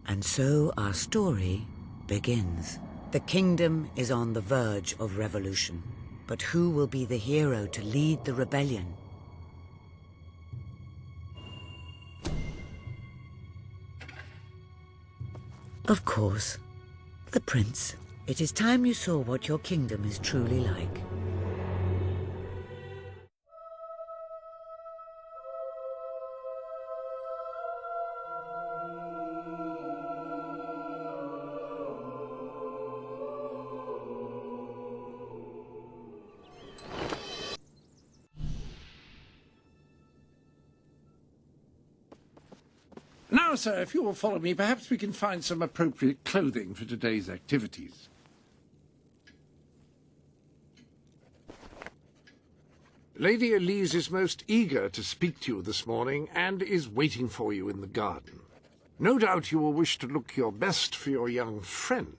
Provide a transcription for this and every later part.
And so our story begins. The kingdom is on the verge of revolution. But who will be the hero to lead the rebellion? Of course, the prince. It is time you saw what your kingdom is truly like. Now, sir, if you will follow me, perhaps we can find some appropriate clothing for today's activities. Lady Elise is most eager to speak to you this morning and is waiting for you in the garden. No doubt you will wish to look your best for your young friend.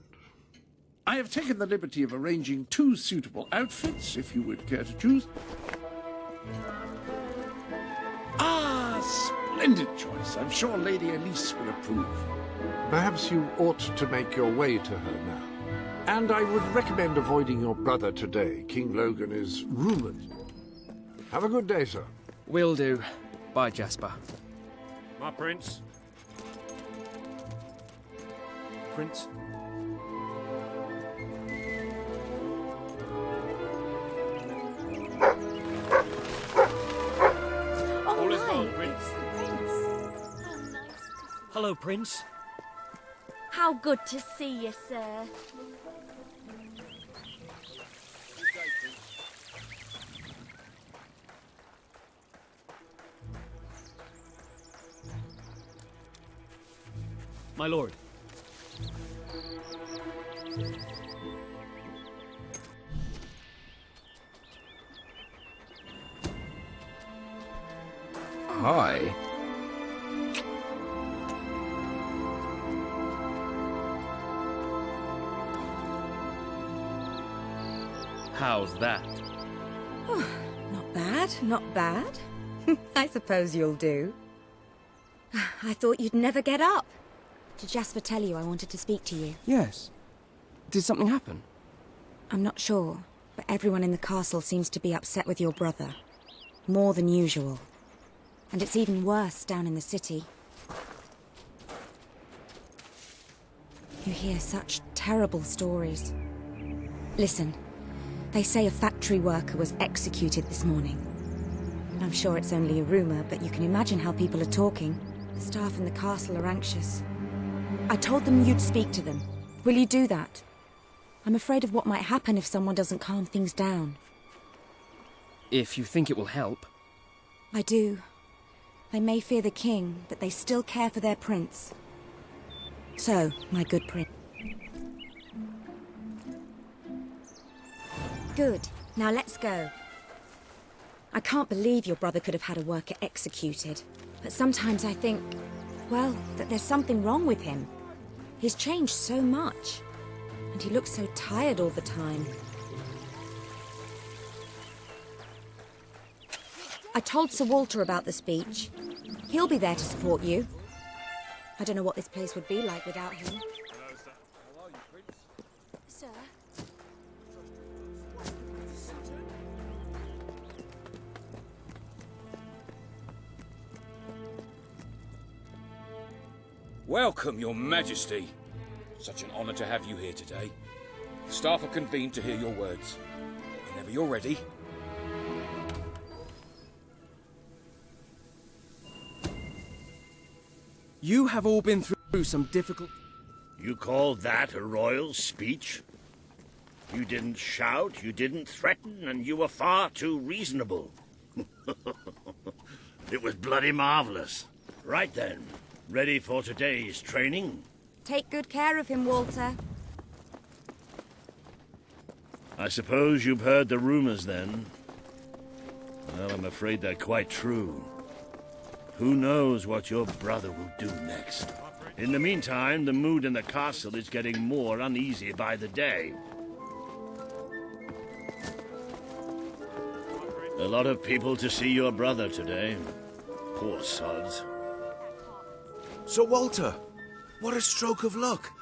I have taken the liberty of arranging 2 suitable outfits, if you would care to choose. Splendid choice. I'm sure Lady Elise will approve. Perhaps you ought to make your way to her now. And I would recommend avoiding your brother today. King Logan is rumoured. Have a good day, sir. Will do. Bye, Jasper. My prince. Prince? All is well, Prince. Hello, Prince. How good to see you, sir. My lord. Hi. How's that? Oh, not bad, not bad. I suppose you'll do. I thought you'd never get up. Did Jasper tell you I wanted to speak to you? Yes. Did something happen? I'm not sure, but everyone in the castle seems to be upset with your brother. More than usual. And it's even worse down in the city. You hear such terrible stories. Listen, they say a factory worker was executed this morning. I'm sure it's only a rumor, but you can imagine how people are talking. The staff in the castle are anxious. I told them you'd speak to them. Will you do that? I'm afraid of what might happen if someone doesn't calm things down. If you think it will help. I do. They may fear the king, but they still care for their prince. So, my good prince. Good. Now let's go. I can't believe your brother could have had a worker executed. But sometimes I think, well, that there's something wrong with him. He's changed so much. And he looks so tired all the time. I told Sir Walter about the speech. He'll be there to support you. I don't know what this place would be like without him. Sir? Welcome, Your Majesty. Such an honour to have you here today. The staff are convened to hear your words. Whenever you're ready. You have all been through some difficult... You call that a royal speech? You didn't shout, you didn't threaten, and you were far too reasonable. It was bloody marvellous. Right then, ready for today's training? Take good care of him, Walter. I suppose you've heard the rumors then? Well, I'm afraid they're quite true. Who knows what your brother will do next? In the meantime, the mood in the castle is getting more uneasy by the day. A lot of people to see your brother today. Poor sods. Sir Walter, What a stroke of luck!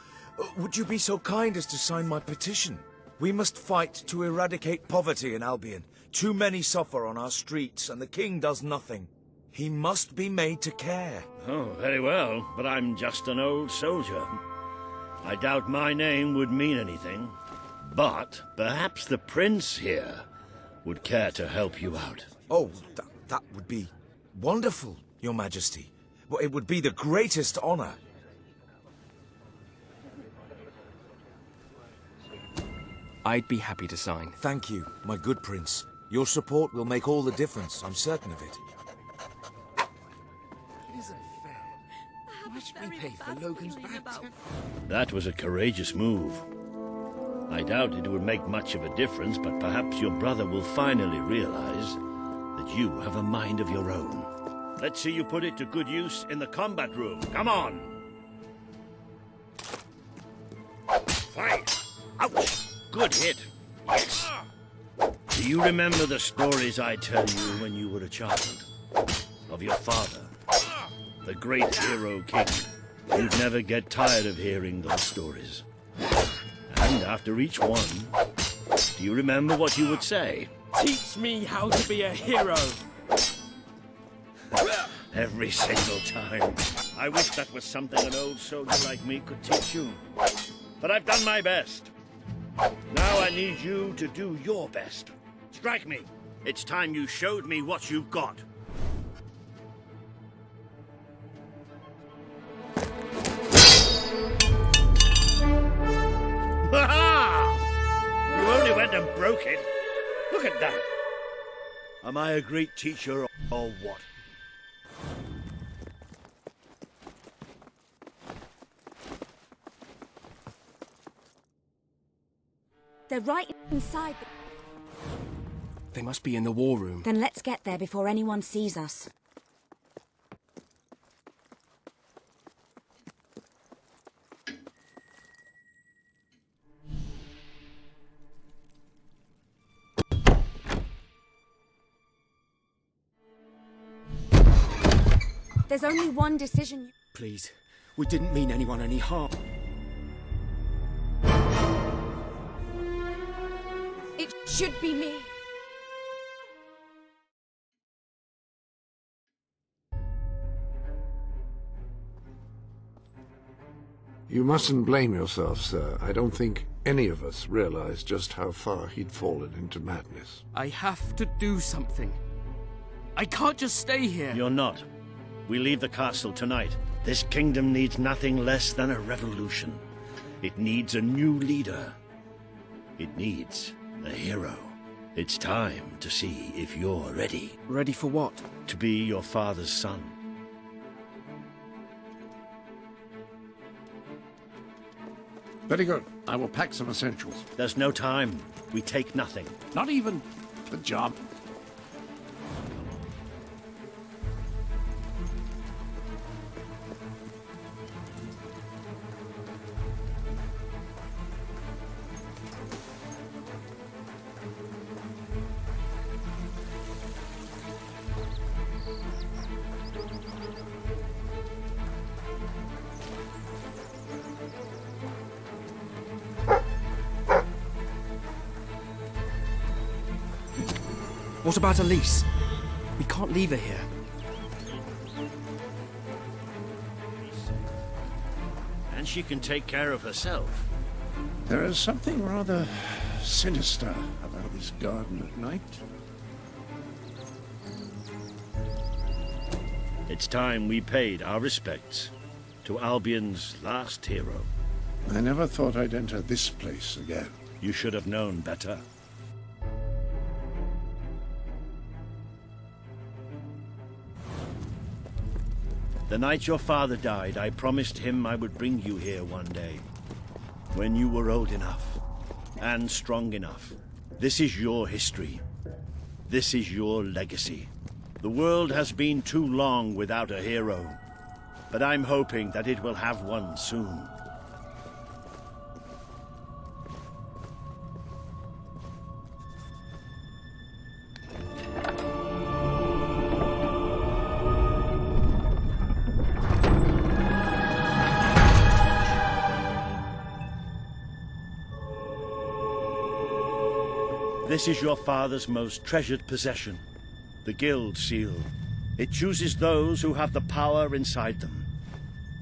Would you be so kind as to sign my petition? We must fight to eradicate poverty in Albion. Too many suffer on our streets, and the king does nothing. He must be made to care. Oh, very well, but I'm just an old soldier. I doubt my name would mean anything. But perhaps the prince here would care to help you out. Oh, that would be wonderful, Your Majesty. Well, it would be the greatest honor. I'd be happy to sign. Thank you, my good prince. Your support will make all the difference, I'm certain of it. It isn't fair. Why should we pay for Logan's back? That was a courageous move. I doubt it would make much of a difference, but perhaps your brother will finally realize that you have a mind of your own. Let's see you put it to good use in the combat room. Come on! Fire! Ouch! Good hit. Yes. Do you remember the stories I tell you when you were a child? Of your father, the great hero king. You'd never get tired of hearing those stories. And after each one, do you remember what you would say? Teach me how to be a hero! Every single time. I wish that was something an old soldier like me could teach you. But I've done my best. Now I need you to do your best. Strike me. It's time you showed me what you've got. Ha-ha! You only went and broke it. Look at that. Am I a great teacher or what? They're right inside. They must be in the war room. Then let's get there before anyone sees us. There's only one decision. Please, we didn't mean anyone any harm. It should be me. You mustn't blame yourself, sir. I don't think any of us realized just how far he'd fallen into madness. I have to do something. I can't just stay here. You're not. We leave the castle tonight. This kingdom needs nothing less than a revolution. It needs a new leader. It needs a hero. It's time to see if you're ready. Ready for what? To be your father's son. Very good. I will pack some essentials. There's no time. We take nothing. Not even the job. What about Elise? We can't leave her here. And she can take care of herself. There is something rather sinister about this garden at night. It's time we paid our respects to Albion's last hero. I never thought I'd enter this place again. You should have known better. The night your father died, I promised him I would bring you here one day. When you were old enough and strong enough. This is your history. This is your legacy. The world has been too long without a hero, but I'm hoping that it will have one soon. This is your father's most treasured possession, the Guild Seal. It chooses those who have the power inside them,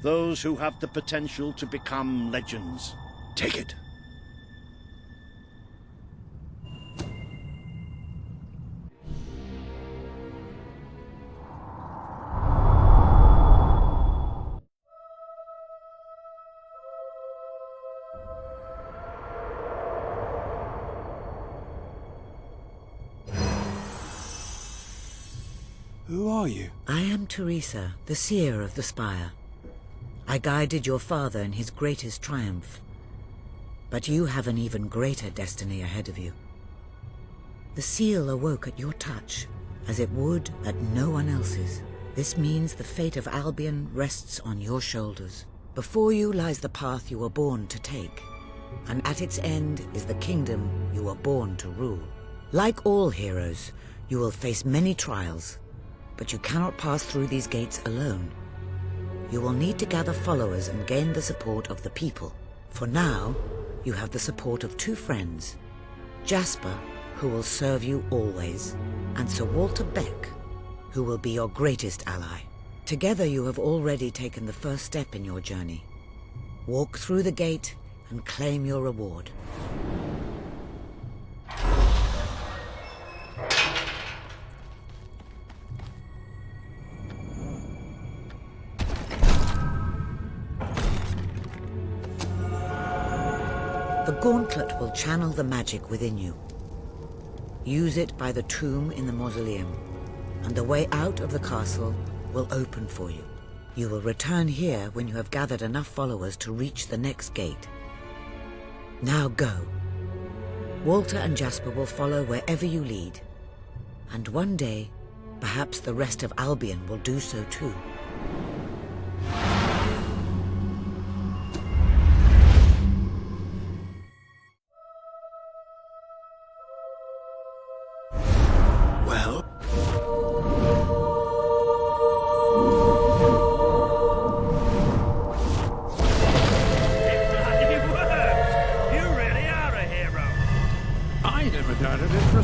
those who have the potential to become legends. Take it. Who are you? I am Teresa, the seer of the spire. I guided your father in his greatest triumph. But you have an even greater destiny ahead of you. The seal awoke at your touch, as it would at no one else's. This means the fate of Albion rests on your shoulders. Before you lies the path you were born to take, and at its end is the kingdom you were born to rule. Like all heroes, you will face many trials, but you cannot pass through these gates alone. You will need to gather followers and gain the support of the people. For now, you have the support of two friends, Jasper, who will serve you always, and Sir Walter Beck, who will be your greatest ally. Together you have already taken the first step in your journey. Walk through the gate and claim your reward. The gauntlet will channel the magic within you. Use it by the tomb in the mausoleum, and the way out of the castle will open for you. You will return here when you have gathered enough followers to reach the next gate. Now go. Walter and Jasper will follow wherever you lead, and one day, perhaps the rest of Albion will do so too.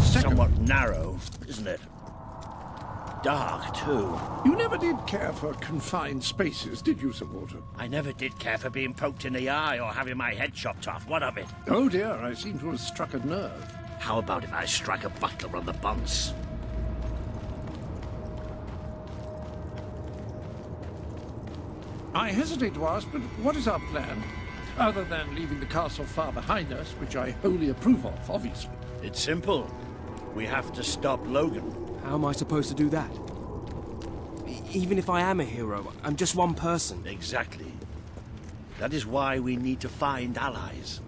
Somewhat narrow, isn't it? Dark, too. You never did care for confined spaces, did you, Sir Walter? I never did care for being poked in the eye or having my head chopped off. What of it? Oh dear, I seem to have struck a nerve. How about if I strike a butler on the buns? I hesitate to ask, but what is our plan? Other than leaving the castle far behind us, which I wholly approve of, obviously. It's simple. We have to stop Logan. How am I supposed to do that? Even if I am a hero, I'm just one person. Exactly. That is why we need to find allies.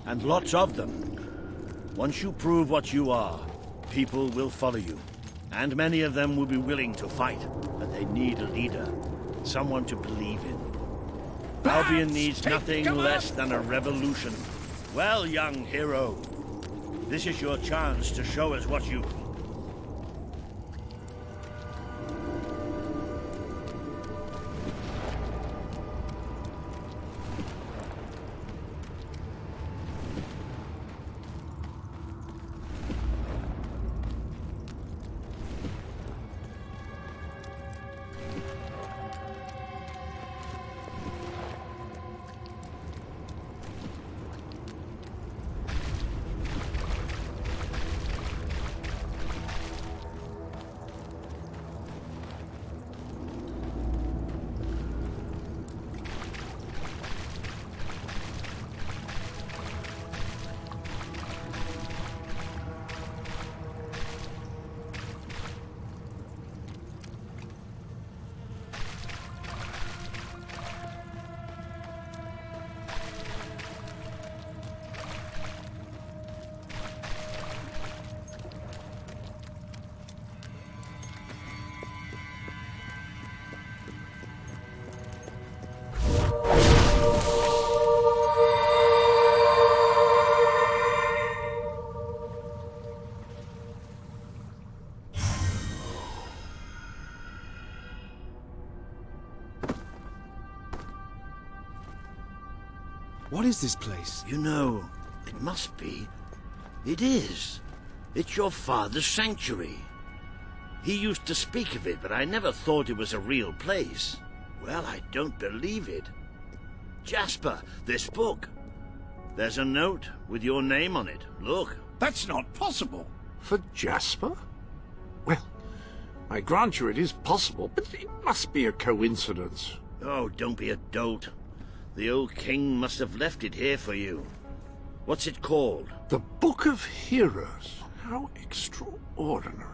And lots of them. Once you prove what you are, people will follow you. And many of them will be willing to fight. But they need a leader. Someone to believe in. Albion needs nothing less than a revolution. Well, young hero, this is your chance to show us what you... What is this place? You know, it must be. It is. It's your father's sanctuary. He used to speak of it, but I never thought it was a real place. Well, I don't believe it. Jasper, this book. There's a note with your name on it. Look. That's not possible. For Jasper? Well, I grant you it is possible, but it must be a coincidence. Oh, don't be a dolt. The old king must have left it here for you. What's it called? The Book of Heroes. How extraordinary.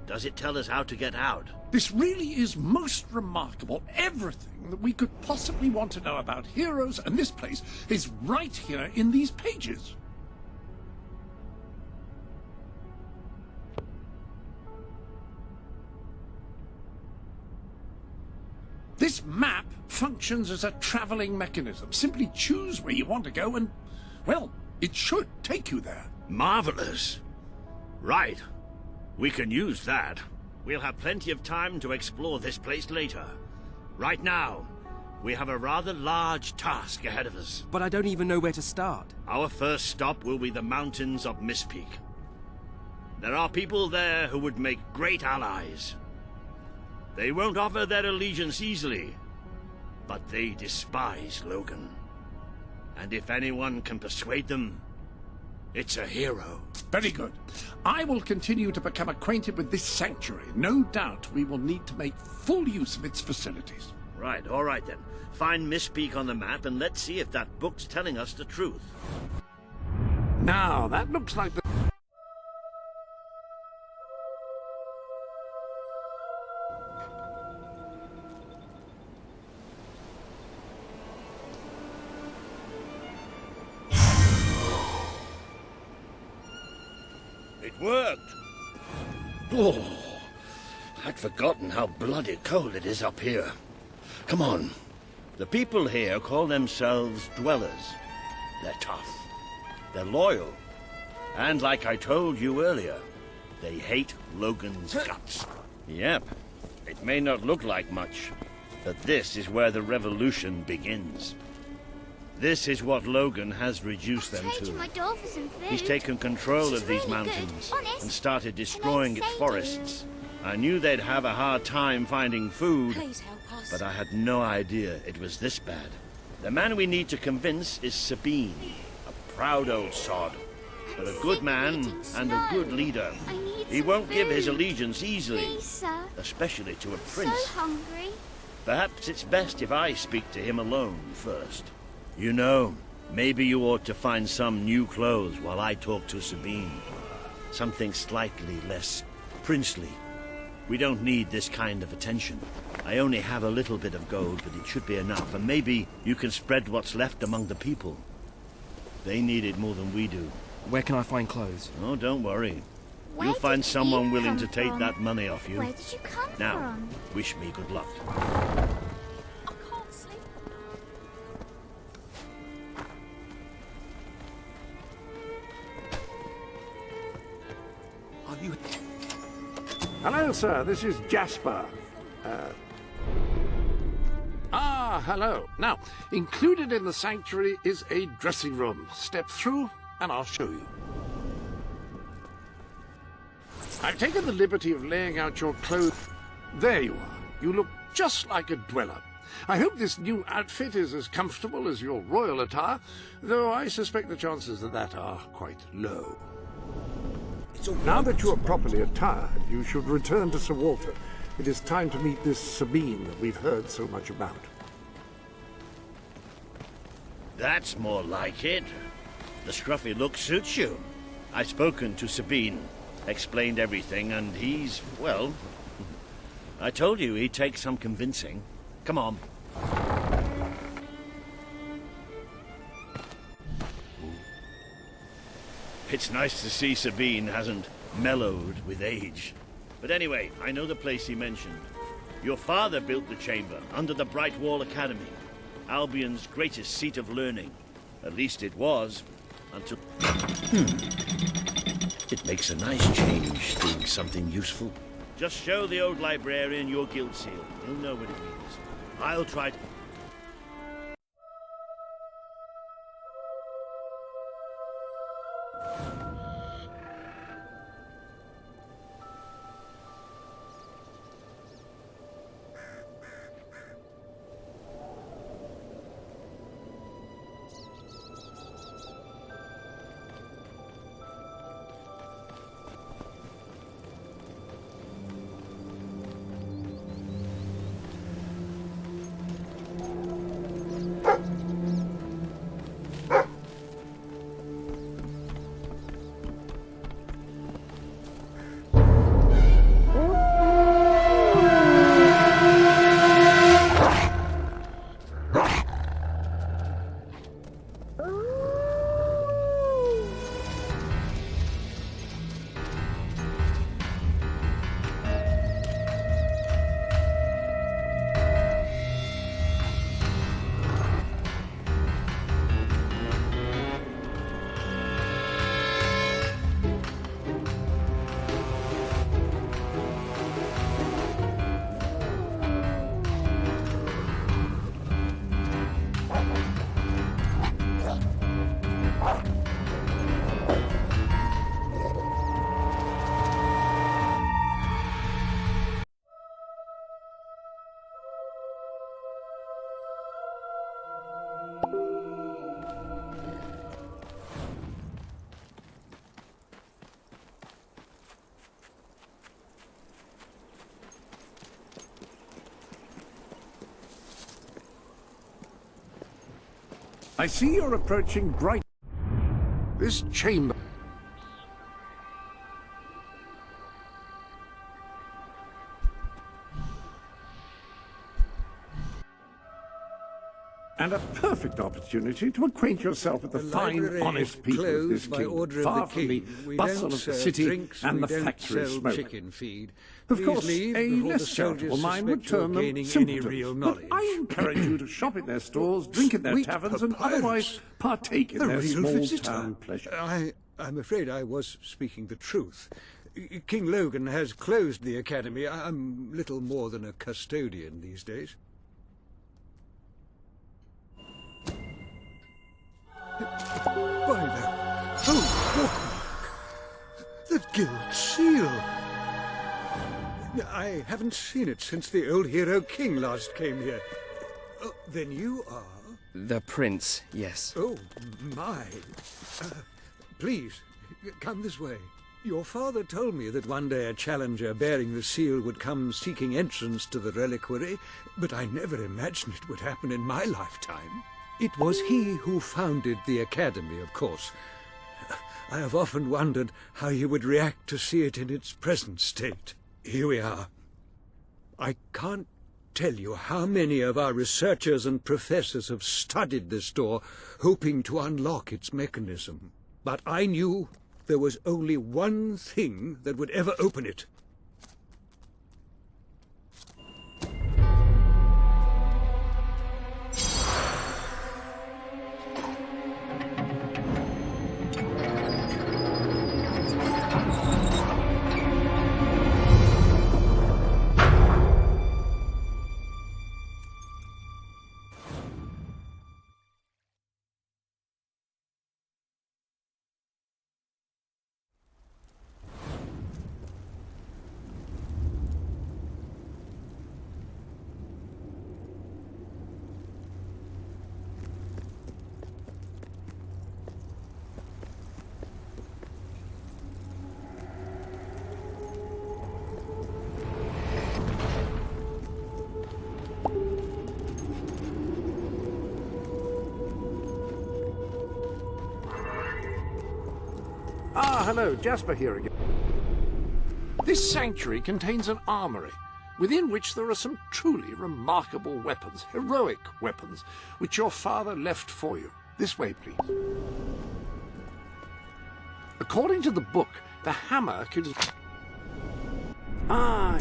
Does it tell us how to get out? This really is most remarkable. Everything that we could possibly want to know about heroes and this place is right here in these pages. This map functions as a traveling mechanism. Simply choose where you want to go and, well, it should take you there. Marvelous. Right. We can use that. We'll have plenty of time to explore this place later. Right now, we have a rather large task ahead of us. But I don't even know where to start. Our first stop will be the mountains of Mistpeak. There are people there who would make great allies. They won't offer their allegiance easily, but they despise Logan. And if anyone can persuade them, it's a hero. Very good. I will continue to become acquainted with this sanctuary. No doubt we will need to make full use of its facilities. Right, all right then. Find Mistpeak on the map and let's see if that book's telling us the truth. Now, that looks like the... It worked! Oh, I'd forgotten how bloody cold it is up here. Come on. The people here call themselves dwellers. They're tough. They're loyal. And like I told you earlier, they hate Logan's guts. Yep. It may not look like much, but this is where the revolution begins. This is what Logan has reduced them to. My door for some food. He's taken control She's of these really mountains good, honest. and started destroying its Sadie. forests. I knew they'd have a hard time finding food, Please help us. but I had no idea it was this bad. The man we need to convince is Sabine, a proud old sod, but a good man and a good leader. I need He some won't give his food. allegiance easily, Please, sir. especially to a So prince. hungry. Perhaps it's best if I speak to him alone first. You know, maybe you ought to find some new clothes while I talk to Sabine. Something slightly less princely. We don't need this kind of attention. I only have a little bit of gold, but it should be enough, and maybe you can spread what's left among the people. They need it more than we do. Where can I find clothes? Oh, don't worry. Where You'll find did someone you willing to come take from? that money off you. Where did you come Now, from? wish me good luck. I can't sleep. Are you... Hello, sir. This is Jasper. Hello. Now, included in the sanctuary is a dressing room. Step through, and I'll show you. I've taken the liberty of laying out your clothes. There you are. You look just like a dweller. I hope this new outfit is as comfortable as your royal attire, though I suspect the chances of that are quite low. Now that you are properly attired, you should return to Sir Walter. It is time to meet this Sabine that we've heard so much about. That's more like it. The scruffy look suits you. I've spoken to Sabine, explained everything, and he's, well, I told you he'd take some convincing. Come on. It's nice to see Sabine hasn't mellowed with age. But anyway, I know the place he mentioned. Your father built the chamber under the Bright Wall Academy, Albion's greatest seat of learning. At least it was, until... It makes a nice change doing something useful. Just show the old librarian your guild seal. He'll know what it means. I'll try to... I see you're approaching Bright. This chamber... and a perfect opportunity to acquaint yourself with the fine, library honest is people of this closed by kingdom, order of far the from the king. We bustle don't of the serve city drinks, and we the don't factory sell smoke. chicken feed. Of Please course, leave a before the less soldiers charitable mind would suspect you're term them gaining any simpletons, real but knowledge. I encourage you to shop in their stores, drink in their Sweet taverns, and papyrus. otherwise partake in A their real small visitor. town pleasures. I'm afraid I was speaking the truth. King Logan has closed the academy. I'm little more than a custodian these days. By the bookmark! The Guild Seal! I haven't seen it since the old hero king last came here. Oh, then you are... The prince, yes. Oh, my. Please, come this way. Your father told me that one day a challenger bearing the seal would come seeking entrance to the reliquary, but I never imagined it would happen in my lifetime. It was he who founded the academy, of course. I have often wondered how he would react to see it in its present state. Here we are. I can't tell you how many of our researchers and professors have studied this door, hoping to unlock its mechanism. But I knew there was only one thing that would ever open it. Ah, hello, Jasper here again. This sanctuary contains an armory, within which there are some truly remarkable weapons, heroic weapons, which your father left for you. This way, please. According to the book, the hammer can... Ah...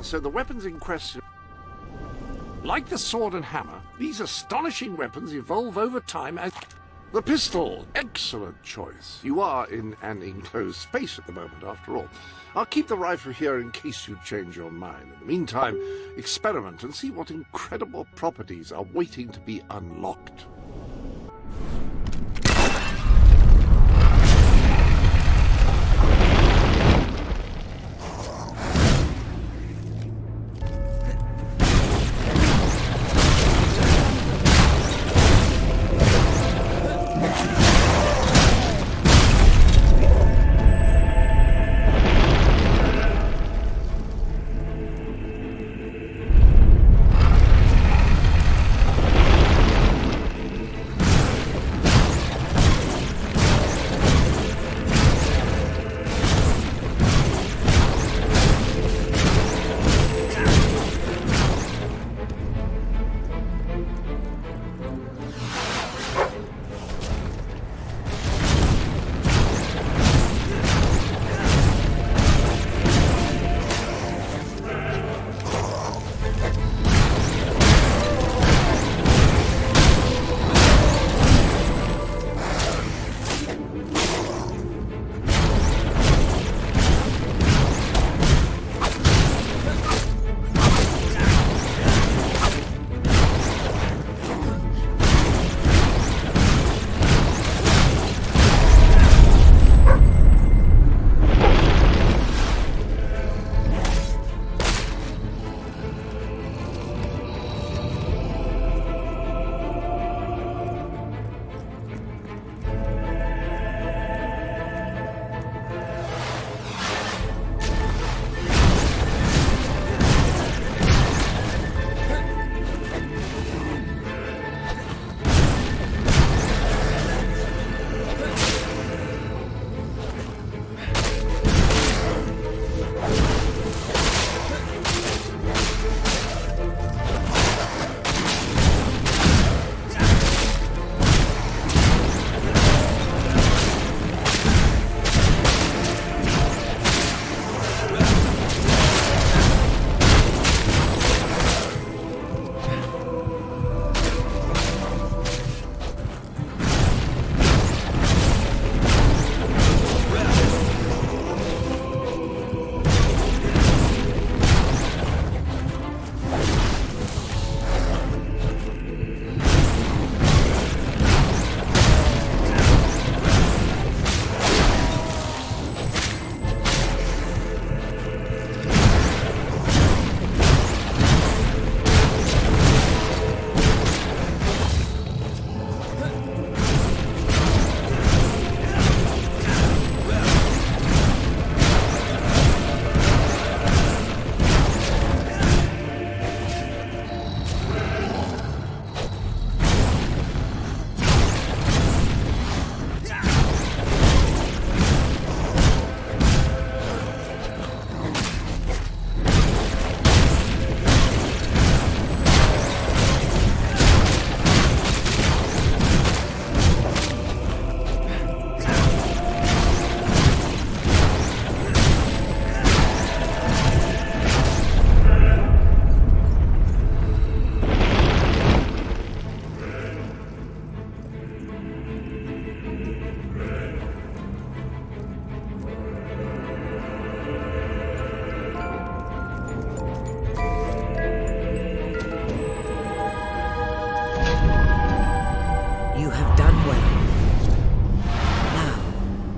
so the weapons in question... Like the sword and hammer, these astonishing weapons evolve over time as... The pistol, excellent choice. You are in an enclosed space at the moment, after all. I'll keep the rifle here in case you change your mind. In the meantime, experiment and see what incredible properties are waiting to be unlocked.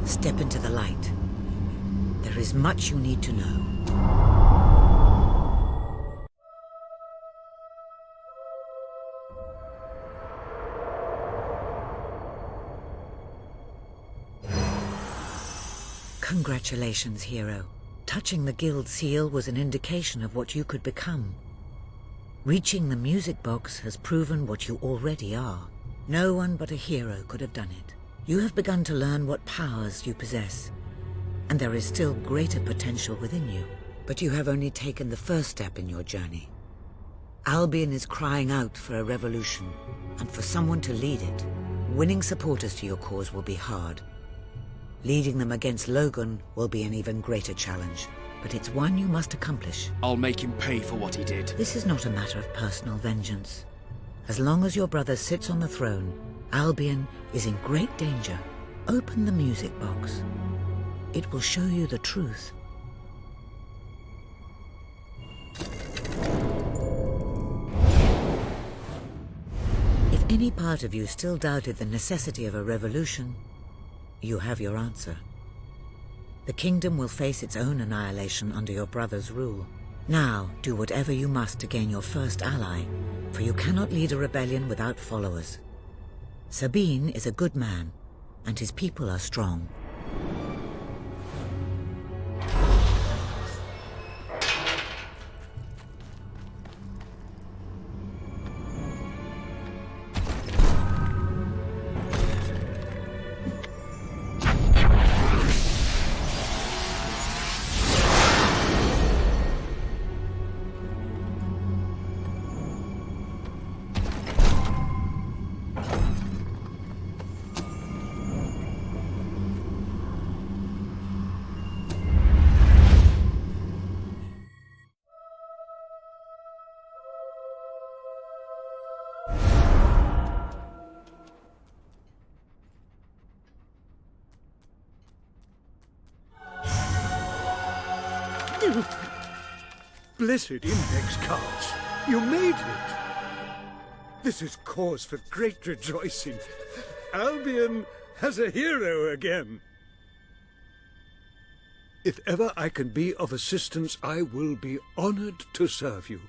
Step into the light. There is much you need to know. Congratulations, hero. Touching the guild seal was an indication of what you could become. Reaching the music box has proven what you already are. No one but a hero could have done it. You have begun to learn what powers you possess, and there is still greater potential within you. But you have only taken the first step in your journey. Albion is crying out for a revolution, and for someone to lead it. Winning supporters to your cause will be hard. Leading them against Logan will be an even greater challenge. but it's one you must accomplish. I'll make him pay for what he did. This is not a matter of personal vengeance. As long as your brother sits on the throne, Albion is in great danger. Open the music box. It will show you the truth. If any part of you still doubted the necessity of a revolution, you have your answer. The kingdom will face its own annihilation under your brother's rule. Now, do whatever you must to gain your first ally, for you cannot lead a rebellion without followers. Sabine is a good man, and his people are strong. Blessed index cards! You made it! This is cause for great rejoicing. Albion has a hero again. If ever I can be of assistance, I will be honored to serve you.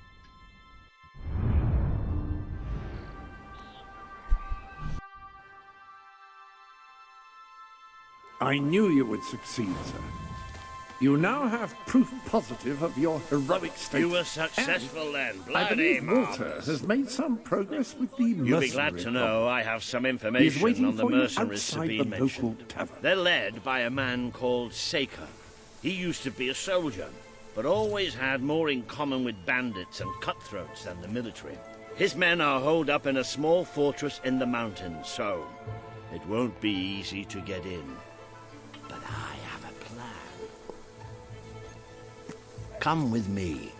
I knew you would succeed, sir. You now have proof positive of your heroic state. You were successful then, I bloody believe Walter marvellous. has made some progress with the mercenary. You'll be glad to know I have some He's information waiting on the for you mercenaries outside Sabine the local mentioned. tavern. They're led by a man called Saker. He used to be a soldier, but always had more in common with bandits and cutthroats than the military. His men are holed up in a small fortress in the mountains, so it won't be easy to get in. But I have a plan. Come with me.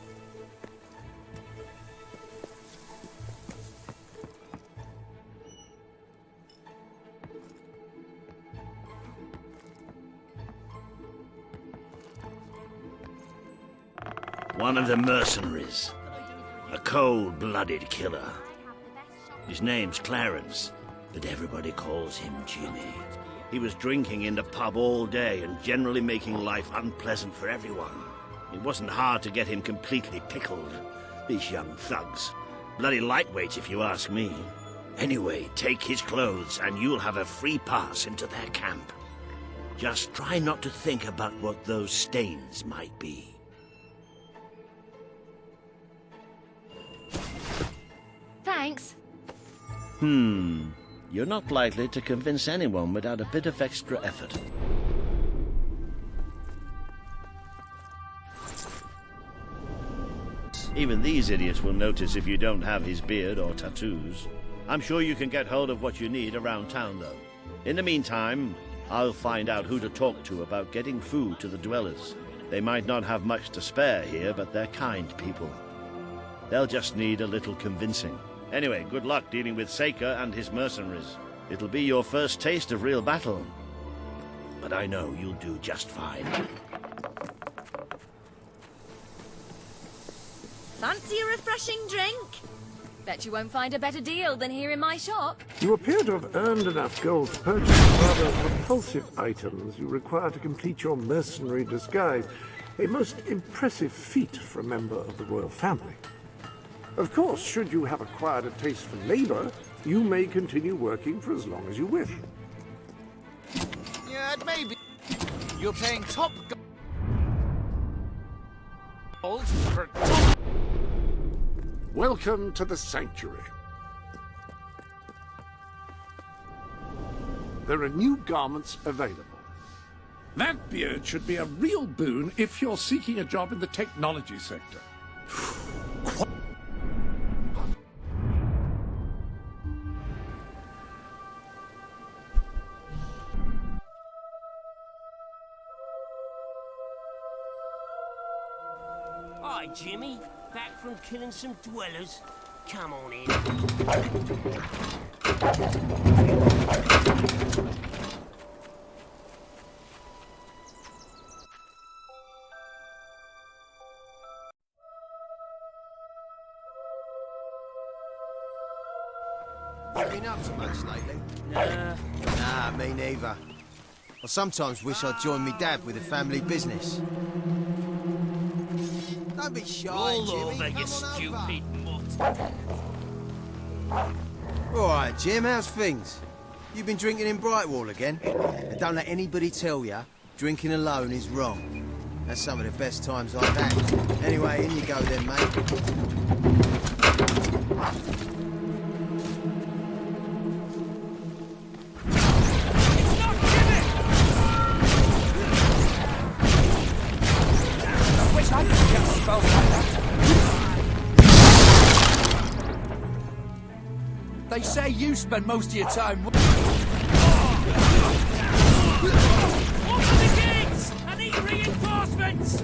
One of the mercenaries. A cold-blooded killer. His name's Clarence, but everybody calls him Jimmy. He was drinking in the pub all day and generally making life unpleasant for everyone. It wasn't hard to get him completely pickled. These young thugs. Bloody lightweights, if you ask me. Anyway, take his clothes and you'll have a free pass into their camp. Just try not to think about what those stains might be. Thanks. You're not likely to convince anyone without a bit of extra effort. Even these idiots will notice if you don't have his beard or tattoos. I'm sure you can get hold of what you need around town, though. In the meantime, I'll find out who to talk to about getting food to the dwellers. They might not have much to spare here, but they're kind people. They'll just need a little convincing. Anyway, good luck dealing with Saker and his mercenaries. It'll be your first taste of real battle. But I know you'll do just fine. Fancy a refreshing drink? Bet you won't find a better deal than here in my shop. You appear to have earned enough gold to purchase the rather repulsive items you require to complete your mercenary disguise. A most impressive feat for a member of the royal family. Of course, should you have acquired a taste for labor, you may continue working for as long as you wish. Yeah, maybe. You're paying top gold for top. Welcome to the sanctuary. There are new garments available. That beard should be a real boon if you're seeking a job in the technology sector. right, Jimmy? Back from killing some dwellers? Come on in. You been up to much lately? Nah. Nah, me neither. I sometimes wish I'd joined me dad with a family business. Don't be shy, All Jimmy. over, Come you on stupid mutt. All right, Jim, how's things? You been drinking in Brightwall again? And don't let anybody tell you drinking alone is wrong. That's some of the best times I've had. Anyway, in you go then, mate. They say you spend most of your time. Open the gates! I need reinforcements!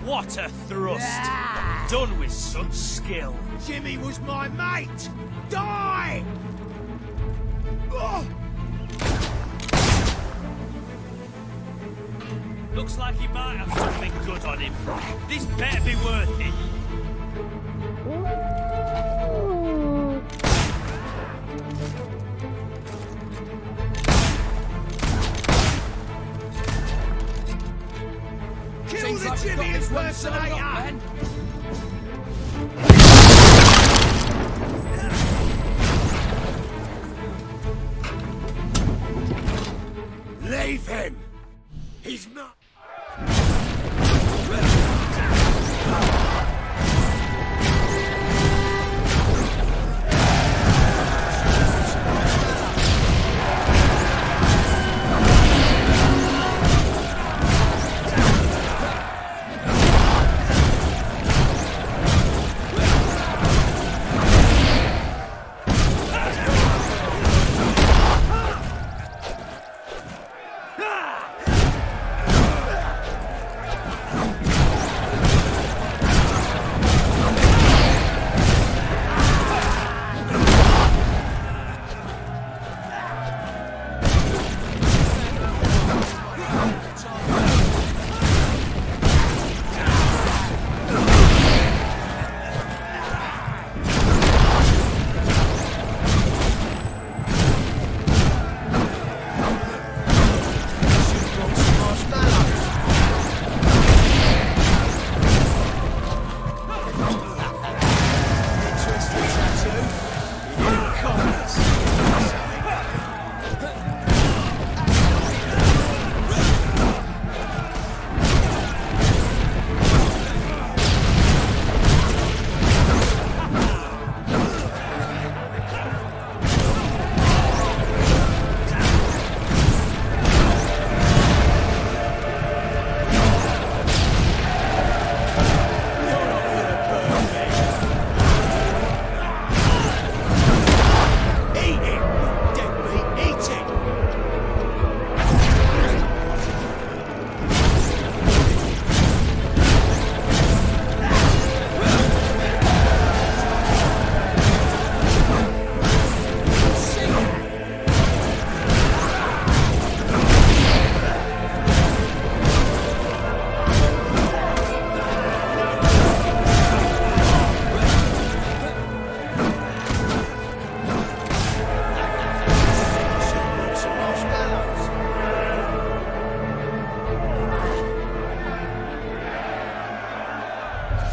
What a thrust! Done with such skill. Jimmy was my mate! Die! Oh! Looks like he might have something good on him. This better be worth it. Kill the Jimmy impersonator! Leave him! He's not...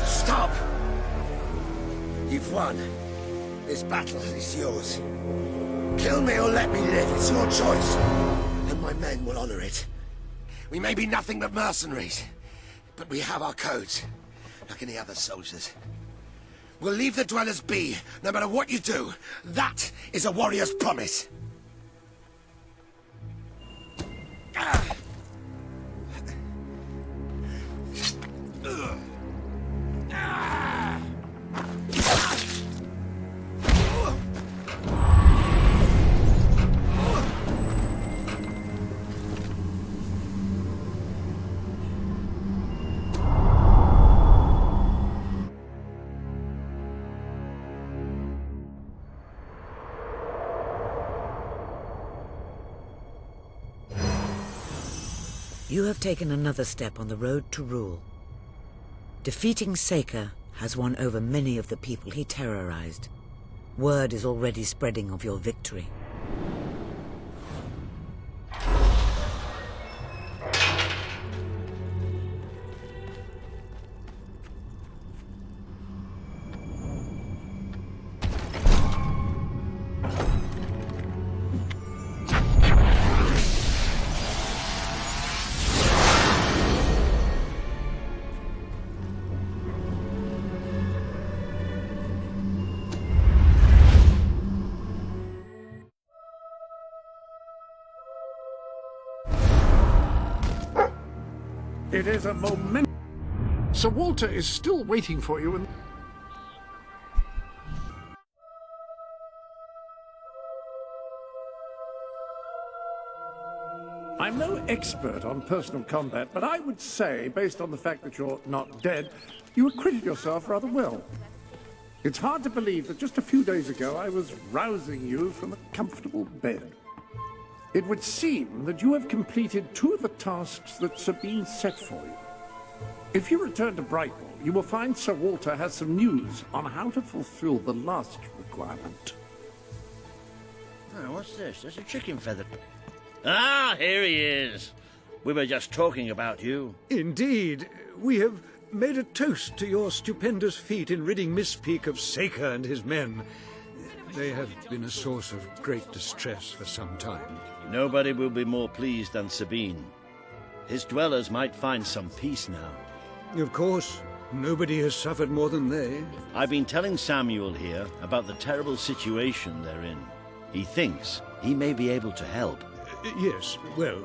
Stop! You've won. This battle is yours. Kill me or let me live, it's your choice. And my men will honor it. We may be nothing but mercenaries, but we have our codes, like any other soldiers. We'll leave the dwellers be, no matter what you do. That is a warrior's promise. You have taken another step on the road to rule. Defeating Saker has won over many of the people he terrorized. Word is already spreading of your victory. It is a moment. Sir Walter is still waiting for you in... I'm no expert on personal combat, but I would say, based on the fact that you're not dead, you acquitted yourself rather well. It's hard to believe that just a few days ago I was rousing you from a comfortable bed. It would seem that you have completed 2 of the tasks that Sabine set for you. If you return to Brightwall, you will find Sir Walter has some news on how to fulfill the last requirement. Oh, what's this? There's a chicken feather. Ah, here he is. We were just talking about you. Indeed. We have made a toast to your stupendous feat in ridding Mistpeak of Saker and his men. They have been a source of great distress for some time. Nobody will be more pleased than Sabine. His dwellers might find some peace now. Of course. Nobody has suffered more than they. I've been telling Samuel here about the terrible situation they're in. He thinks he may be able to help. Yes, well,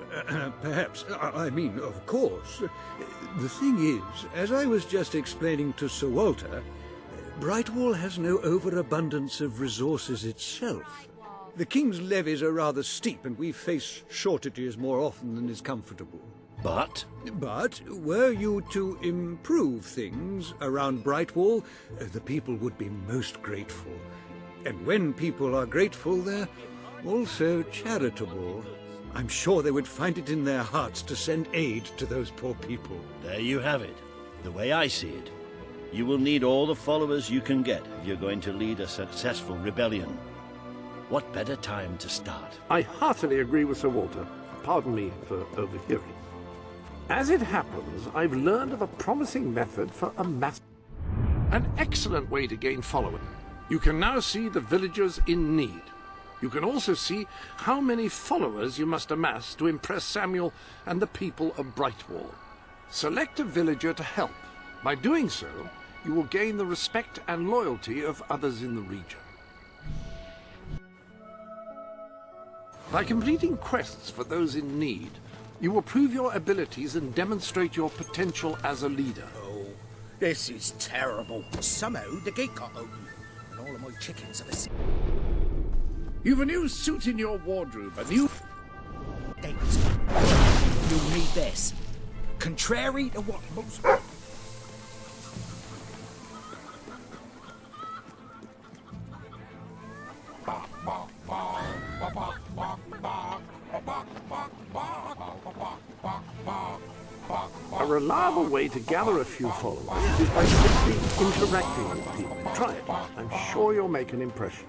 perhaps. I mean, of course. The thing is, as I was just explaining to Sir Walter, Brightwall has no overabundance of resources itself. The King's levies are rather steep, and we face shortages more often than is comfortable. But? But, were you to improve things around Brightwall, the people would be most grateful. And when people are grateful, they're also charitable. I'm sure they would find it in their hearts to send aid to those poor people. There you have it. The way I see it. You will need all the followers you can get if you're going to lead a successful rebellion. What better time to start? I heartily agree with Sir Walter. Pardon me for overhearing. As it happens, I've learned of a promising method for an excellent way to gain following. You can now see the villagers in need. You can also see how many followers you must amass to impress Samuel and the people of Brightwall. Select a villager to help. By doing so, you will gain the respect and loyalty of others in the region. By completing quests for those in need, you will prove your abilities and demonstrate your potential as a leader. Oh, this is terrible. Somehow the gate got open, and all of my chickens are missing. You've a new suit in your wardrobe, a new... Gates. You'll need this. Contrary to what most... A reliable way to gather a few followers is by simply interacting with people. Try it. I'm sure you'll make an impression.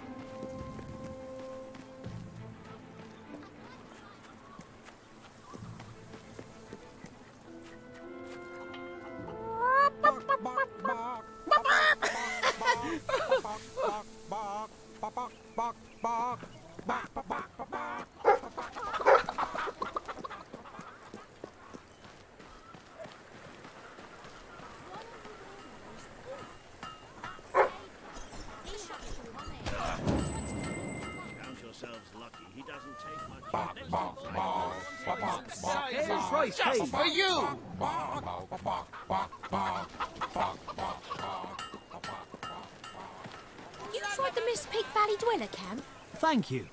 Just for you! You tried the Mistpeak Valley Dweller camp? Thank you.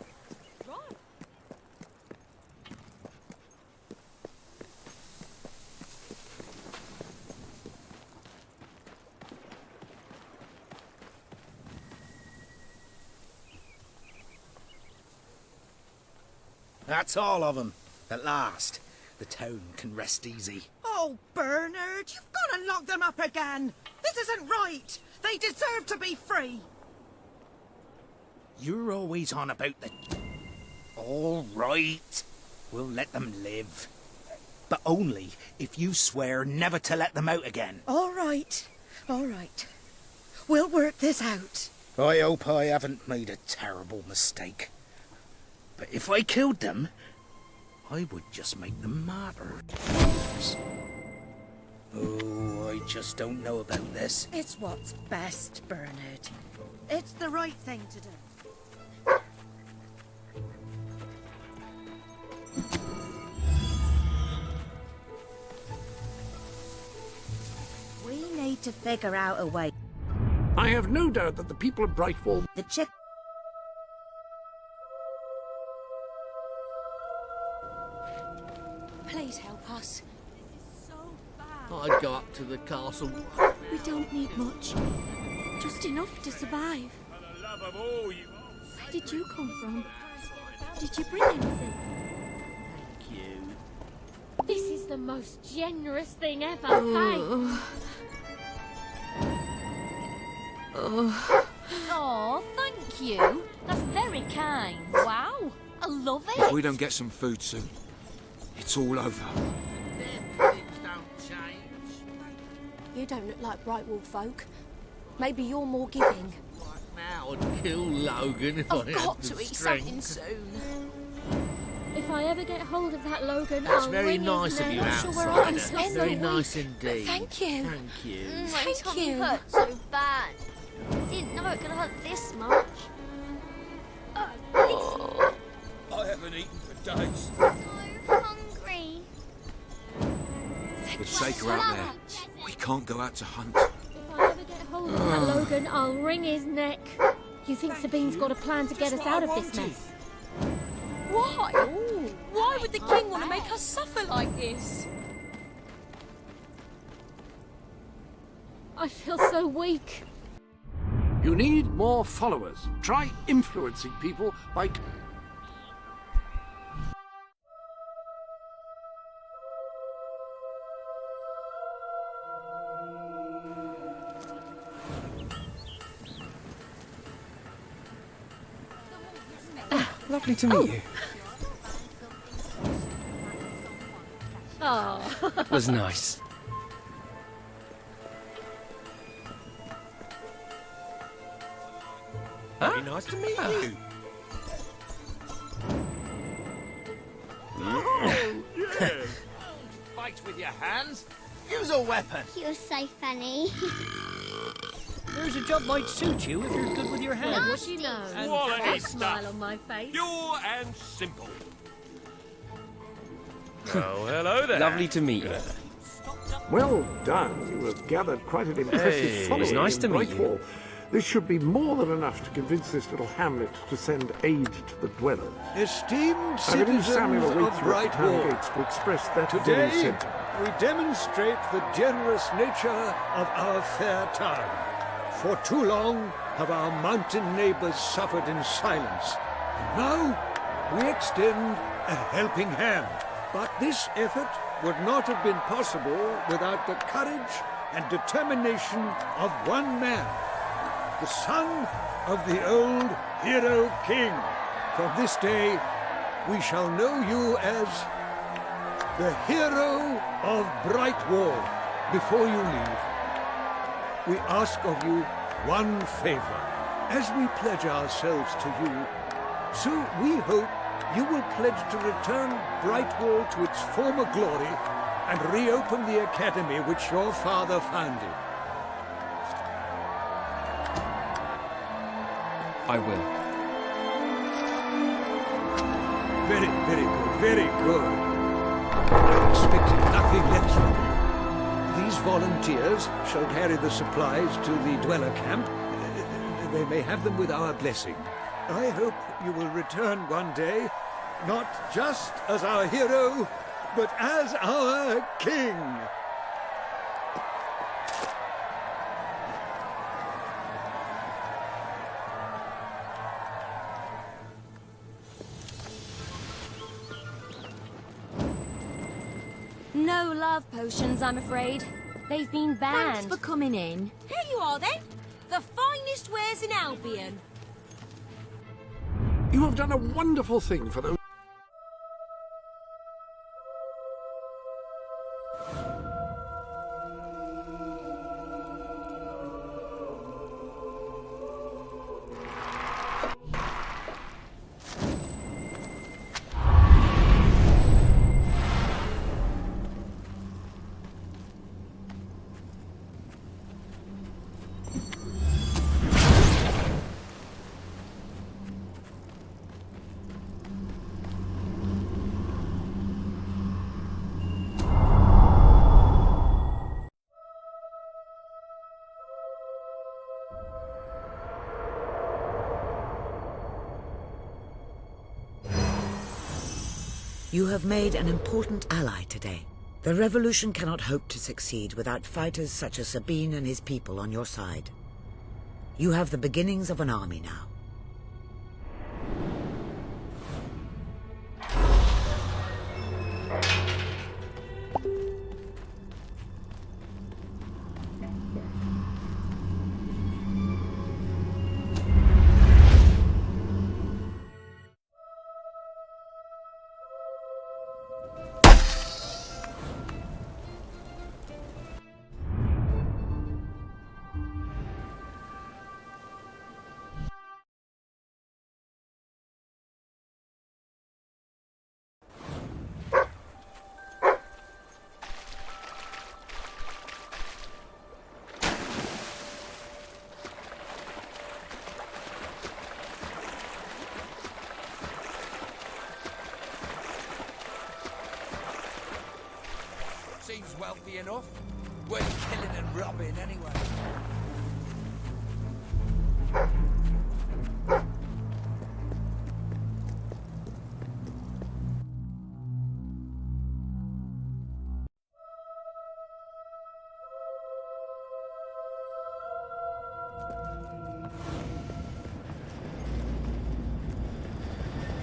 That's all of them, at last. the town can rest easy. Oh, Bernard, you've got to lock them up again. This isn't right. They deserve to be free. You're always on about the... All right. We'll let them live. But only if you swear never to let them out again. All right. All right. We'll work this out. I hope I haven't made a terrible mistake. But if I killed them, I would just make them martyrs. Oh, I just don't know about this. It's what's best, Bernard. It's the right thing to do. We need to figure out a way. I have no doubt that the people of Brightwall... The chick... Please help us. I'd go up to the castle. We don't need much. Just enough to survive. For the love of all you... Where did you come from? Did you bring anything? Thank you. This is the most generous thing ever. Thanks. Oh, thank you. That's very kind. Wow, I love it. If we don't get some food soon, it's all over. You don't look like Brightwall folk. Maybe you're more giving. Now I'd kill Logan if I I've had got the to eat strength. something soon. If I ever get hold of that Logan, That's I'll very ring nice his of you, name. Sure we're outsider. on spend Very the nice week. indeed. Thank you. Thank you. My tummy hurts so bad. Didn't know it could hurt this much. I haven't eaten for days. So hungry. With Saker out there, we can't go out to hunt. If I ever get hold of that Logan, I'll wring his neck. You think Sabine's got a plan to get us out of this mess? Why? Why would the king want to make us suffer like this? I feel so weak. You need more followers. Try influencing people by... Lovely to meet you. Oh. That was nice. Very nice to meet you. Oh, yes. Fight with your hands. Use a weapon. You're so funny. There's a job might suit you if you're good with your hands. What do you know? And Quality a stuff. smile on my face. Pure and simple. Oh, hello there. Lovely to meet you. Well done. You have gathered quite an impressive Hey, following it was nice in to meet you. Brightwall. This should be more than enough to convince this little hamlet to send aid to the dwellers. Esteemed I believe citizens Samuel of awaits you at the town Brightwall, gates to express that very today sentiment. we demonstrate the generous nature of our fair town. For too long have our mountain neighbors suffered in silence, and now we extend a helping hand. But this effort would not have been possible without the courage and determination of one man, the son of the old hero king. From this day, we shall know you as the hero of Brightwall. Before you leave, we ask of you one favor. As we pledge ourselves to you, so we hope you will pledge to return Brightwall to its former glory and reopen the academy which your father founded. I will. Very, very good, very good. I expected nothing less from you. These volunteers shall carry the supplies to the dweller camp. They may have them with our blessing. I hope you will return one day, not just as our hero, but as our king. No love potions, I'm afraid. They've been banned. Thanks for coming in. Here you are then. The finest wares in Albion. You have done a wonderful thing for those... You have made an important ally today. The revolution cannot hope to succeed without fighters such as Sabine and his people on your side. You have the beginnings of an army now. Seems wealthy enough. Worth killing and robbing anyway.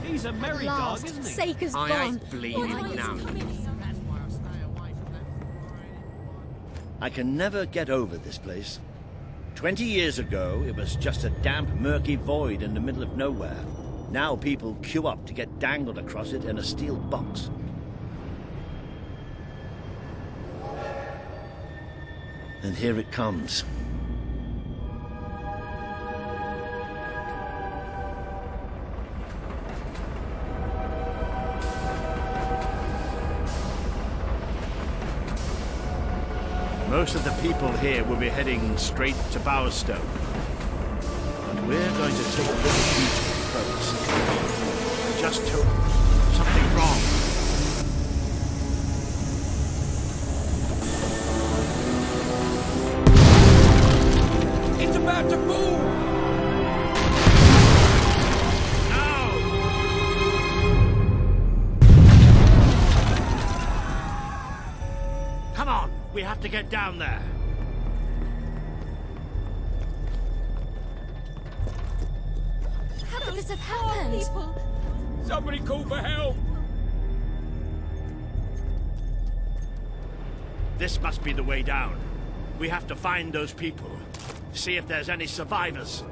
He's a merry dog, isn't he? Saker's I gone. ain't bleeding now. I can never get over this place. 20 years ago, it was just a damp, murky void in the middle of nowhere. Now people queue up to get dangled across it in a steel box. And here it comes. Most of the people here will be heading straight to Bowerstone. But we're going to take this detour first. I just told something wrong. It's about to boom! Come on, we have to get down there. How could this have happened? Somebody call for help! This must be the way down. We have to find those people. See if there's any survivors.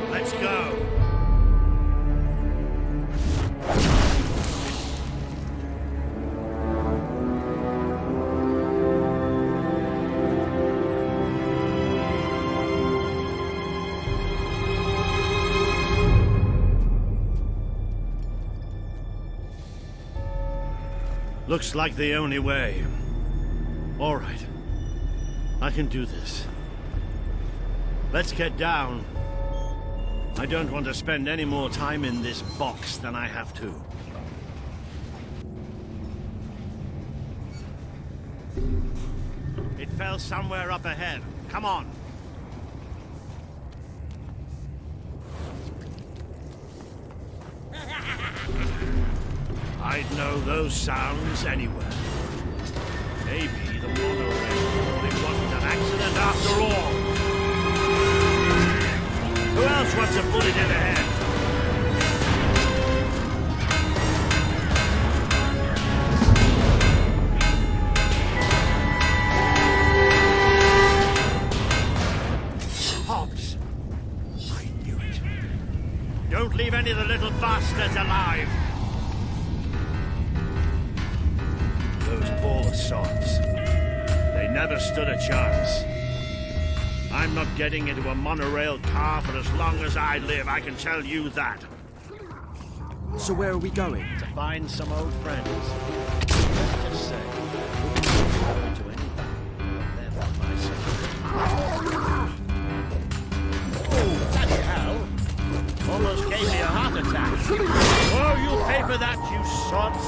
Let's go. Looks like the only way. All right. I can do this. Let's get down. I don't want to spend any more time in this box than I have to. It fell somewhere up ahead. Come on. I'd know those sounds anywhere. Maybe the monorail it wasn't an accident after all. Who else wants a bullet in the head? Hobbs! I knew it. Don't leave any of the little bastards alive! Those poor sods. They never stood a chance. I'm not getting into a monorail car for as long as I live, I can tell you that. So where are we going? To find some old friends. Let's just say, I wouldn't go to anybody but them on my side. Oh, bloody hell! Almost gave me a heart attack. Oh, you'll pay for that, you sods!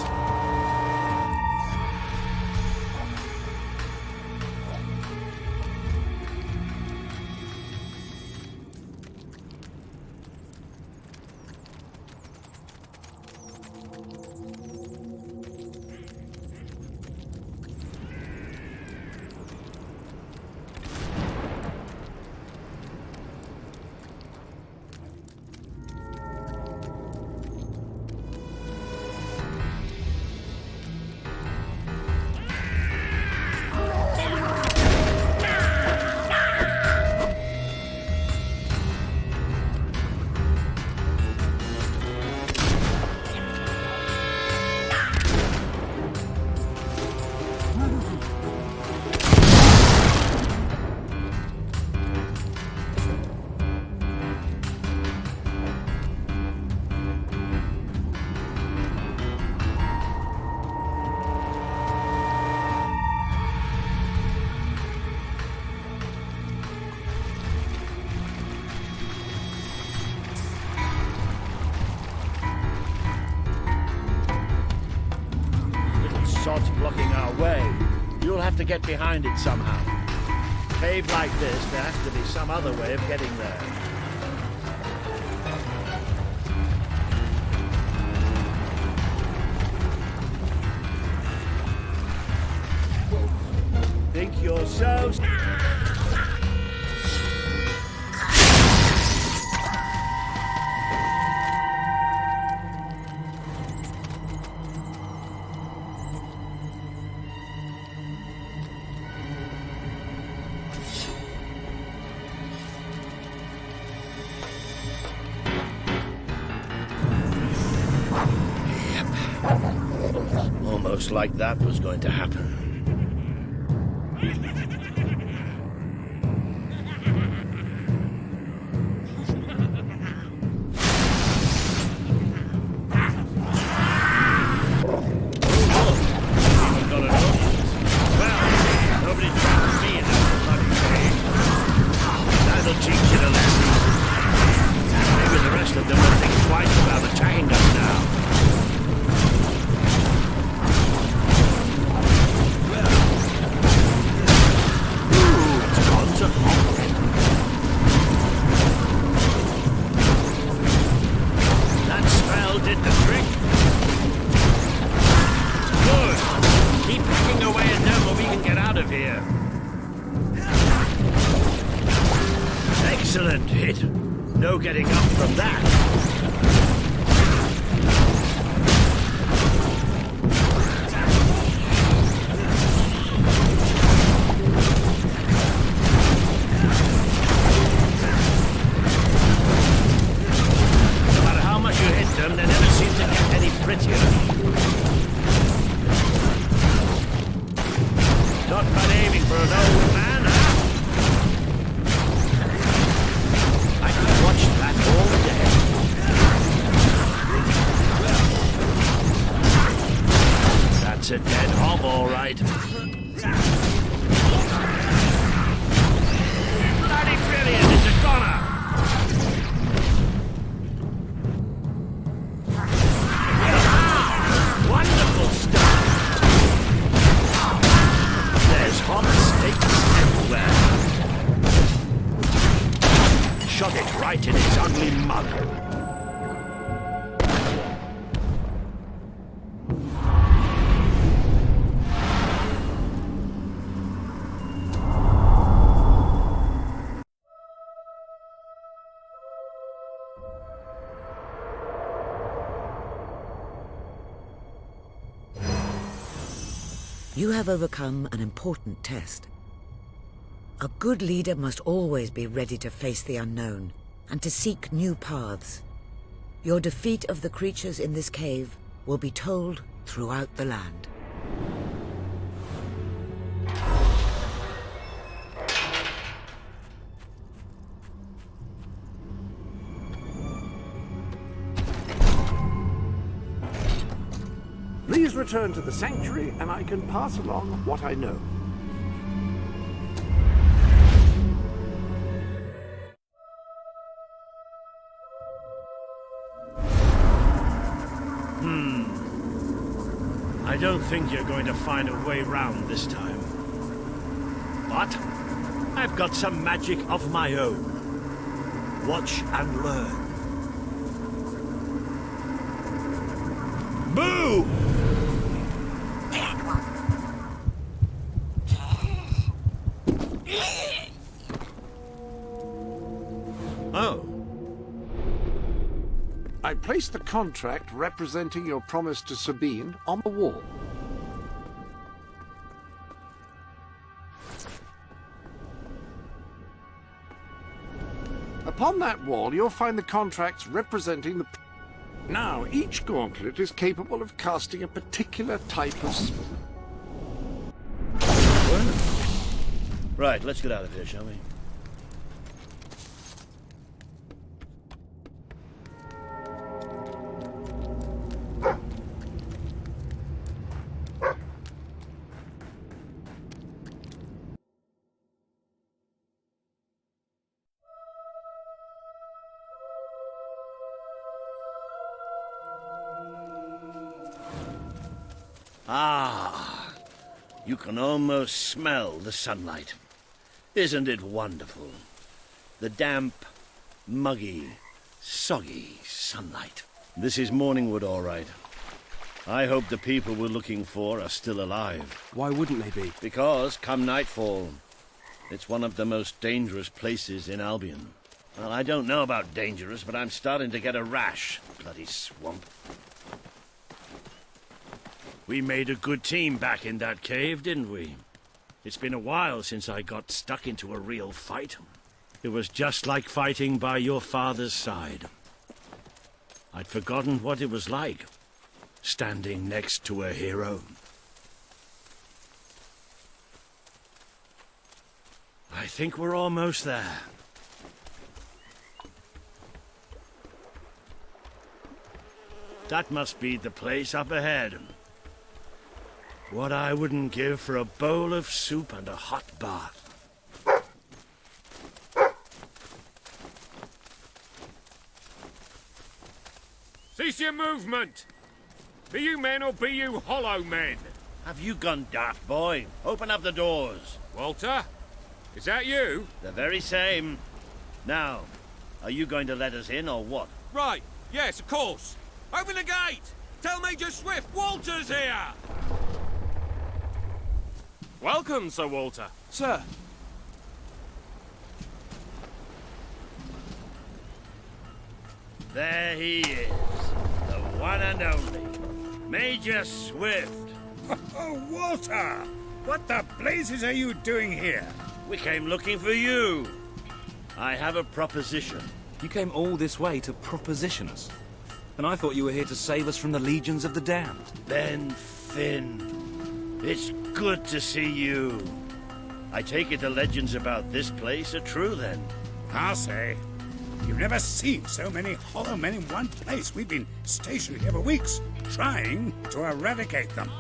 Sod's blocking our way. You'll have to get behind it somehow. Cave like this, there has to be some other way of getting there. Think you're so... Almost like that was going to happen. Excellent hit. No getting up from that. No matter how much you hit them, they never seem to get any prettier. Not bad aiming for an old man, huh? I could watch that all day. That's a dead hob, all right. Bloody brilliant! It's a goner! Wonderful stuff! There's hot steaks everywhere. Shot it right in its ugly mug. You have overcome an important test. A good leader must always be ready to face the unknown and to seek new paths. Your defeat of the creatures in this cave will be told throughout the land. Please return to the sanctuary, and I can pass along what I know. I don't think you're going to find a way round this time. But I've got some magic of my own. Watch and learn. Boo! Oh. I placed the contract representing your promise to Sabine on the wall. Upon that wall, you'll find the contracts representing the... Now, each gauntlet is capable of casting a particular type of spell. Right, let's get out of here, shall we? Ah, you can almost smell the sunlight. Isn't it wonderful? The damp, muggy, soggy sunlight. This is Morningwood, all right. I hope the people we're looking for are still alive. Why wouldn't they be? Because, come nightfall, it's one of the most dangerous places in Albion. Well, I don't know about dangerous, but I'm starting to get a rash. Bloody swamp. We made a good team back in that cave, didn't we? It's been a while since I got stuck into a real fight. It was just like fighting by your father's side. I'd forgotten what it was like, standing next to a hero. I think we're almost there. That must be the place up ahead. What I wouldn't give for a bowl of soup and a hot bath. Cease your movement! Be you men or be you hollow men? Have you gone daft, boy? Open up the doors. Walter? Is that you? The very same. Now, are you going to let us in or what? Right, yes, of course. Open the gate! Tell Major Swift Walter's here! Welcome, Sir Walter. Sir. There he is. The one and only. Major Swift. Oh, Walter! What the blazes are you doing here? We came looking for you. I have a proposition. You came all this way to proposition us. And I thought you were here to save us from the legions of the damned. Ben Finn. It's good to see you. I take it the legends about this place are true, then? I'll say. You've never seen so many hollow men in one place. We've been stationed here for weeks, trying to eradicate them.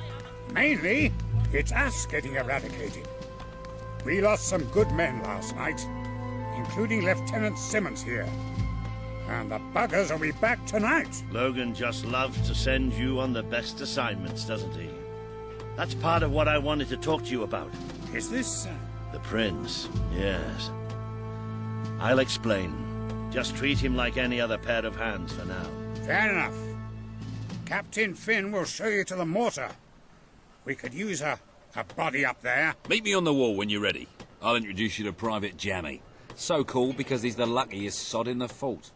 Mainly, it's us getting eradicated. We lost some good men last night, including Lieutenant Simmons here. And the buggers will be back tonight. Logan just loves to send you on the best assignments, doesn't he? That's part of what I wanted to talk to you about. Is this... The Prince, yes. I'll explain. Just treat him like any other pair of hands for now. Fair enough. Captain Finn will show you to the mortar. We could use a body up there. Meet me on the wall when you're ready. I'll introduce you to Private Jammy. So cool because he's the luckiest sod in the fort.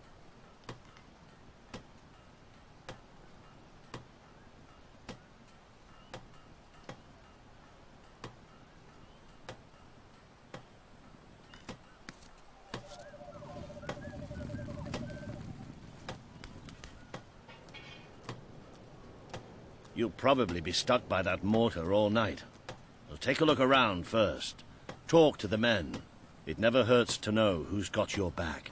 You'll probably be stuck by that mortar all night. So take a look around first. Talk to the men. It never hurts to know who's got your back.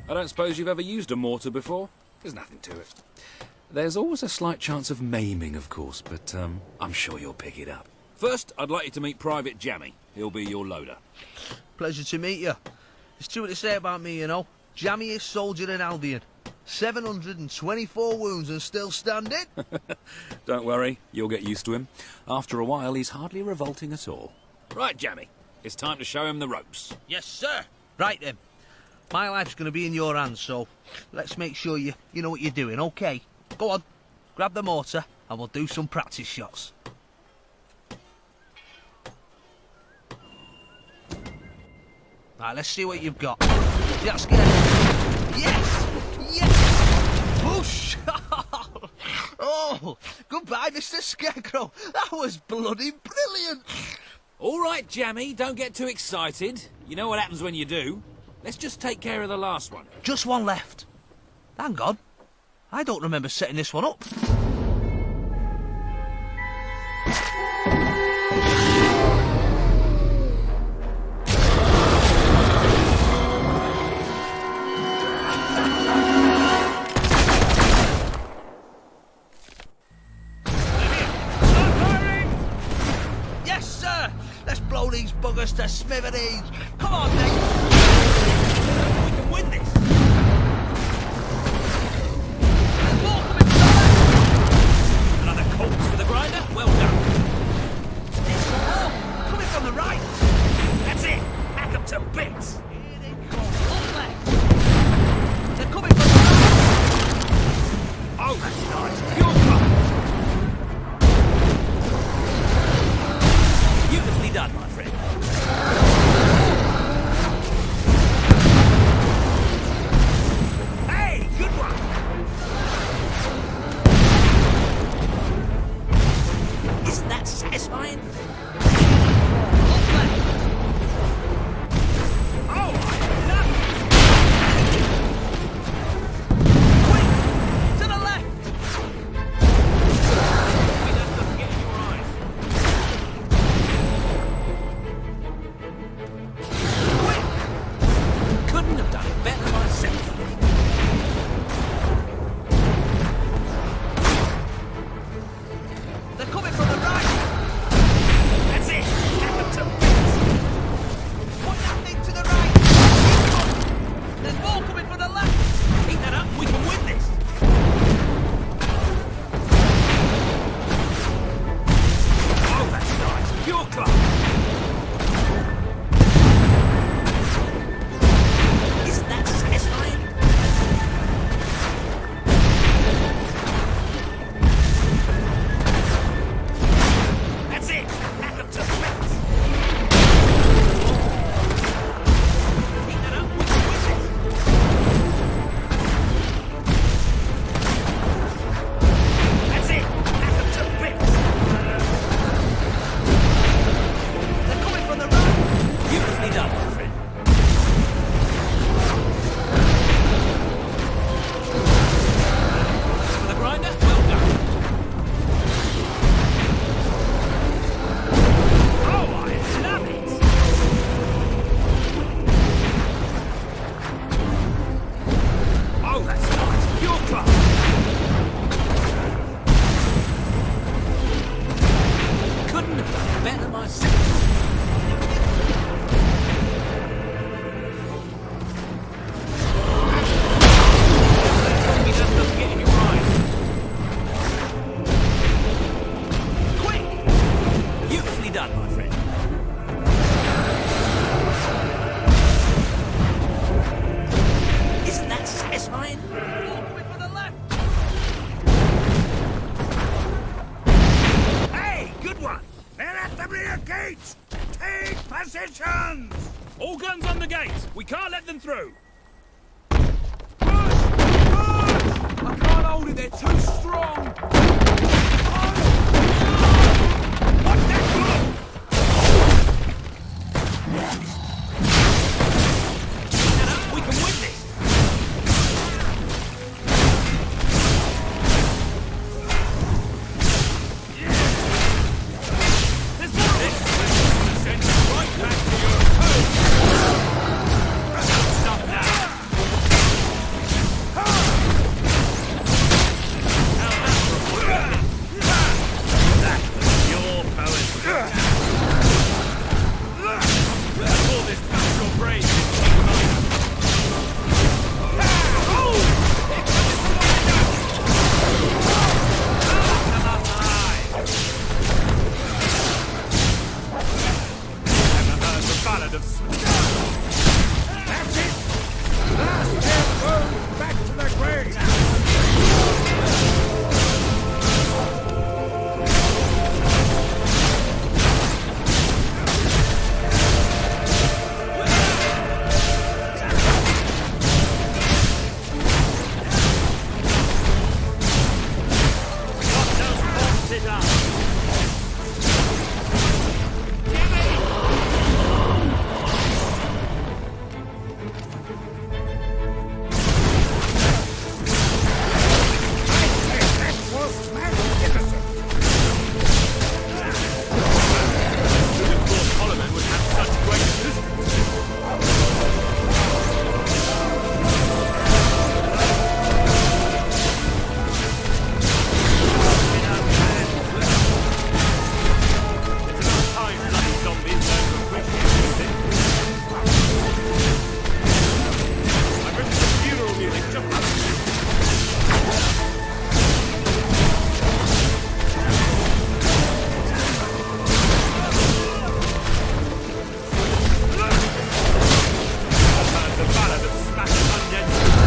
I don't suppose you've ever used a mortar before? There's nothing to it. There's always a slight chance of maiming, of course, but I'm sure you'll pick it up. First, I'd like you to meet Private Jammy. He'll be your loader. Pleasure to meet you. There's too much to say about me, you know. Jammiest soldier in Albion. 724 wounds and still standing. Don't worry, you'll get used to him. After a while, he's hardly revolting at all. Right, Jammy, it's time to show him the ropes. Yes, sir. Right then. My life's going to be in your hands, so let's make sure you know what you're doing, okay? Go on, grab the mortar and we'll do some practice shots. Right, let's see what you've got. That's good. Yes! Yes! Push! Oh, goodbye, Mr. Scarecrow. That was bloody brilliant. All right, Jammy, don't get too excited. You know what happens when you do. Let's just take care of the last one. Just one left. Hang on. I don't remember setting this one up. Yes, sir! Let's blow these buggers to smithereens. Come on, mate. We can win this. Another corpse for the grinder? Well done. It's more coming from the right. That's it. Hack them to bits. Here they come. Up left. They're coming from the right. Oh, that's nice. Pure fun. Beautifully done, my friend. Hey, good one. Isn't that satisfying? Oh, I love it! Quick! To the left! We left them get in your eyes. Quick! Couldn't have done it better myself. They're coming from the right! That's it! Hack them to bits. Put that thing to the right! There's more coming from the left! Keep that up, we can win this. Oh, that's nice. Pure club. Isn't that satisfying? That's it. Hack them to bits. Keep that up, we can win this. That's it. Hack them to bits. They're coming from the right! Beautifully done, my friend. For the grinder, well done. Oh, I love it. Oh, that's nice. Pure club. Couldn't have done it better myself. We left them get in your eyes. done, my friend. Isn't that satisfying? Hey, good one! They're at the rear gates! Take positions! All guns on the gate! We can't let them through! I can't hold it, they're too strong! We can win this! There's more! This will send you right back to your home! Stop now! That was your poetry. All this natural brain is keep mine. Never heard the ballad of That's it! Last dead bone back to the grave! Sit up. That was magnificent! Who'd have thought Holloman would have such great assistance? It's about time bloody zombies learn to appreciate music. I've written some funeral music just for the ballad of smashed undead. Who'd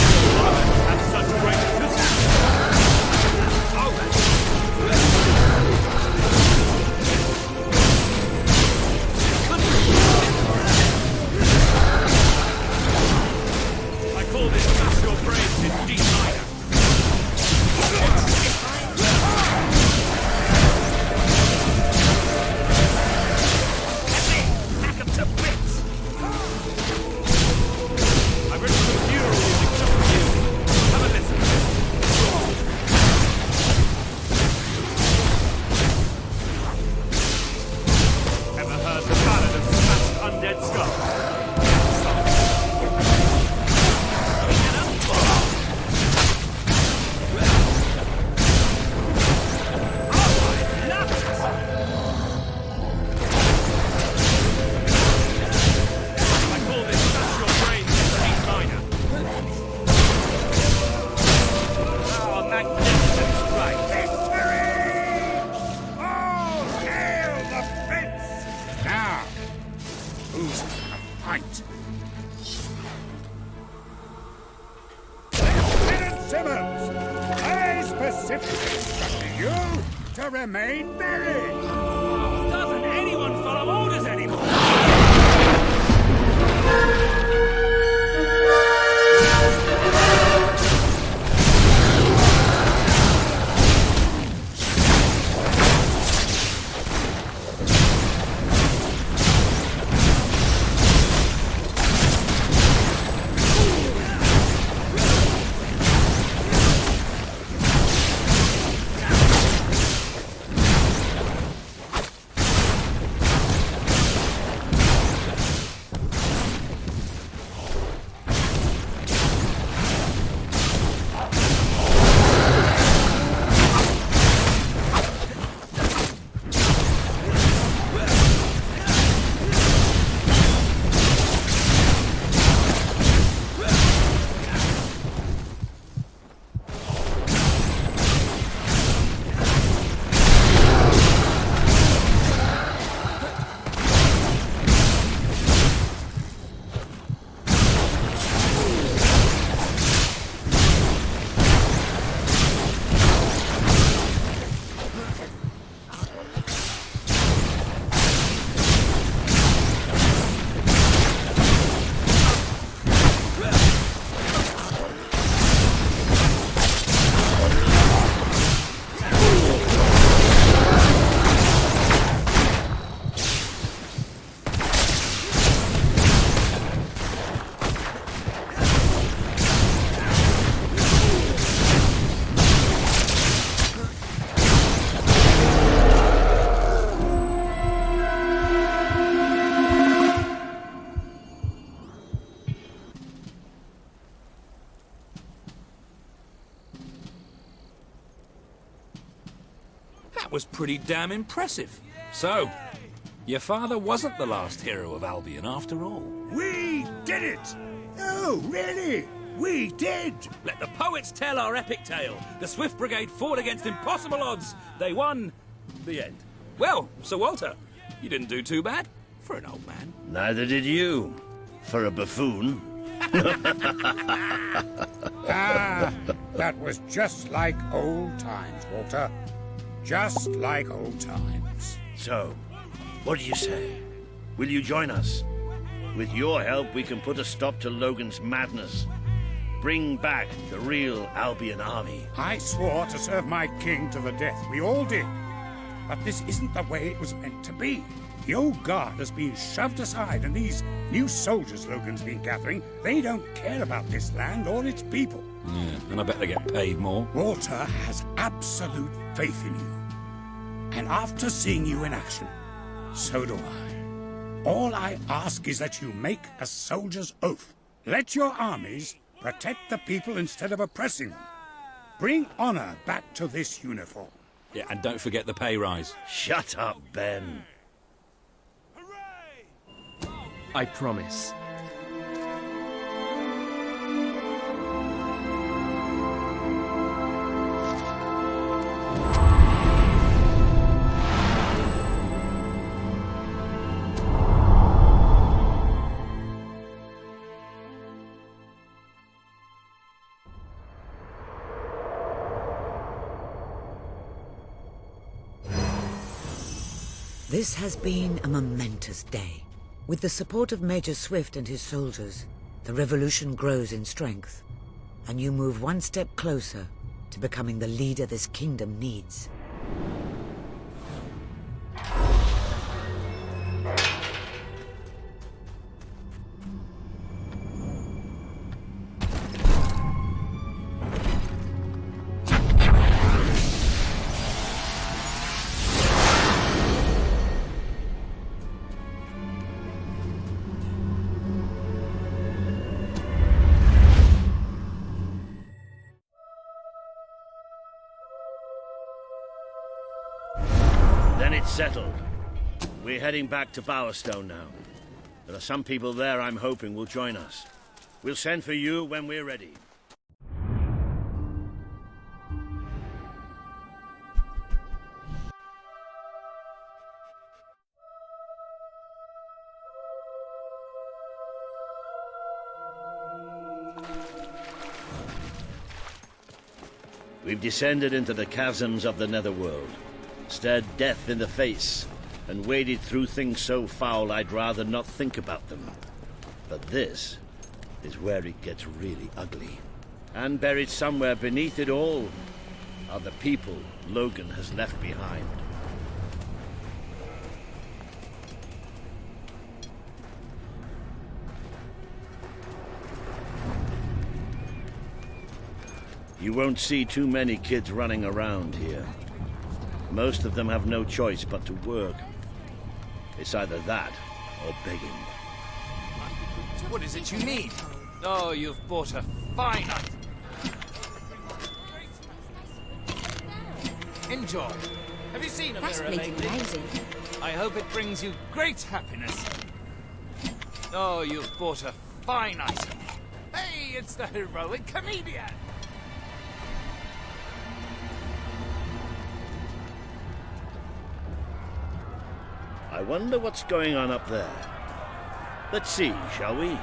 have thought Holloman would have such great assistance? I call this smash your brains in D minor. Hack 'em to bits! I've written some funeral music just for you. Have a listen. Ever heard the ballad of smashed undead skulls? I call this smash your brains in D minor. Oh, magnificent strike! Victory! All hail the prince! Now, who's gonna fight? Lieutenant Simmons, I specifically instructed you to remain buried! Doesn't anyone follow orders anymore? that was pretty damn impressive. So, your father wasn't the last hero of Albion after all. We did it! Oh, really? We did! Let the poets tell our epic tale. The Swift Brigade fought against impossible odds. They won. The end. Well, Sir Walter, you didn't do too bad for an old man. Neither did you, for a buffoon. Ah, that was just like old times, Walter. Just like old times. So, what do you say? Will you join us? With your help, we can put a stop to Logan's madness. Bring back the real Albion army. I swore to serve my king to the death. We all did. But this isn't the way it was meant to be. The old guard has been shoved aside, and these new soldiers Logan's been gathering, they don't care about this land or its people. Yeah, and I bet they get paid more. Walter has absolute faith in you. And after seeing you in action, so do I. All I ask is that you make a soldier's oath. Let your armies protect the people instead of oppressing them. Bring honor back to this uniform. Yeah, and don't forget the pay rise. Shut up, Ben. I promise. This has been a momentous day. With the support of Major Swift and his soldiers, the revolution grows in strength, and you move one step closer to becoming the leader this kingdom needs. Then it's settled. We're heading back to Bowerstone now. There are some people there I'm hoping will join us. We'll send for you when we're ready. We've descended into the chasms of the Netherworld, stared death in the face, and waded through things so foul I'd rather not think about them. But this is where it gets really ugly. And buried somewhere beneath it all are the people Logan has left behind. You won't see too many kids running around here. Most of them have no choice but to work. It's either that or begging. What is it you need? Oh, you've bought a fine item. Enjoy. Have you seen a That's mirror bleeding lately? amazing. I hope it brings you great happiness. Oh, you've bought a fine item. Hey, it's the heroic comedian. I wonder what's going on up there. Let's see, shall we?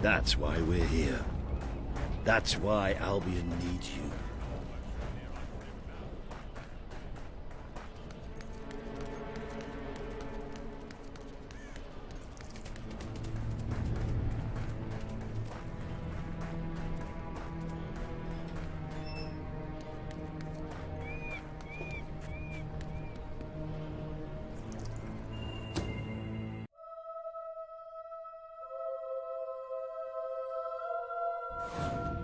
That's why we're here. That's why Albion needs you.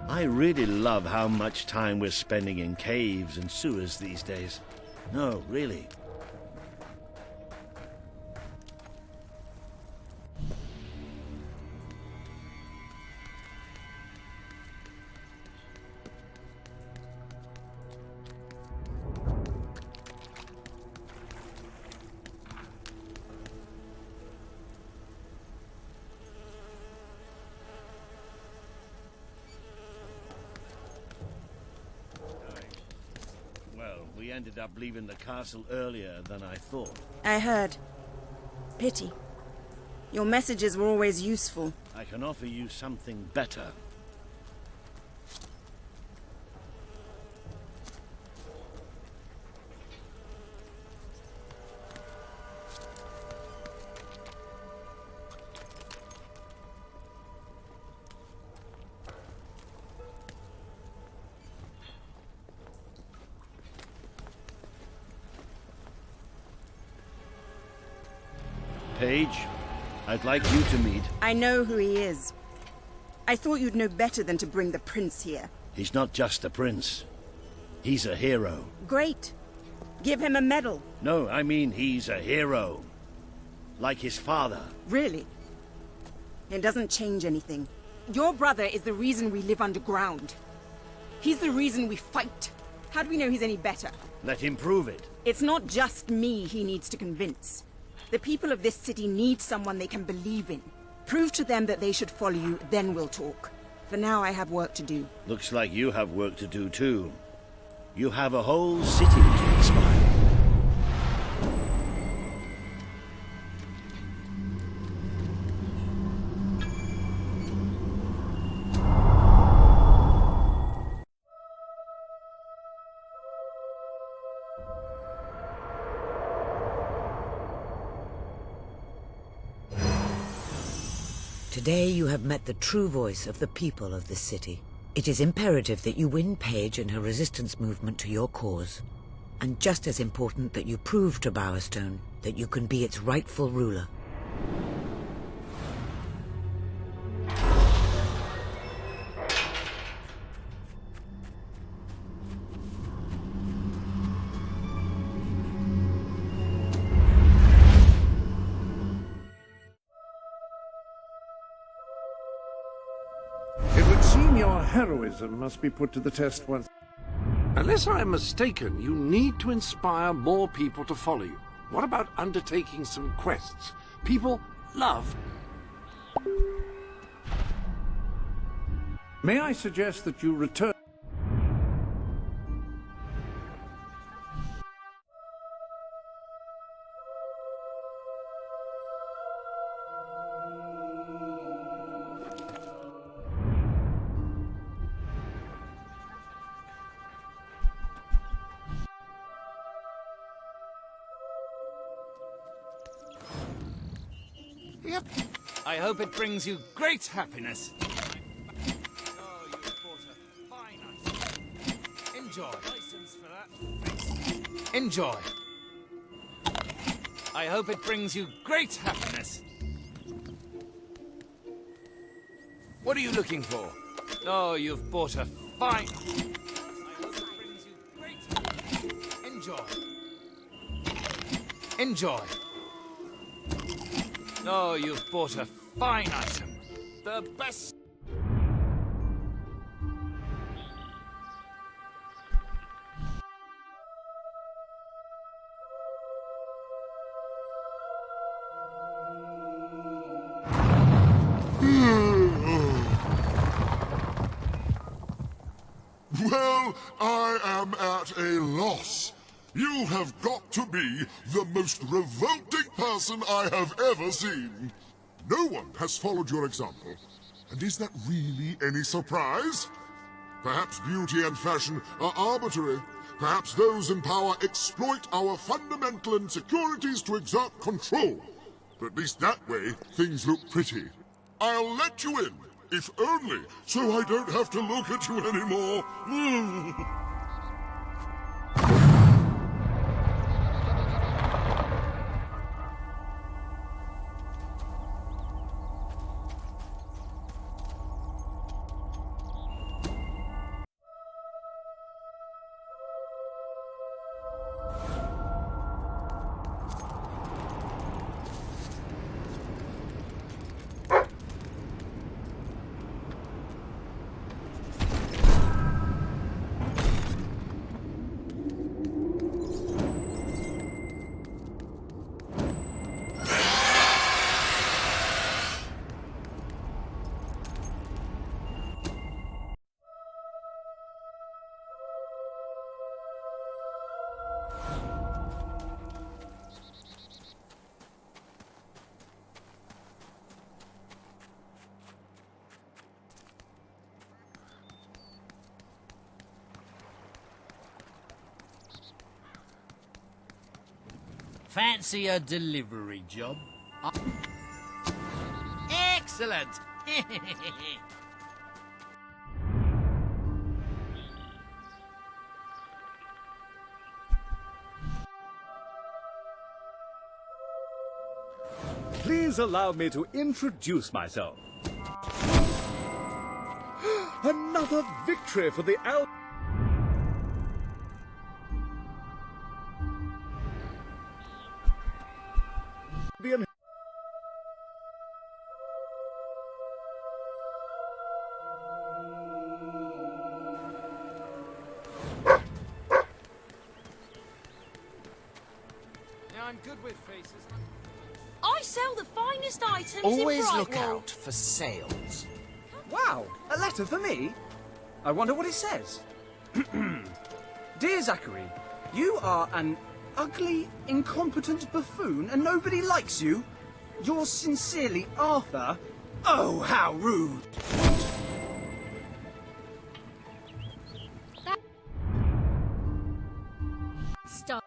I really love how much time we're spending in caves and sewers these days. No, really. We ended up leaving the castle earlier than I thought. I heard. Pity. Your messages were always useful. I can offer you something better. Paige, I'd like you to meet... I know who he is. I thought you'd know better than to bring the prince here. He's not just a prince. He's a hero. Great. Give him a medal. No, I mean he's a hero. Like his father. Really? It doesn't change anything. Your brother is the reason we live underground. He's the reason we fight. How do we know he's any better? Let him prove it. It's not just me he needs to convince. The people of this city need someone they can believe in. Prove to them that they should follow you, then we'll talk. For now, I have work to do. Looks like you have work to do too. You have a whole city to inspire. Today you have met the true voice of the people of this city. It is imperative that you win Paige and her resistance movement to your cause. And just as important that you prove to Bowerstone that you can be its rightful ruler. Your heroism must be put to the test once. Unless I am mistaken, you need to inspire more people to follow you. What about undertaking some quests? People love. May I suggest that you return? I hope it brings you great happiness. Oh, you bought a fine item. Enjoy. License for that. Enjoy. I hope it brings you great happiness. What are you looking for? Oh, you've bought a fine... I hope it brings you great happiness. Enjoy. Enjoy. Oh, you've bought a fine item. The best... Well, I am at a loss. You have got to be the most revolting person I have ever seen. No one has followed your example. And is that really any surprise? Perhaps beauty and fashion are arbitrary. Perhaps those in power exploit our fundamental insecurities to exert control. But at least that way, things look pretty. I'll let you in, if only so I don't have to look at you anymore. Fancy a delivery job? Excellent! Please allow me to introduce myself. Another victory for the Albion. Yeah, I'm good with faces. I sell the finest items Always in look Brightwall. out for sales. Wow, a letter for me? I wonder what it says. Dear Zachary, you are an ugly, incompetent buffoon and nobody likes you. Yours sincerely, Arthur. Oh, how rude. Stop.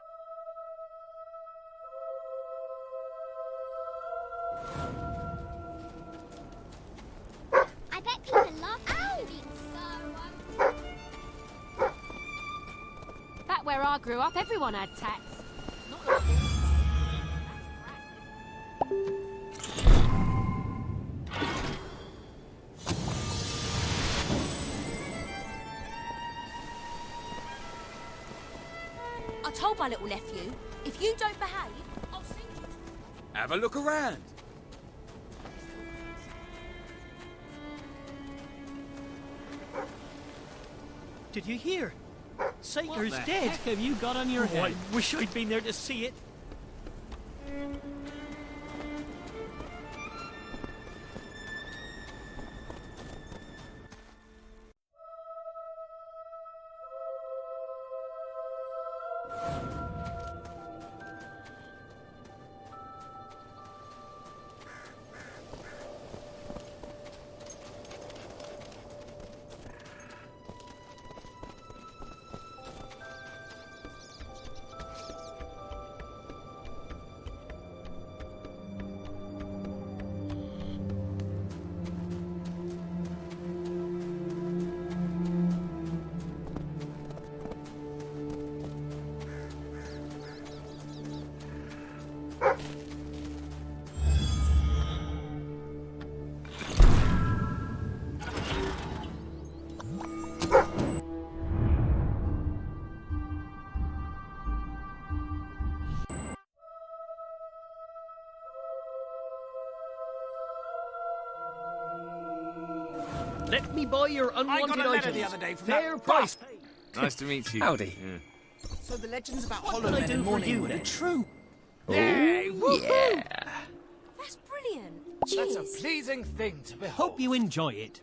I bet people love being so Back where I grew up, everyone had tats. I told my little nephew, if you don't behave, I'll send you. Have a look around. Did you hear? Saker's What the dead. heck have you got on your Oh, head? I wish I'd been there to see it. Let me buy your unwanted I got a letter items. the other day from Fair that price. Nice to meet you. Howdy. So the legends about What hollow can I men do and for morning you, wood are then? true. Yay, woohoo! That's brilliant. That's Cheers. a pleasing thing to behold. Hope you enjoy it.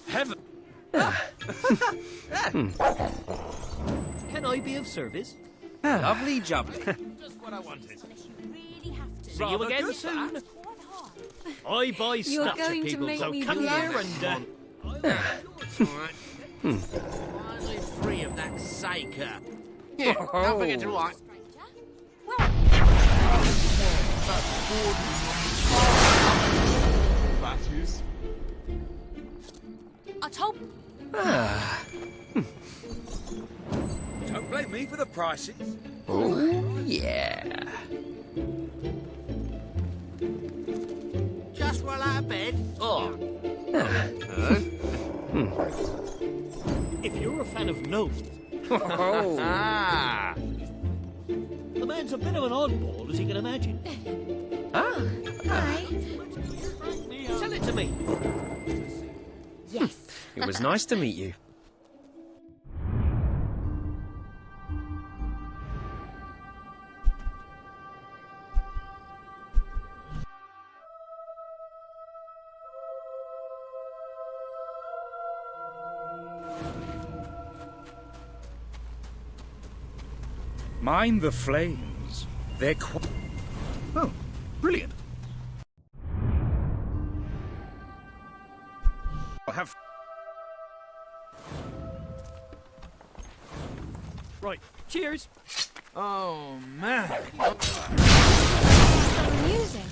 Heaven! Can I be of service? Lovely jubbly. Just what I wanted. See you again soon. I buy You're stuff going to people, make so me come blush. here and... Alright. Finally free of that Saker. Here, don't forget to write. That is. I told. Don't blame me for the prices. Oh, yeah. Just roll out of bed. Oh. If you're a fan of gnomes... Ah. The man's a bit of an oddball, as you can imagine. Ah. Hi. Sell it to me. Yes. It was nice to meet you. Mind the flames. They're quite... Oh, brilliant. I'll have... Right, cheers. Oh, man. So amusing.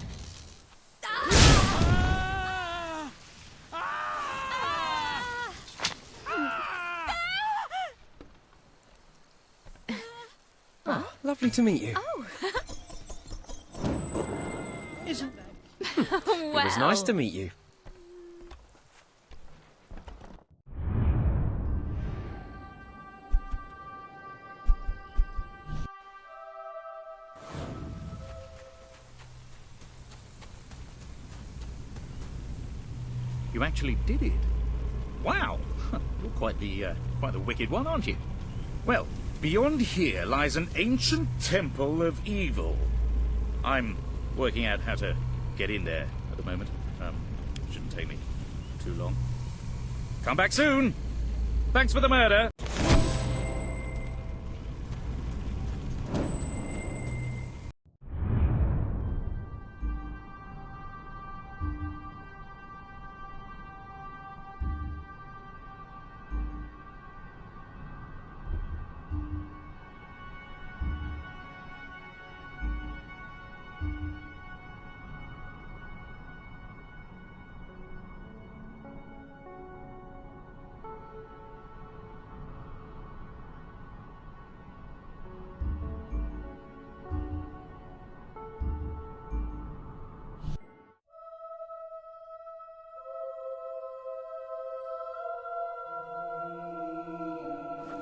Oh, lovely to meet you. Oh. Isn't Well. It was nice to meet you. You actually did it. Wow. You're quite the wicked one, aren't you? Well, beyond here lies an ancient temple of evil. I'm working out how to get in there at the moment. Shouldn't take me too long. Come back soon. Thanks for the murder.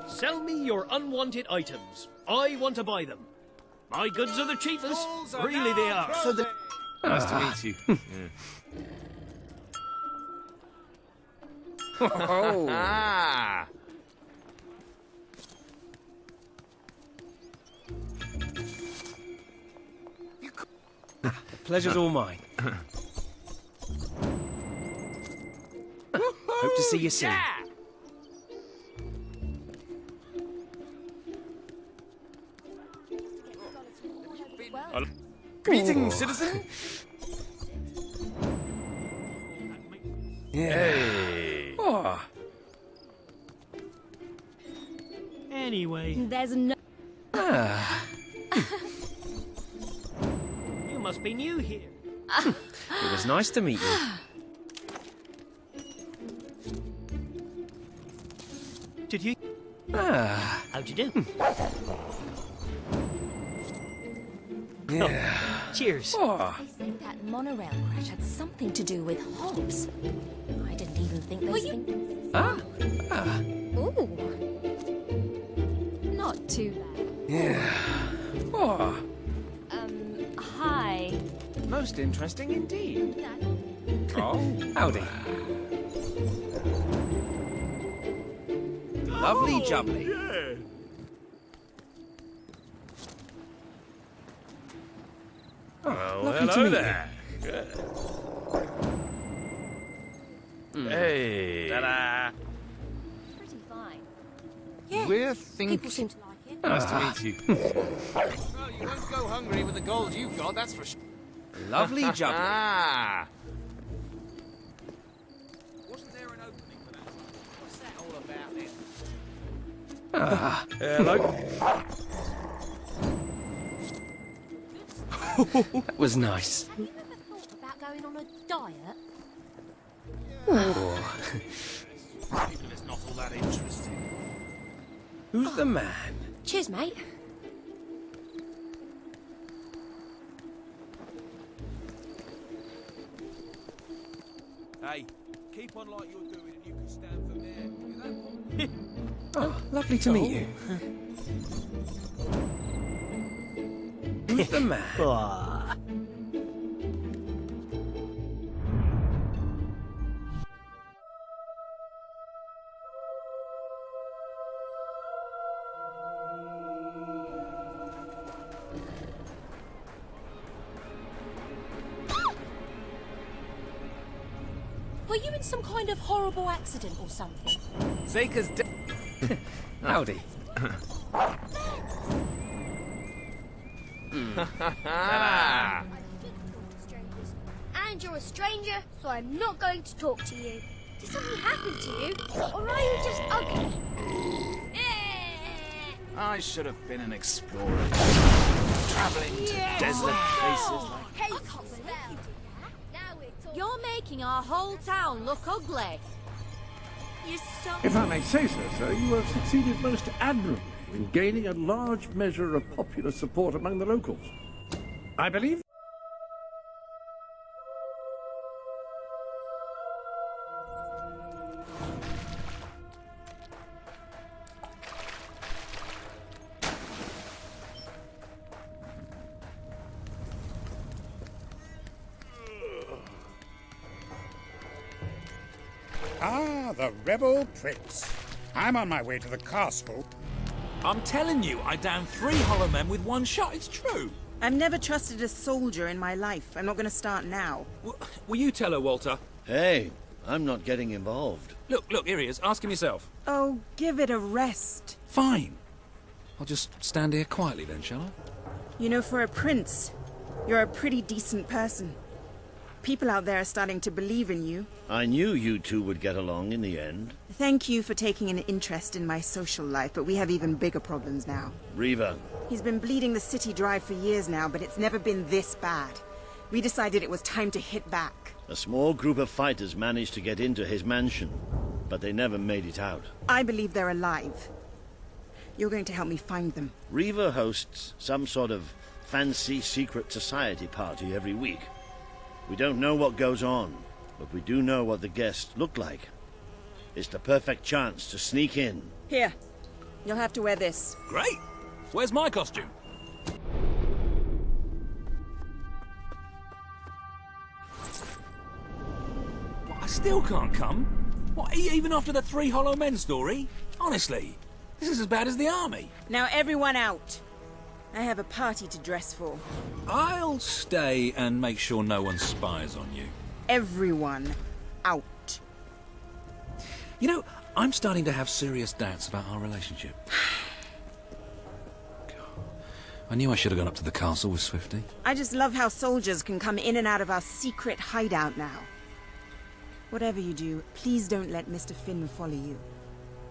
Sell me your unwanted items. I want to buy them. My goods are the cheapest. Really, they are. So the... Nice to meet you. Oh. The pleasure's all mine. Hope to see you soon. Greetings, citizen. Hey. Oh. Anyway. There's no... You must be new here. It was nice to meet you. Did you? How'd you do? Yeah. Cheers. Oh. They think that monorail crash had something to do with Hobbs. I didn't even think those things... Ooh. Not too bad. Yeah. Oh. Hi. Most interesting indeed. Oh, howdy. Lovely jubbly. Oh, lovely to meet there. you. Hey. Ta-da. Pretty fine. We're People thinking... seem to like it. Nice to meet you. Well, you won't go hungry with the gold you've got, that's for sure. Lovely jubbly. Wasn't there an opening for that? What's that all about then? Hello. That was nice. Have you ever thought about going on a diet? Oh. People is not all that interesting. Who's the man? Cheers, mate. Hey, keep on like you're doing and you can stand for there. Oh, lovely to meet you. Who's the man? Were you in some kind of horrible accident or something? Zeker's Howdy. Ta-da. And you're a stranger, so I'm not going to talk to you. Did something happen to you? Or are you just ugly? I should have been an explorer. Traveling to desolate places like... Hey, I can't believe you did that. Now we're talking. You're making our whole town look ugly. You're so... If I may say so, sir, you have succeeded most admirably in gaining a large measure of popular support among the locals. I believe... Ah, the rebel prince. I'm on my way to the castle. I'm telling you, I downed 3 hollow men with 1 shot. It's true. I've never trusted a soldier in my life. I'm not going to start now. Will you tell her, Walter? Hey, I'm not getting involved. Look, here he is. Ask him yourself. Oh, give it a rest. Fine. I'll just stand here quietly then, shall I? You know, for a prince, you're a pretty decent person. People out there are starting to believe in you. I knew you two would get along in the end. Thank you for taking an interest in my social life, but we have even bigger problems now. Riva. He's been bleeding the city dry for years now, but it's never been this bad. We decided it was time to hit back. A small group of fighters managed to get into his mansion, but they never made it out. I believe they're alive. You're going to help me find them. Riva hosts some sort of fancy secret society party every week. We don't know what goes on, but we do know what the guests look like. It's the perfect chance to sneak in. Here, you'll have to wear this. Great! Where's my costume? What, I still can't come? What, even after the 3 hollow men story? Honestly, this is as bad as the army. Now everyone out. I have a party to dress for. I'll stay and make sure no one spies on you. Everyone out. You know, I'm starting to have serious doubts about our relationship. God, I knew I should have gone up to the castle with Swifty. I just love how soldiers can come in and out of our secret hideout now. Whatever you do, please don't let Mr. Finn follow you.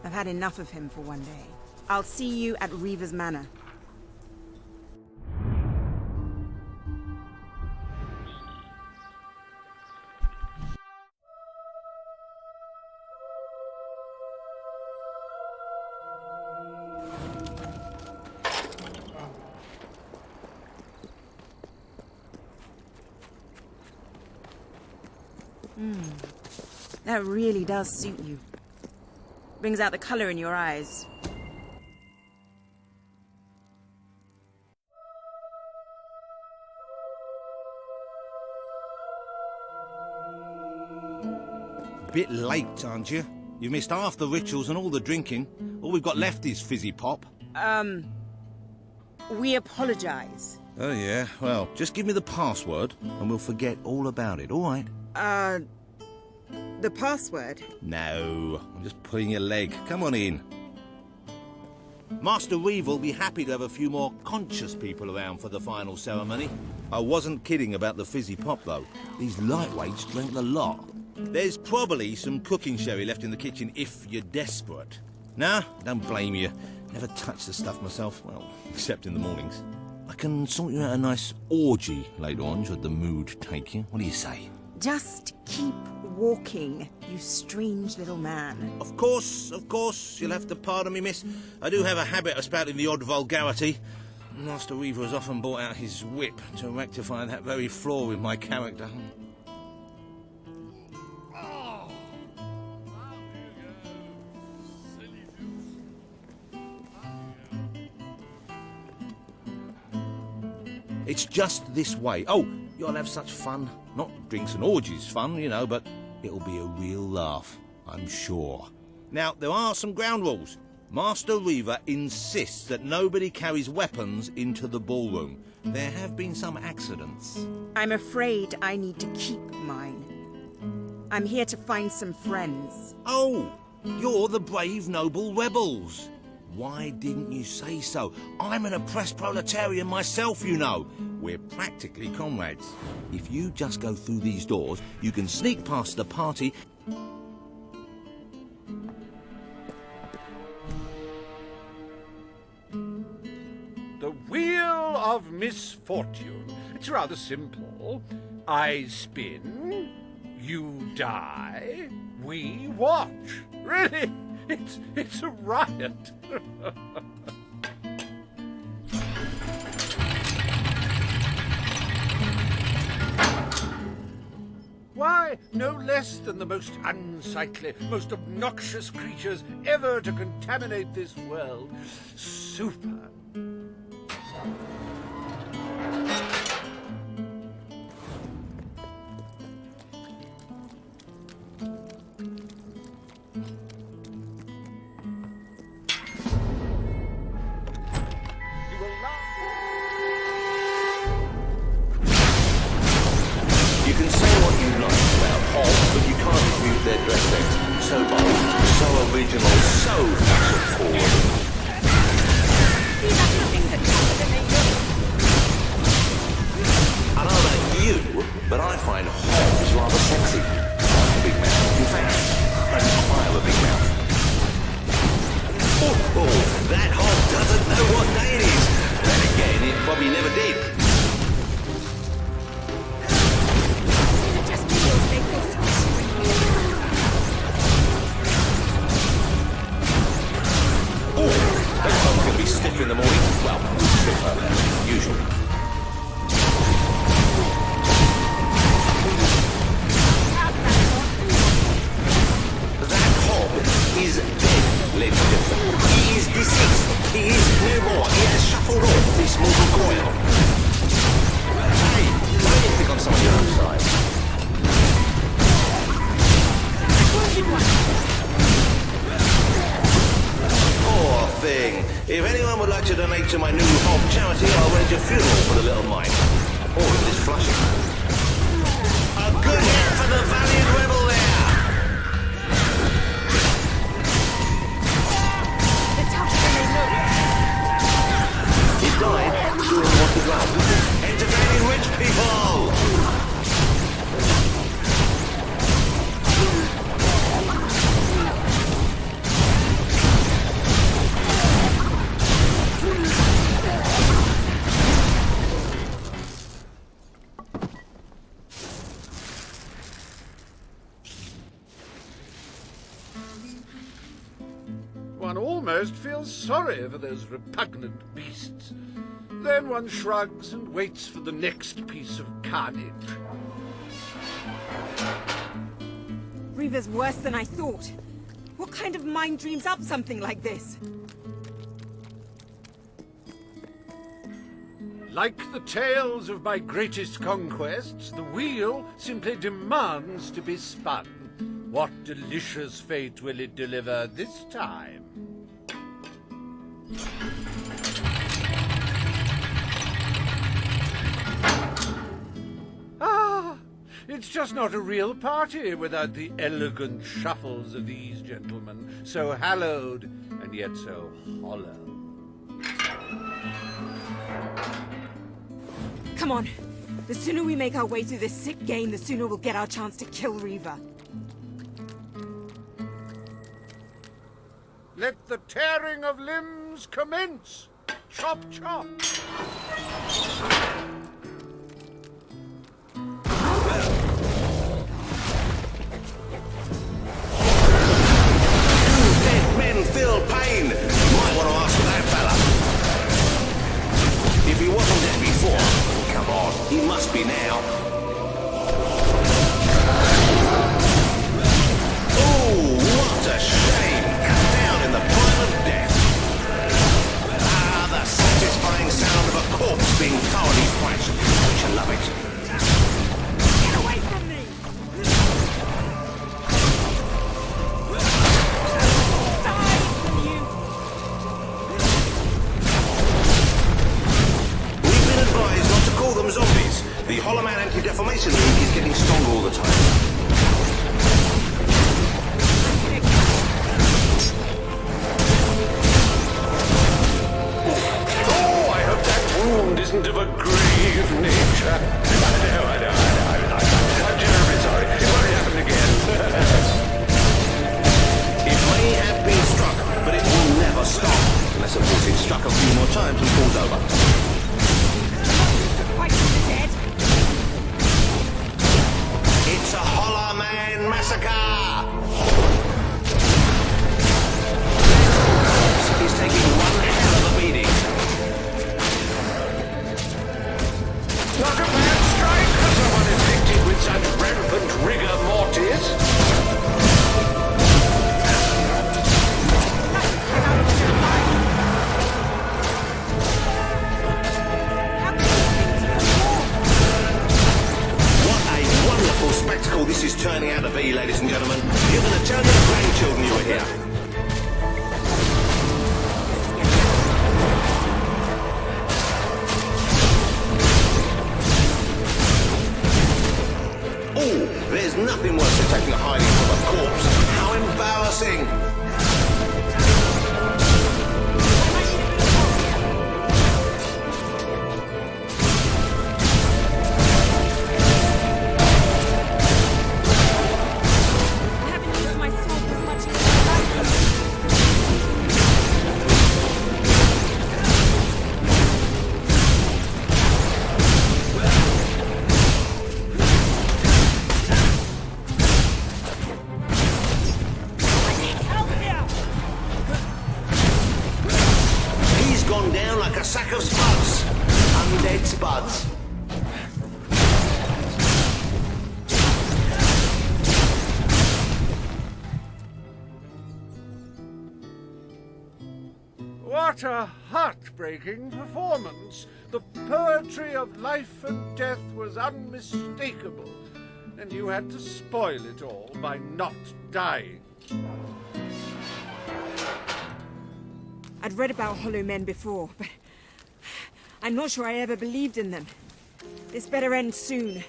I've had enough of him for one day. I'll see you at Riva's Manor. That really does suit you. Brings out the color in your eyes. Bit late, aren't you? You've missed half the rituals and all the drinking. All we've got left is fizzy pop. We apologize. Oh, yeah? Well, just give me the password and we'll forget all about it, all right? The password? No, I'm just pulling your leg. Come on in. Master Reeve will be happy to have a few more conscious people around for the final ceremony. I wasn't kidding about the fizzy pop, though. These lightweights drank the lot. There's probably some cooking sherry left in the kitchen if you're desperate. Nah, don't blame you. Never touched the stuff myself, well, except in the mornings. I can sort you out a nice orgy later on, should the mood take you. What do you say? Just keep walking, you strange little man. Of course, you'll have to pardon me, miss. I do have a habit of spouting the odd vulgarity. Master Reaver has often brought out his whip to rectify that very flaw in my character. It's just this way. Oh, you'll have such fun. Not drinks and orgies fun, you know, but it'll be a real laugh, I'm sure. Now, there are some ground rules. Master Reaver insists that nobody carries weapons into the ballroom. There have been some accidents. I'm afraid I need to keep mine. I'm here to find some friends. Oh, you're the brave, noble rebels. Why didn't you say so? I'm an oppressed proletarian myself, you know. We're practically comrades. If you just go through these doors, you can sneak past the party. The Wheel of Misfortune. It's rather simple. I spin, you die, we watch. Really, it's a riot. Why, no less than the most unsightly, most obnoxious creatures ever to contaminate this world. Super. Their dress sense, so bold, so original, so fashion-forward. These are nothing that I don't know about you, but I find Hobbs rather sexy. I'm a big mouth. In fact, I have a big mouth. Oh, that Hob doesn't know what day it is. Then again, it probably never did. Stiff in the morning? Well, stiffer, usually. That Hob is dead, ladies and gentlemen. He is deceased. He is no more. He has shuffled off this mortal coil. Hey, why don't you pick on some of your own side? Poor thing. If anyone would like to donate to my new Hob charity, I'll arrange a funeral for the little mite. Or in this Flushing. A good hit for the valiant rebel there! It's tougher than they look. He died doing what was right. Entertaining rich people! One almost feels sorry for those repugnant beasts. Then one shrugs and waits for the next piece of carnage. Reaver's worse than I thought. What kind of mind dreams up something like this? Like the tales of my greatest conquests, the wheel simply demands to be spun. What delicious fate will it deliver this time? Ah, it's just not a real party without the elegant shuffles of these gentlemen, so hallowed and yet so hollow. Come on. The sooner we make our way through this sick game, the sooner we'll get our chance to kill Reaver. Let the tearing of limbs commence! Chop, chop! Dead men feel pain! Might want to ask that fella. If he wasn't dead before, come on, he must be now. Oh, what a shame! Cut down in the prime of death. Ah, the satisfying sound of a corpse being thoroughly thrashed. Don't you love it? Get away from me! We've been advised not to call them zombies. The Hollow Man Anti-Defamation League is getting stronger all the time. isn't of a grave nature. I know. I'm terribly sorry. It won't happen again. It may have been struck, but it will never stop. Unless, of course, it's struck a few more times and falls over. It's a Hollow Man massacre! He's taking one hell of a beating. Not a bad strike for someone inflicted with such rampant rigor mortis. Spectacle this is turning out to be, ladies and gentlemen. You're going to tell your grandchildren you were here. Oh, there's nothing worse than taking a hiding from a corpse. How embarrassing! Sack of spuds. Undead spuds. What a heartbreaking performance. The poetry of life and death was unmistakable, and you had to spoil it all by not dying. I'd read about Hollow Men before, but I'm not sure I ever believed in them. This better end soon.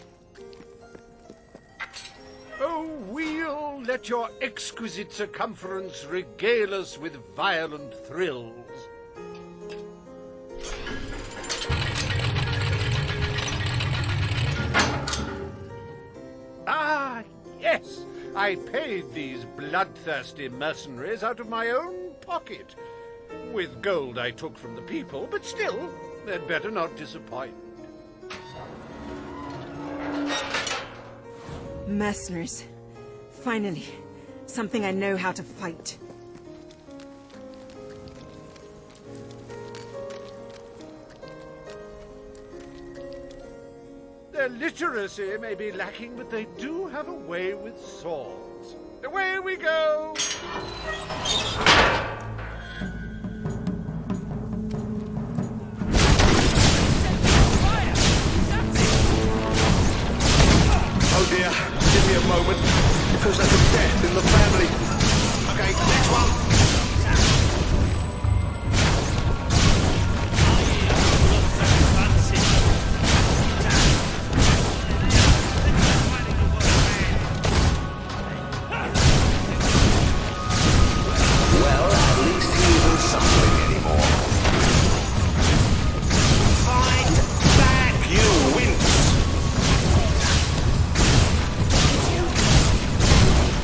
Oh, we'll let your exquisite circumference regale us with violent thrills. Ah, yes! I paid these bloodthirsty mercenaries out of my own pocket. With gold I took from the people, but still, they'd better not disappoint. Mercenaries. Finally, something I know how to fight. Their literacy may be lacking, but they do have a way with swords. Away we go! Oh dear, give me a moment. It feels like a death in the family. Okay, next one. Well, at least he isn't suffering anymore. Fight back, you wince!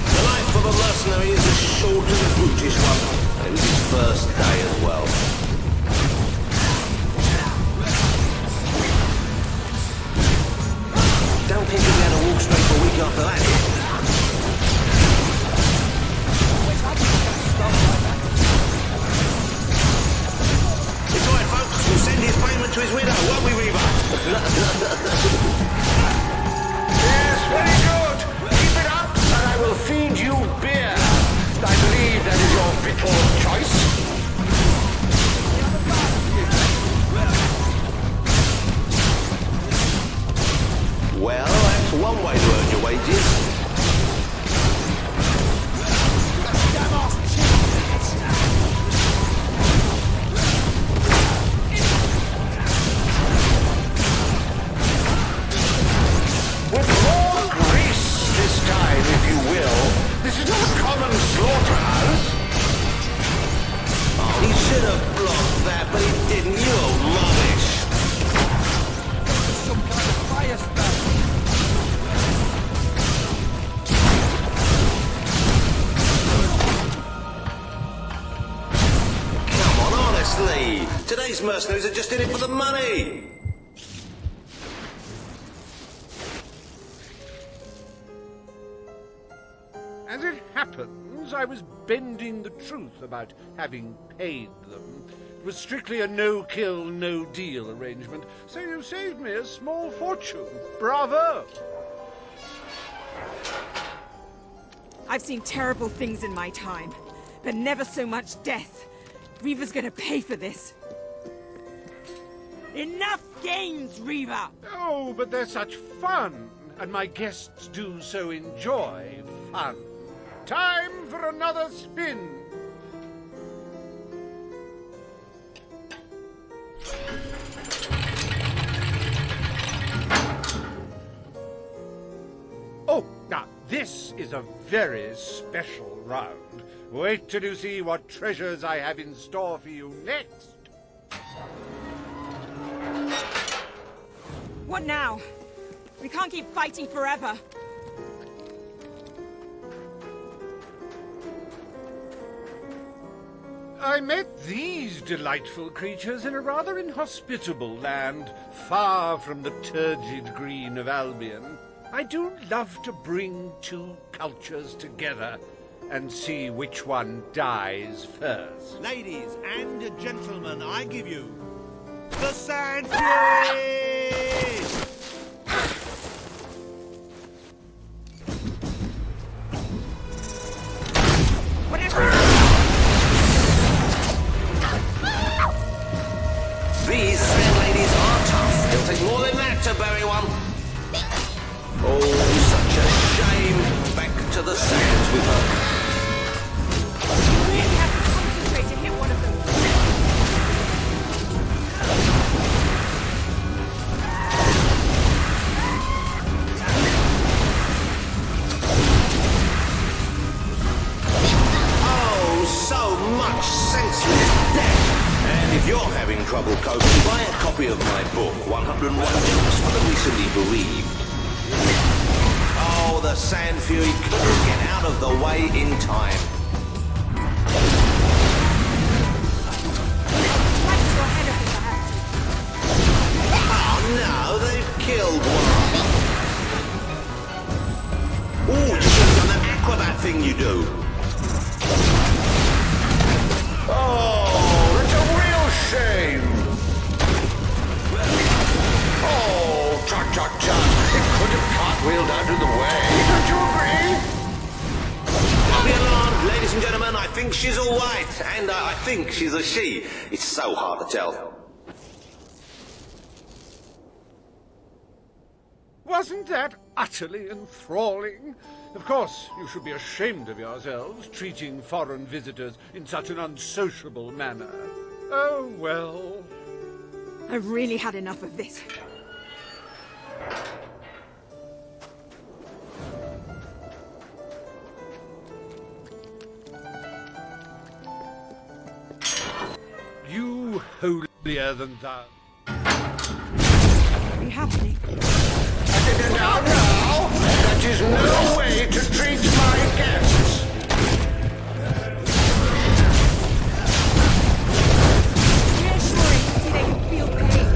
The life of a mercenary is as short as a brutish one, and it was his first day as well. Don't think he's going to walk straight for a week after that. It's all right, folks. We'll send his payment to his widow, won't we, Reaver? Yes, very good. Keep it up, and I will feed you beer. I believe that is your victual of choice. Well, that's one way to earn your wages. With more grease this time, if you will. This is not a common slaughterhouse. Oh, he should have blocked that, but he didn't. You old rubbish. mayest thou. Come on, honestly. Today's mercenaries are just in it for the money. As it happens, I was bending the truth about having paid them. It was strictly a no-kill, no-deal arrangement, so you saved me a small fortune. Bravo! I've seen terrible things in my time, but never so much death. Reaver's gonna pay for this. Enough games, Reaver! Oh, but they're such fun, and my guests do so enjoy fun. Time for another spin. Oh, now this is a very special round. Wait till you see what treasures I have in store for you next. What now? We can't keep fighting forever. I met these delightful creatures in a rather inhospitable land, far from the turgid green of Albion. I do love to bring two cultures together and see which one dies first. Ladies and gentlemen, I give you the Sand Furies! These sand ladies are tough. It'll take more than that to bury one. Oh, such a shame. Back to the sands with her. We really have to concentrate to hit one of them. Oh, so much senseless death. And if you're having trouble coping, buy a copy of my book, 101 Jokes for the Recently Bereaved. Oh, the Sand Fury couldn't get out of the way in time. Oh no, they've killed one. Oh, you should have done that acrobat thing you do. Oh, that's a real shame. Oh, cha-cha-cha. It could have cartwheeled out of the way. Don't you agree? Don't be alarmed, ladies and gentlemen. I think she's all right. And I think she's a she. It's so hard to tell. Wasn't that utterly enthralling? Of course, you should be ashamed of yourselves, treating foreign visitors in such an unsociable manner. Oh, well. I've really had enough of this. You holier than thou. What are you happening? Now, that is no way to treat my guests. Reassuring to see they can feel pain.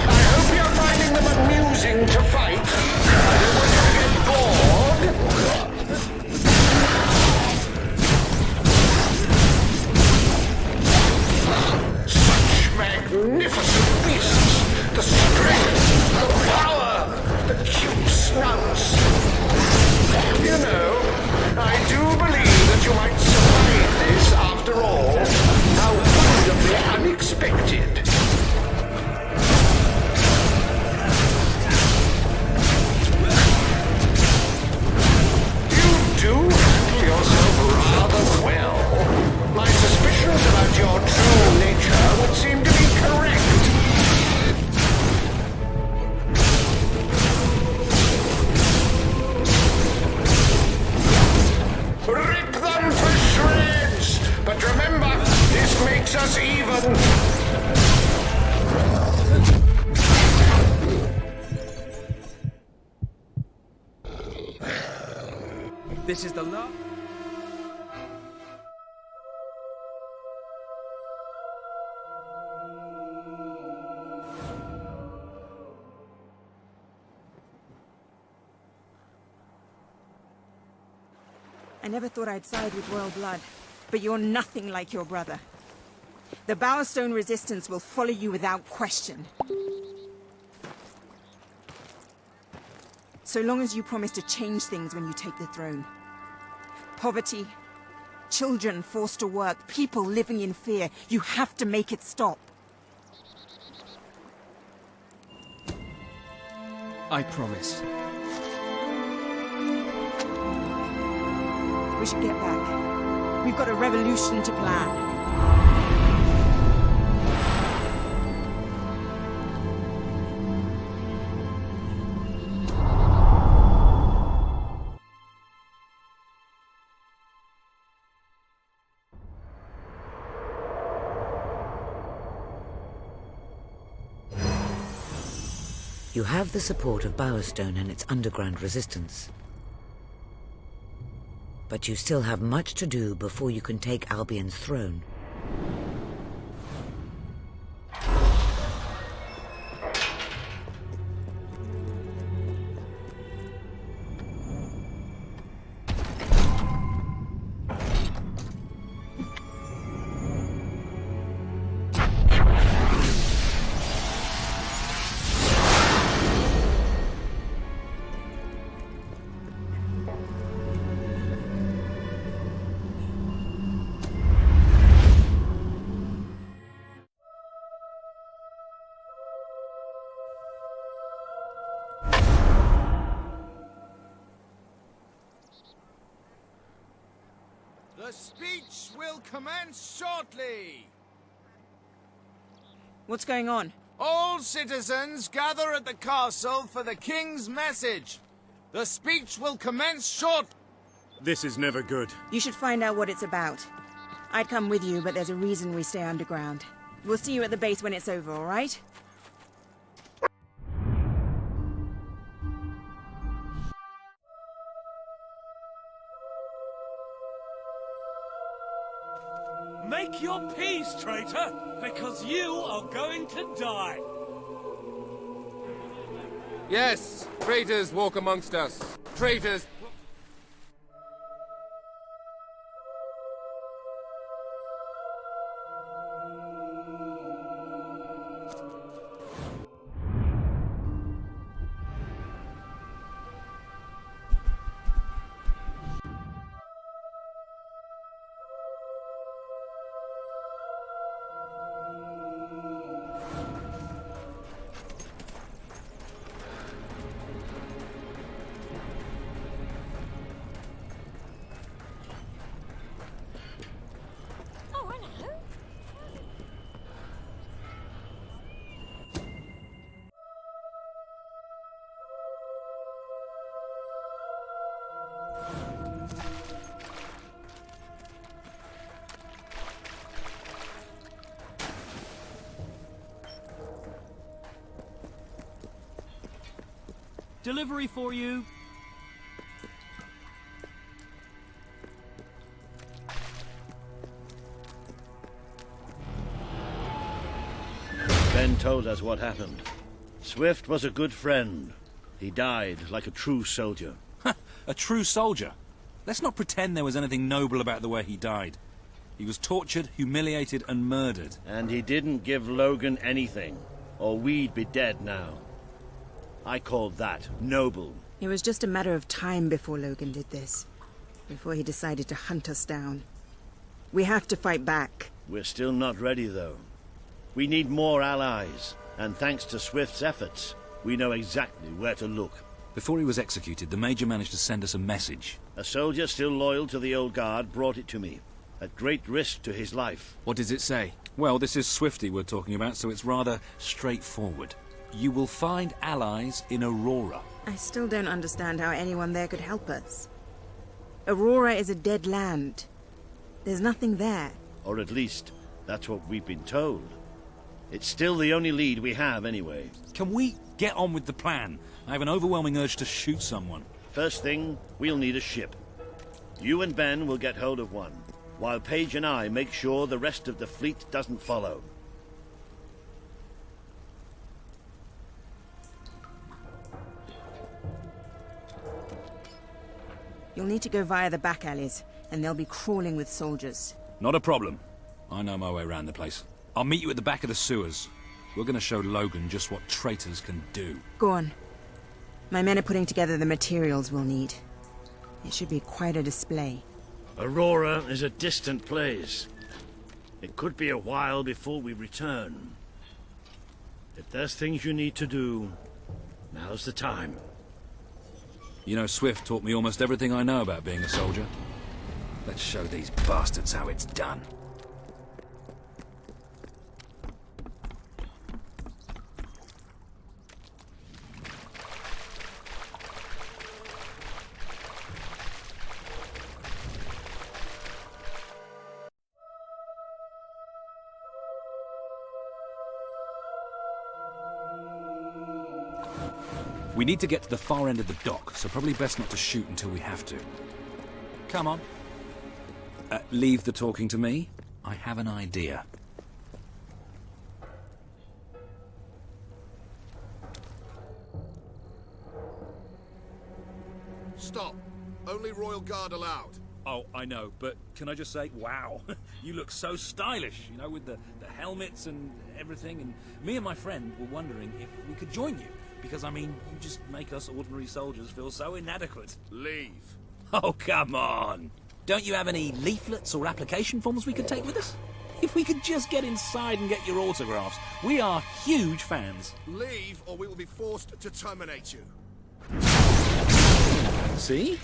I hope you're finding them amusing to fight. I don't want you to get bored. Such magnificent beasts! The strength, the power, the cute snouts. This is the last... I never thought I'd side with royal blood, but you're nothing like your brother. The Bowerstone resistance will follow you without question. So long as you promise to change things when you take the throne. Poverty, children forced to work, people living in fear. You have to make it stop. I promise. We should get back. We've got a revolution to plan. You have the support of Bowerstone and its underground resistance. But you still have much to do before you can take Albion's throne. The speech will commence shortly. What's going on? All citizens gather at the castle for the king's message. The speech will commence short. This is never good. You should find out what it's about. I'd come with you, but there's a reason we stay underground. We'll see you at the base when it's over, all right? Make your peace, traitor, because you are going to die. Yes, traitors walk amongst us. Traitors... Delivery for you. Ben told us what happened. Swift was a good friend. He died like a true soldier. A true soldier? Let's not pretend there was anything noble about the way he died. He was tortured, humiliated, and murdered. And he didn't give Logan anything, or we'd be dead now. I call that noble. It was just a matter of time before Logan did this. Before he decided to hunt us down. We have to fight back. We're still not ready, though. We need more allies, and thanks to Swift's efforts, we know exactly where to look. Before he was executed, the Major managed to send us a message. A soldier still loyal to the old guard brought it to me, at great risk to his life. What does it say? Well, this is Swifty we're talking about, so it's rather straightforward. You will find allies in Aurora. I still don't understand how anyone there could help us. Aurora is a dead land. There's nothing there. Or at least, that's what we've been told. It's still the only lead we have, anyway. Can we get on with the plan? I have an overwhelming urge to shoot someone. First thing, we'll need a ship. You and Ben will get hold of one, while Paige and I make sure the rest of the fleet doesn't follow. You'll need to go via the back alleys, and they'll be crawling with soldiers. Not a problem. I know my way around the place. I'll meet you at the back of the sewers. We're going to show Logan just what traitors can do. Go on. My men are putting together the materials we'll need. It should be quite a display. Aurora is a distant place. It could be a while before we return. If there's things you need to do, now's the time. You know, Swift taught me almost everything I know about being a soldier. Let's show these bastards how it's done. We need to get to the far end of the dock, so probably best not to shoot until we have to. Come on. Leave the talking to me. I have an idea. Stop. Only Royal Guard allowed. Oh, I know, but can I just say, wow, you look so stylish, you know, with the helmets and everything, and me and my friend were wondering if we could join you, because, I mean, you just make us ordinary soldiers feel so inadequate. Leave. Oh, come on. Don't you have any leaflets or application forms we could take with us? If we could just get inside and get your autographs. We are huge fans. Leave, or we will be forced to terminate you. See?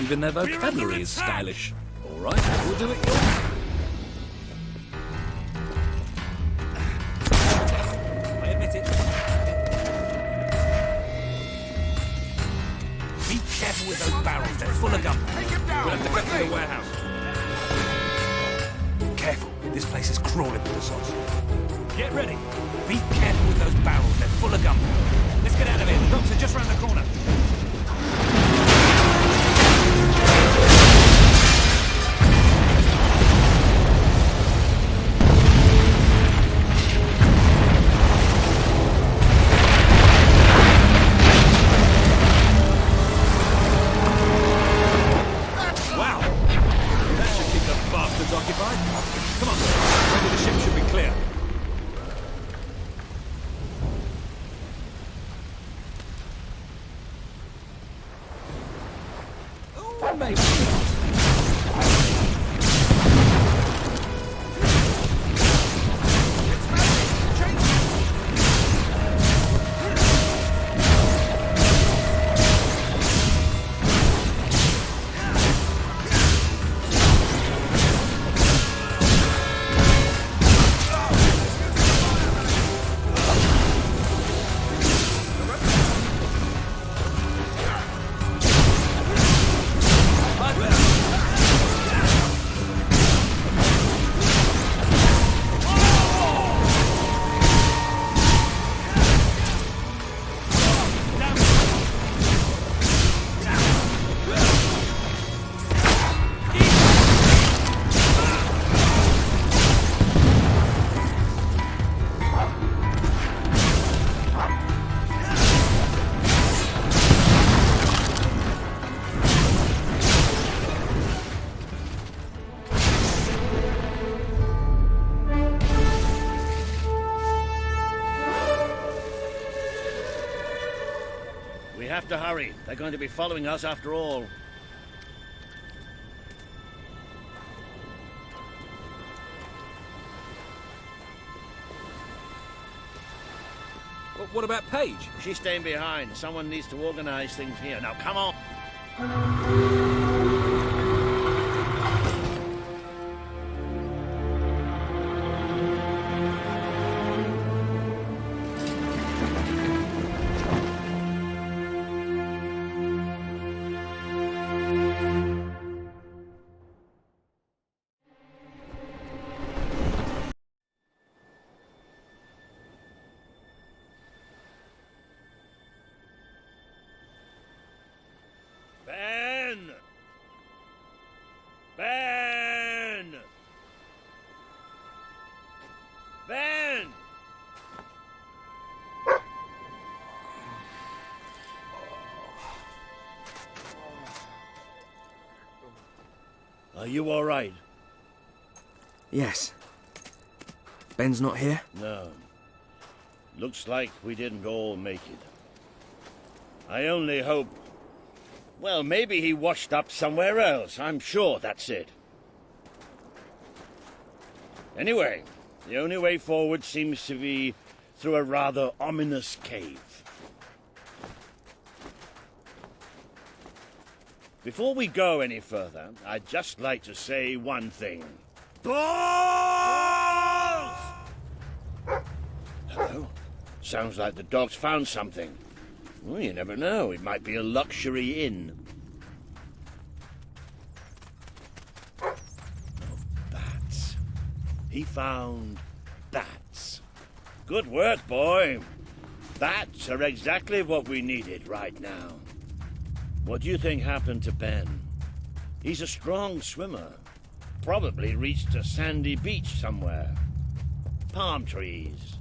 Even their vocabulary is stylish. All right, we'll do it your way. I admit it. Be careful with those barrels. They're full of gunpowder. We'll have to get to the warehouse. Careful. This place is crawling with the sods. Get ready. Be careful with those barrels. They're full of gunpowder. Let's get out of here. The docks are just round the corner. Occupied? Come on, maybe the ship should be clear. Oh, maybe not. We have to hurry. They're going to be following us after all. What about Paige? She's staying behind. Someone needs to organize things here. Now, come on. Ben! Ben! Are you all right? Yes. Ben's not here? No. Looks like we didn't all make it. I only hope... Well, maybe he washed up somewhere else. I'm sure that's it. Anyway, the only way forward seems to be through a rather ominous cave. Before we go any further, I'd just like to say one thing. Balls! Hello? Sounds like the dog's found something. Well, you never know. It might be a luxury inn. Oh, bats. He found bats. Good work, boy. Bats are exactly what we needed right now. What do you think happened to Ben? He's a strong swimmer. Probably reached a sandy beach somewhere. Palm trees,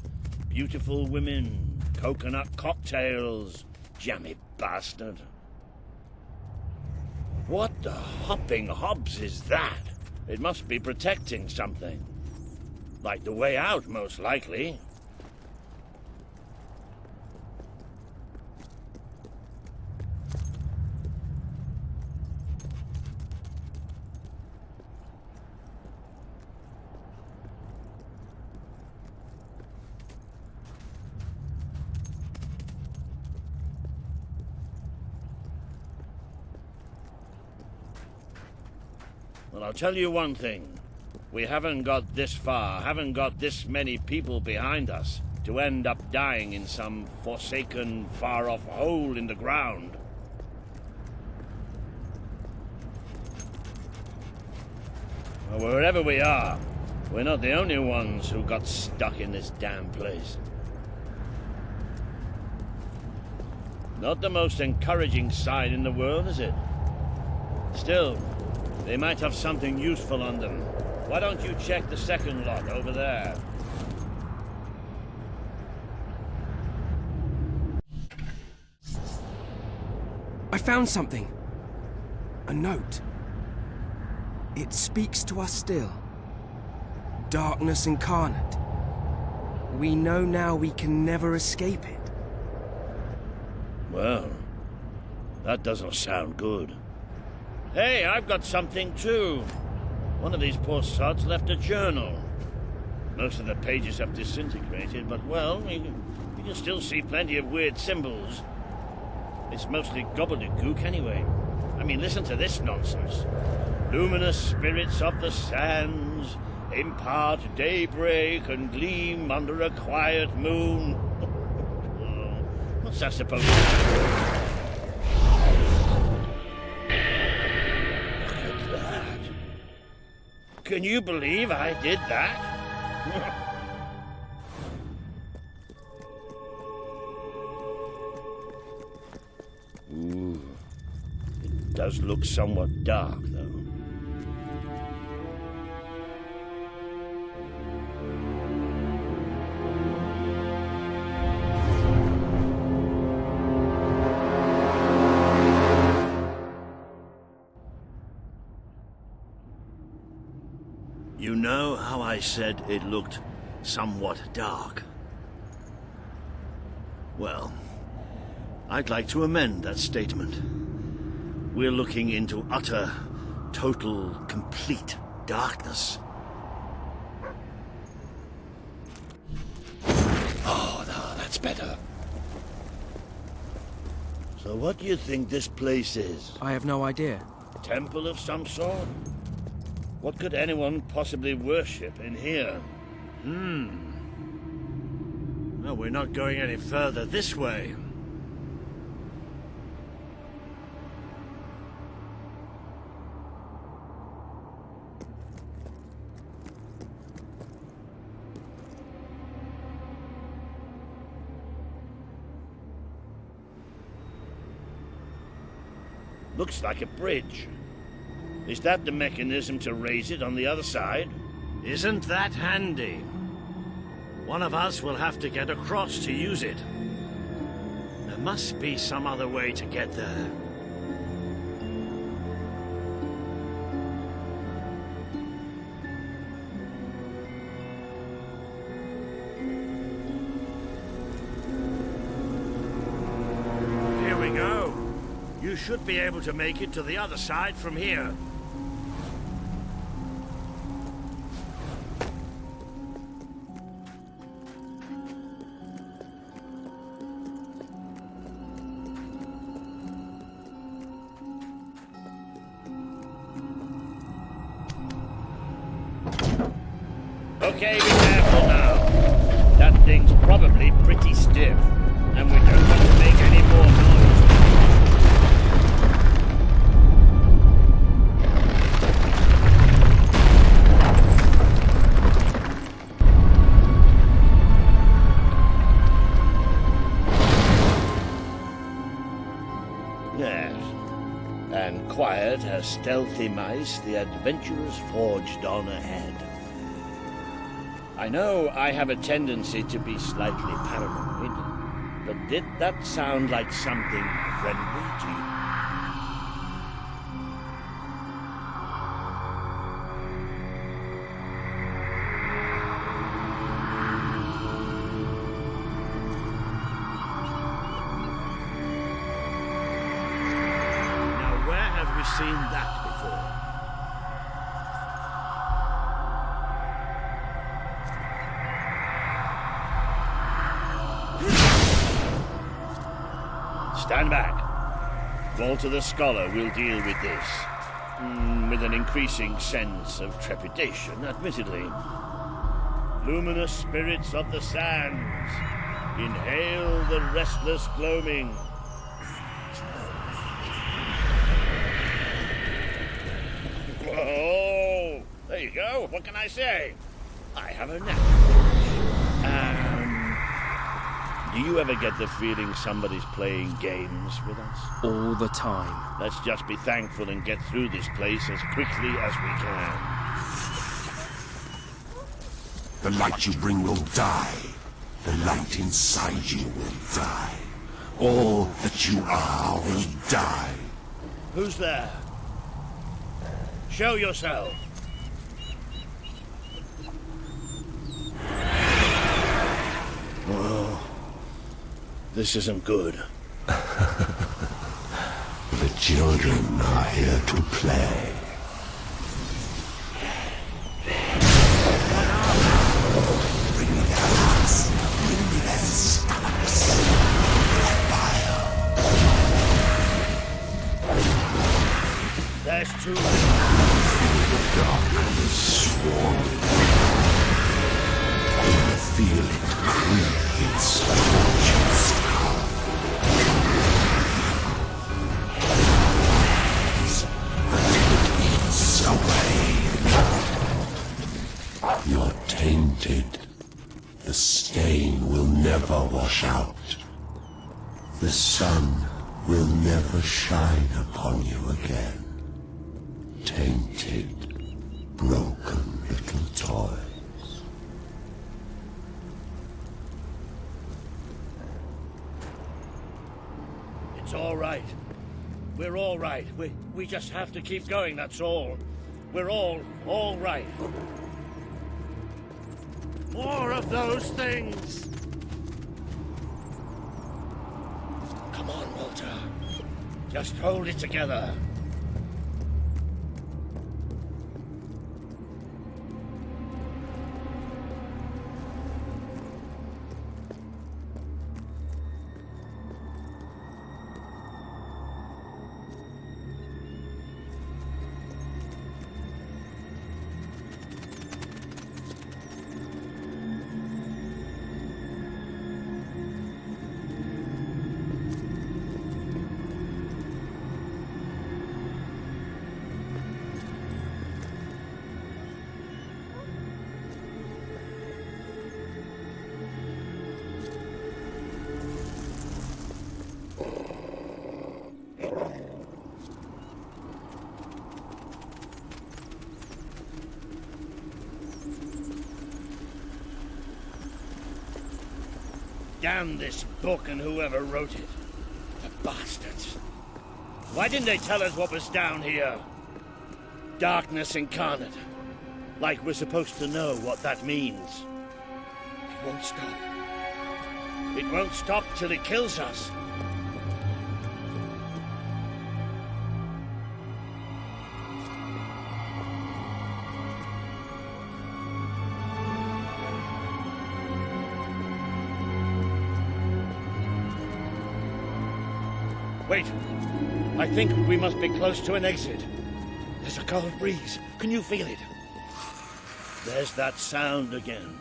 beautiful women, coconut cocktails, jammy bastard. What the hopping hobs is that? It must be protecting something. Like the way out, most likely. Well, I'll tell you one thing. We haven't got this far, haven't got this many people behind us to end up dying in some forsaken, far-off hole in the ground. Well, wherever we are, we're not the only ones who got stuck in this damn place. Not the most encouraging sight in the world, is it? Still, they might have something useful on them. Why don't you check the second lot over there? I found something. A note. It speaks to us still. Darkness incarnate. We know now we can never escape it. Well, that doesn't sound good. Hey, I've got something too. One of these poor sods left a journal. Most of the pages have disintegrated, but, well, you can still see plenty of weird symbols. It's mostly gobbledygook anyway. I mean, listen to this nonsense. Luminous spirits of the sands impart daybreak and gleam under a quiet moon. What's that supposed to be? Can you believe I did that? Ooh, it does look somewhat dark, though. You know how I said it looked somewhat dark? Well, I'd like to amend that statement. We're looking into utter, total, complete darkness. Oh, no, that's better. So what do you think this place is? I have no idea. Temple of some sort? What could anyone possibly worship in here? No, we're not going any further this way. Looks like a bridge. Is that the mechanism to raise it on the other side? Isn't that handy? One of us will have to get across to use it. There must be some other way to get there. Here we go. You should be able to make it to the other side from here. Okay, be careful now. That thing's probably pretty stiff, and we don't want to make any more noise. Yes, and quiet as stealthy mice, the adventurers forged on ahead. I know I have a tendency to be slightly paranoid, but did that sound like something friendly to you? Now, where have we seen that before? Stand back. Walter the Scholar will deal with this. With an increasing sense of trepidation, admittedly. Luminous spirits of the sands, inhale the restless gloaming. Whoa! There you go. What can I say? I have a knack. Do you ever get the feeling somebody's playing games with us? All the time. Let's just be thankful and get through this place as quickly as we can. The light you bring will die. The light inside you will die. All that you are will die. Who's there? Show yourself. Whoa. This isn't good. The children are here to play. Bring me their hearts. Bring me their stomachs. There's too Feel the darkness swarming. Feel it creep its torches down. Until it eats away. You're tainted. The stain will never wash out. The sun will never shine upon you again. Tainted, broken little toy. It's all right. We're all right. We just have to keep going, that's all. We're all right. More of those things! Come on, Walter. Just hold it together. Damn this book and whoever wrote it. The bastards. Why didn't they tell us what was down here? Darkness incarnate. Like we're supposed to know what that means. It won't stop. It won't stop till it kills us. Wait. I think we must be close to an exit. There's a cold breeze. Can you feel it? There's that sound again.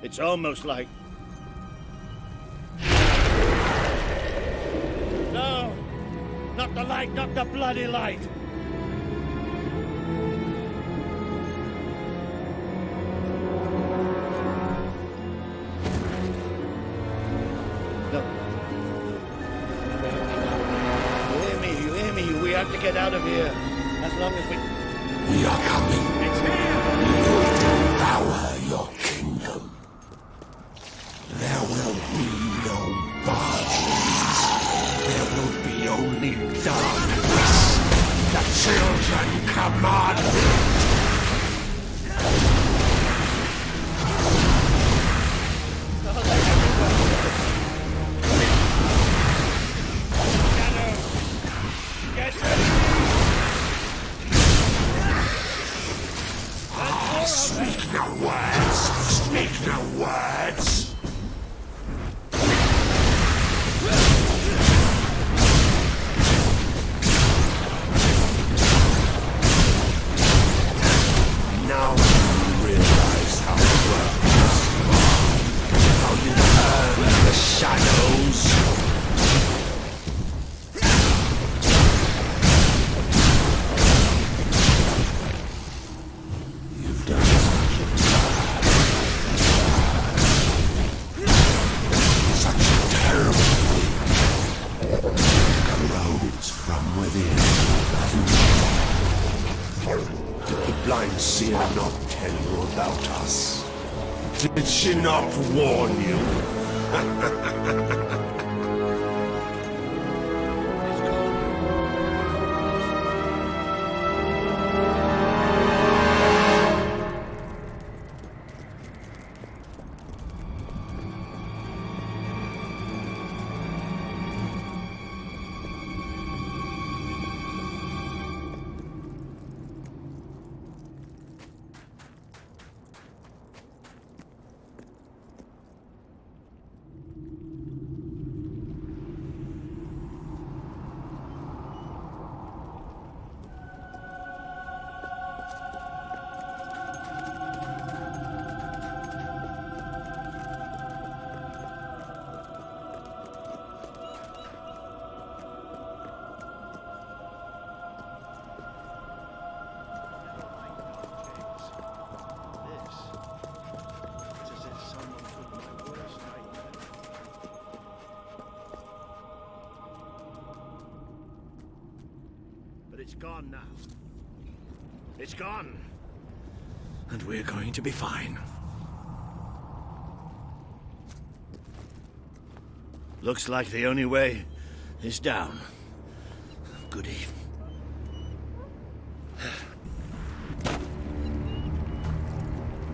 It's almost like... No! Not the light, not the bloody light! No. You hear me? We have to get out of here. As long as we... We are coming. It's here! We will devour your kingdom. There will be no bargains. There will be only darkness. The children command it. Get ready! Speak no words! Speak no words! Now you realize how it works. How you turn the shadows. You've done such a terrible thing. Corrodes from within. Did the blind seer not tell you about us? Did she not warn you? But it's gone now. It's gone. And we're going to be fine. Looks like the only way is down. Goody.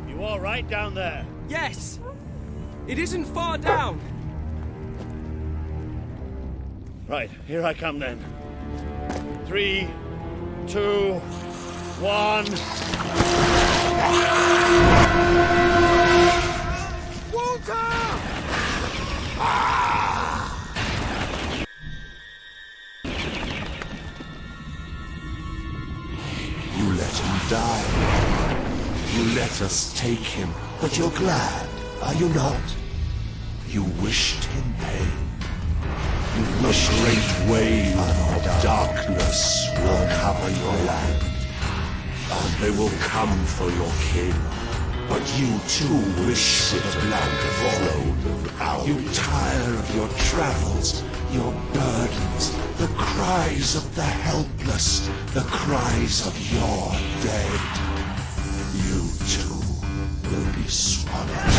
You all right down there? Yes! It isn't far down! Right, here I come then. 3, 2, 1. Walter! You let him die. You let us take him, but you're glad, are you not? You wished him pain. You wish great wave of darkness will cover your land, and they will come for your king. But you too wish for the black throne of ours. You tire of your travels, your burdens, the cries of the helpless, the cries of your dead. You too will be swallowed.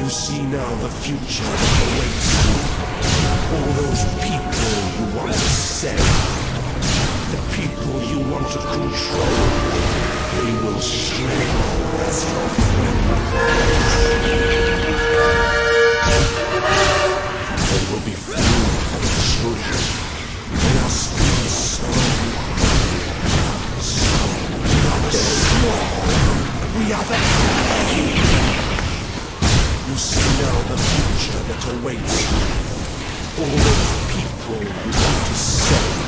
You see now the future that awaits you. All those people you want to save, the people you want to control, they will shrivel as your friends. They will be food for the children. They are still so small. We are the prey. You see now the future that awaits you. All those people you want to save,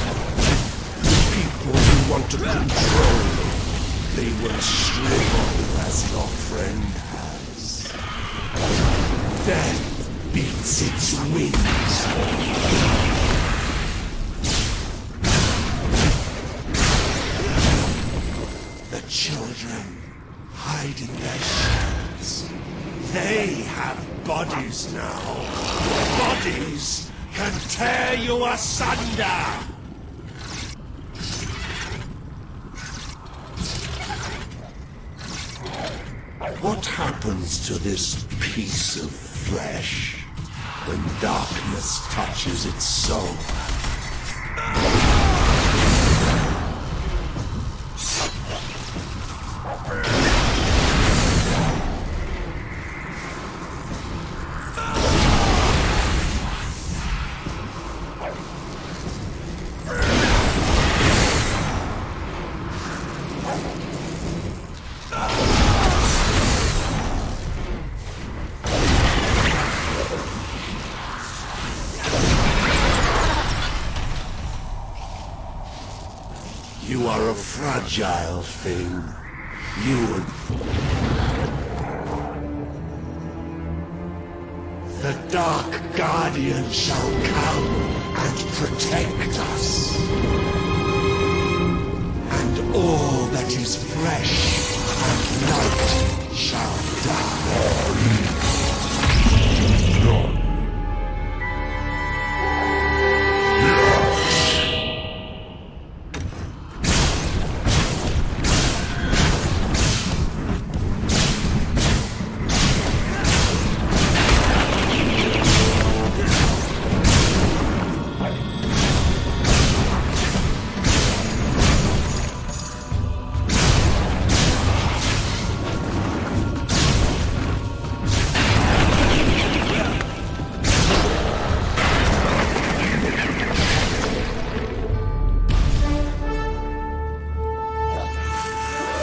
the people you want to control, they will shrivel as your friend has. Death beats its wings. The children hide in their shells. They have bodies now. Bodies can tear you asunder. What happens to this piece of flesh when darkness touches its soul? You are a fragile thing. The Dark Guardian shall come and protect us. And all that is fresh and light shall die.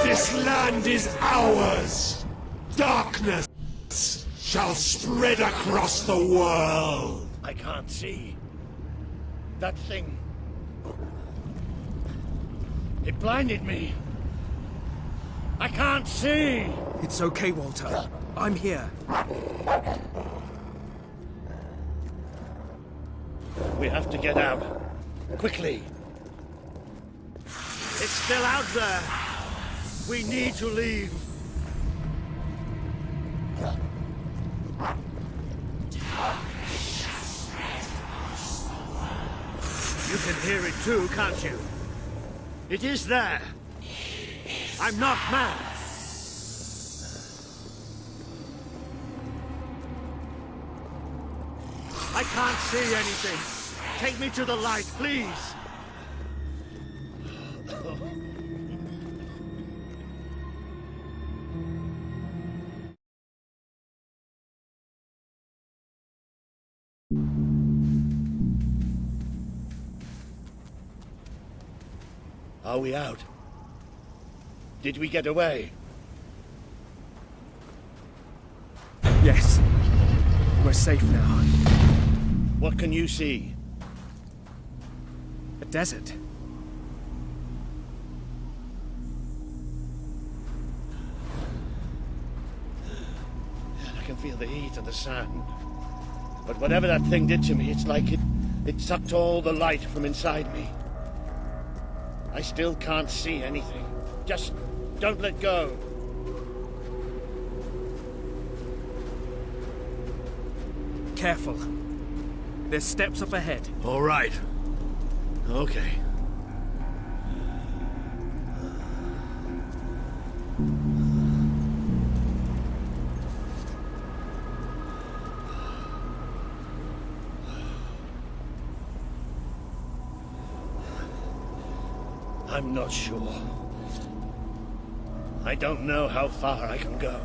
This land is ours! Darkness shall spread across the world! I can't see. That thing... It blinded me. I can't see! It's okay, Walter. I'm here. We have to get out. Quickly. It's still out there. We need to leave. You can hear it too, can't you? It is there. I'm not mad. I can't see anything. Take me to the light, please. Are we out? Did we get away? Yes. We're safe now. What can you see? A desert. I can feel the heat of the sand. But whatever that thing did to me, it's like it sucked all the light from inside me. I still can't see anything. Just don't let go. Careful. There's steps up ahead. All right. Okay. I'm not sure. I don't know how far I can go.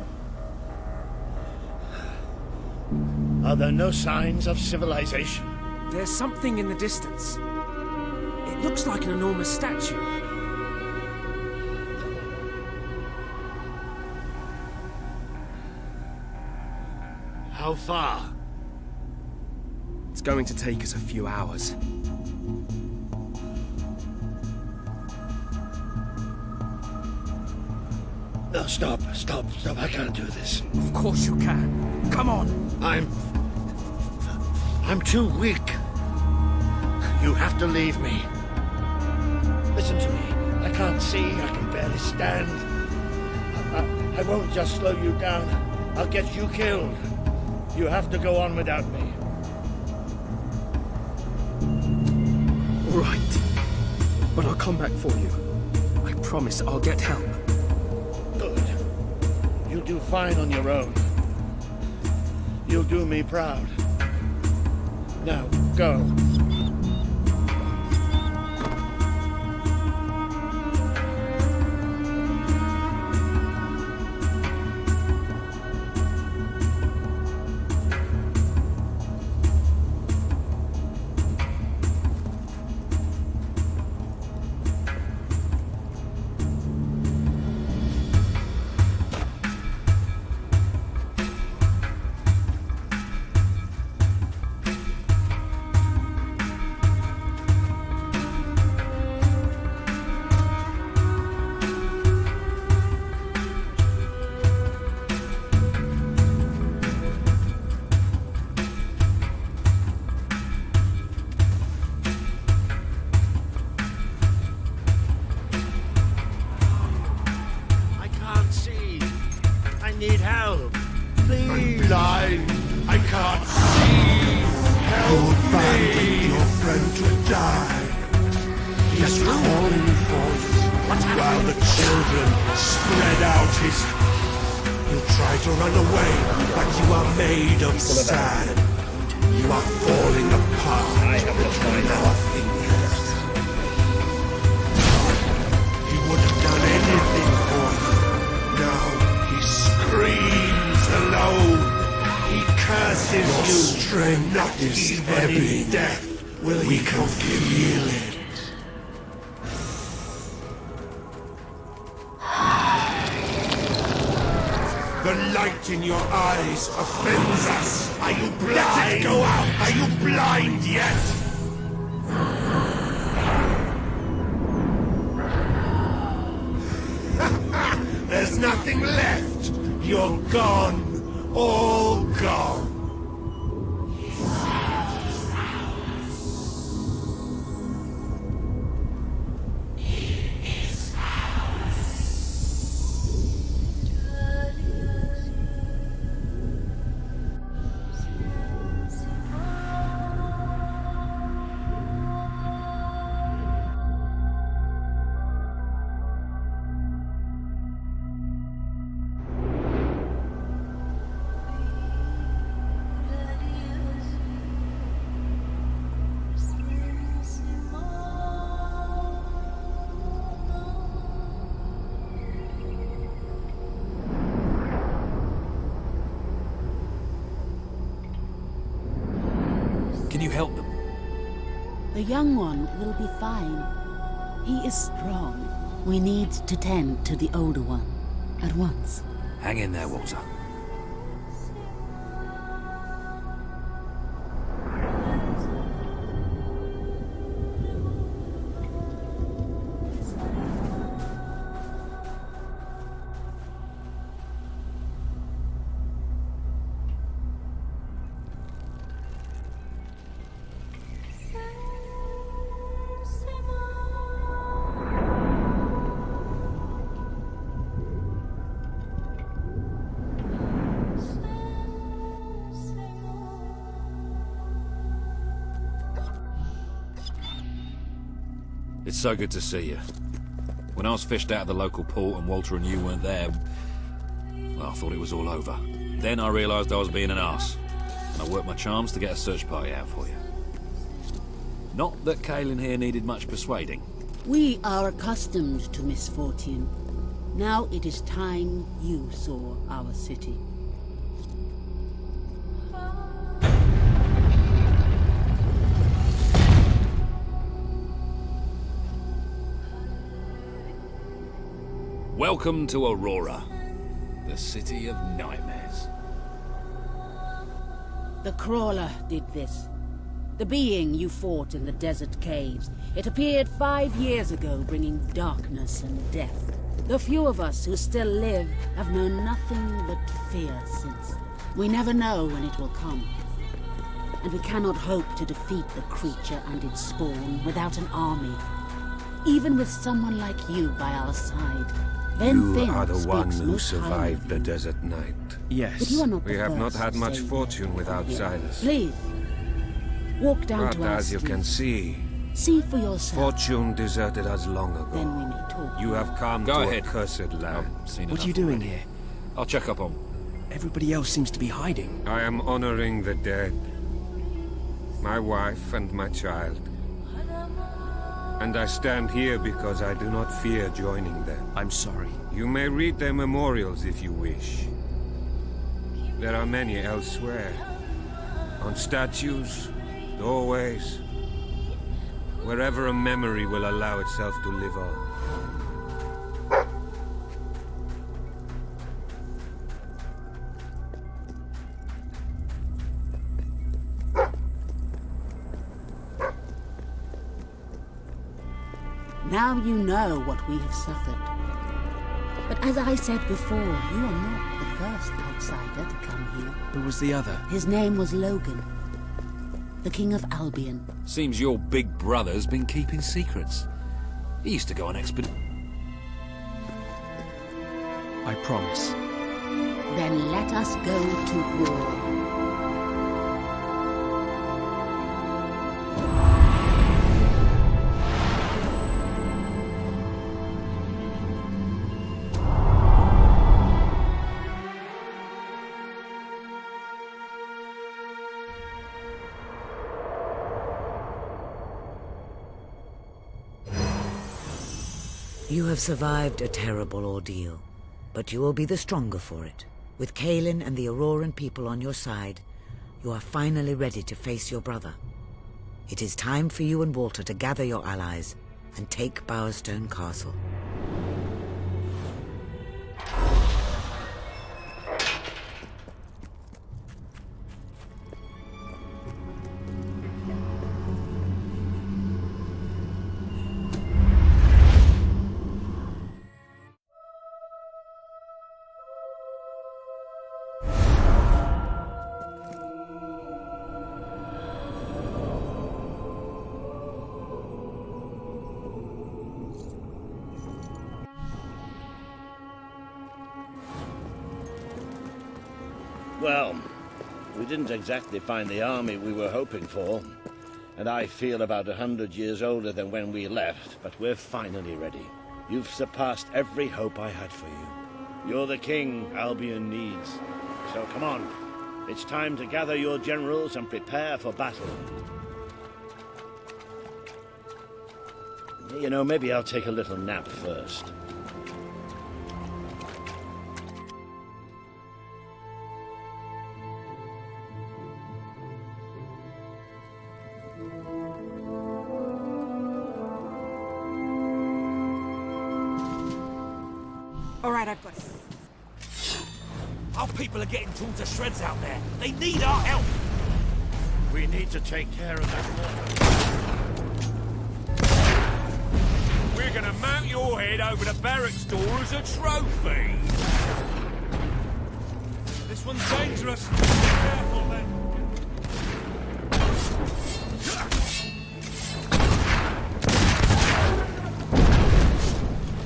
Are there no signs of civilization? There's something in the distance. It looks like an enormous statue. How far? It's going to take us a few hours. No, stop. I can't do this. Of course you can. Come on. I'm too weak. You have to leave me. Listen to me. I can't see. I can barely stand. I won't just slow you down. I'll get you killed. You have to go on without me. All right. But I'll come back for you. I promise I'll get help. Good. You'll do fine on your own. You'll do me proud. Now, go. Need help. Please. I'm blind. I can't see. Help you abandoned your friend to die. He's calling for you. While the children spread out his... You try to run away, but you are made of sand. You are falling apart. I have to find nothing left. He would have done anything for you. Now he screams alone. He curses your you. Strength not is even in death will we can feel it. The light in your eyes offends us. Are you blind? Let it go out. Are you blind yet? There's nothing left. You're gone. All gone. Can you help them? The young one will be fine. He is strong. We need to tend to the older one at once. Hang in there, Walter. It's so good to see you. When I was fished out of the local port and Walter and you weren't there, well, I thought it was all over. Then I realised I was being an arse, and I worked my charms to get a search party out for you. Not that Caelan here needed much persuading. We are accustomed to misfortune. Now it is time you saw our city. Welcome to Aurora, the city of nightmares. The Crawler did this. The being you fought in the desert caves. It appeared 5 years ago, bringing darkness and death. The few of us who still live have known nothing but fear since. We never know when it will come. And we cannot hope to defeat the creature and its spawn without an army. Even with someone like you by our side. You are the one who survived the desert night. Yes. But you are not we the have not first had to much say fortune without Silas. Please, walk down But to our as you can see, see for yourself. fortune deserted us long ago. Then we may talk. You have come Go to ahead. a cursed land. What are you doing here? I'll check up on. Everybody else seems to be hiding. I am honoring the dead. My wife and my child. And I stand here because I do not fear joining them. I'm sorry. You may read their memorials if you wish. There are many elsewhere. On statues, doorways, wherever a memory will allow itself to live on. Now you know what we have suffered. But as I said before, you are not the first outsider to come here. Who was the other? His name was Logan, the King of Albion. Seems your big brother's been keeping secrets. He used to go on expedition. I promise. Then let us go to war. You have survived a terrible ordeal, but you will be the stronger for it. With Kaelin and the Auroran people on your side, you are finally ready to face your brother. It is time for you and Walter to gather your allies and take Bowerstone Castle. Well, we didn't exactly find the army we were hoping for, and I feel about 100 years older than when we left, but we're finally ready. You've surpassed every hope I had for you. You're the king Albion needs. So come on, it's time to gather your generals and prepare for battle. You know, maybe I'll take a little nap first. All right, I've got it. Our people are getting torn to shreds out there. They need our help. We need to take care of that water. We're gonna mount your head over the barracks door as a trophy. This one's dangerous. Be careful then.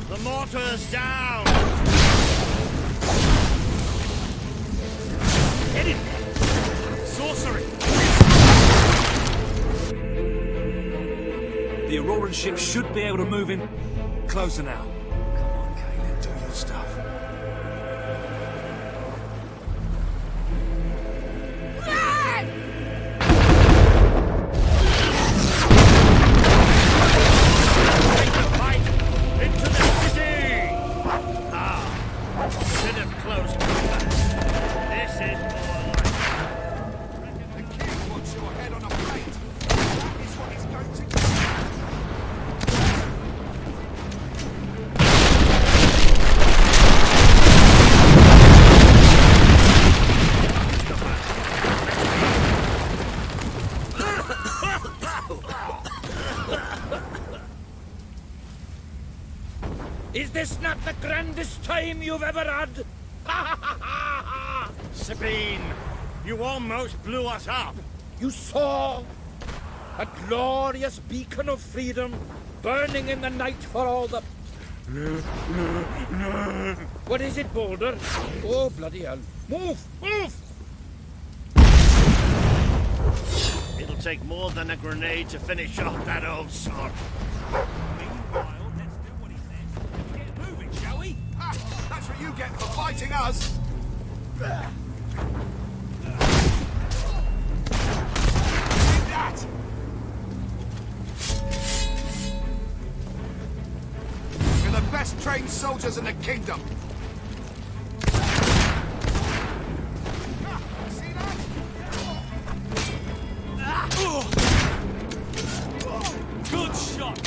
The mortar's down! Get in! Sorcery! The Auroran ship should be able to move in closer now. Come on, Kaelin, do your stuff. Take the Is this not the grandest time you've ever had? Sabine, you almost blew us up. You saw a glorious beacon of freedom burning in the night for all the... What is it, Boulder? Oh, bloody hell. Move! Move! It'll take more than a grenade to finish off that old sod. Meanwhile, let's do what he says. Get moving, shall we? That's what you get for fighting us! Take that! You're the best trained soldiers in the kingdom! See that? Good shot!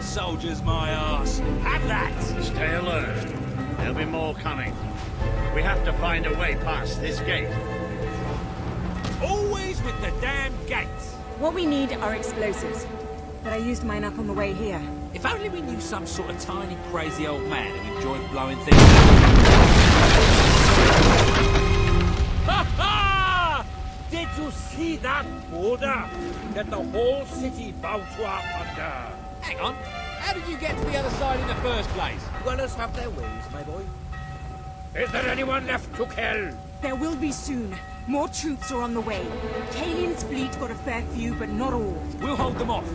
Soldiers, my arse. Have that! Stay alert. There'll be more coming. We have to find a way past this gate. Always with the damn gates! What we need are explosives. But I used mine up on the way here. If only we knew some sort of tiny, crazy old man who enjoyed blowing things. Ha ha! Did you see that border that the whole city bowed to our under? Hang on. How did you get to the other side in the first place? Dwellers have their ways, my boy. Is there anyone left to kill? There will be soon. More troops are on the way. Kalian's fleet got a fair few, but not all. We'll hold them off.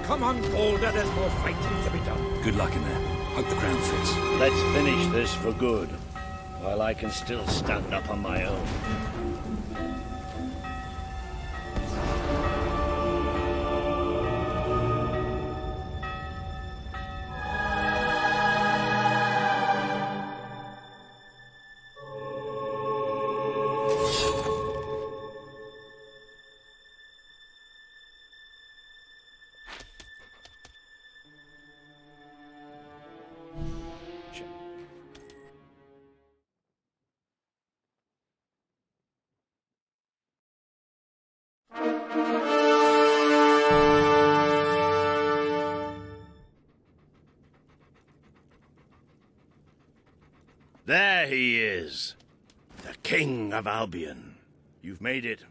Come on, Boulder, there's more fighting to be done. Good luck in there. Hope the ground fits. Let's finish this for good, while I can still stand up on my own. There he is, the King of Albion. You've made it,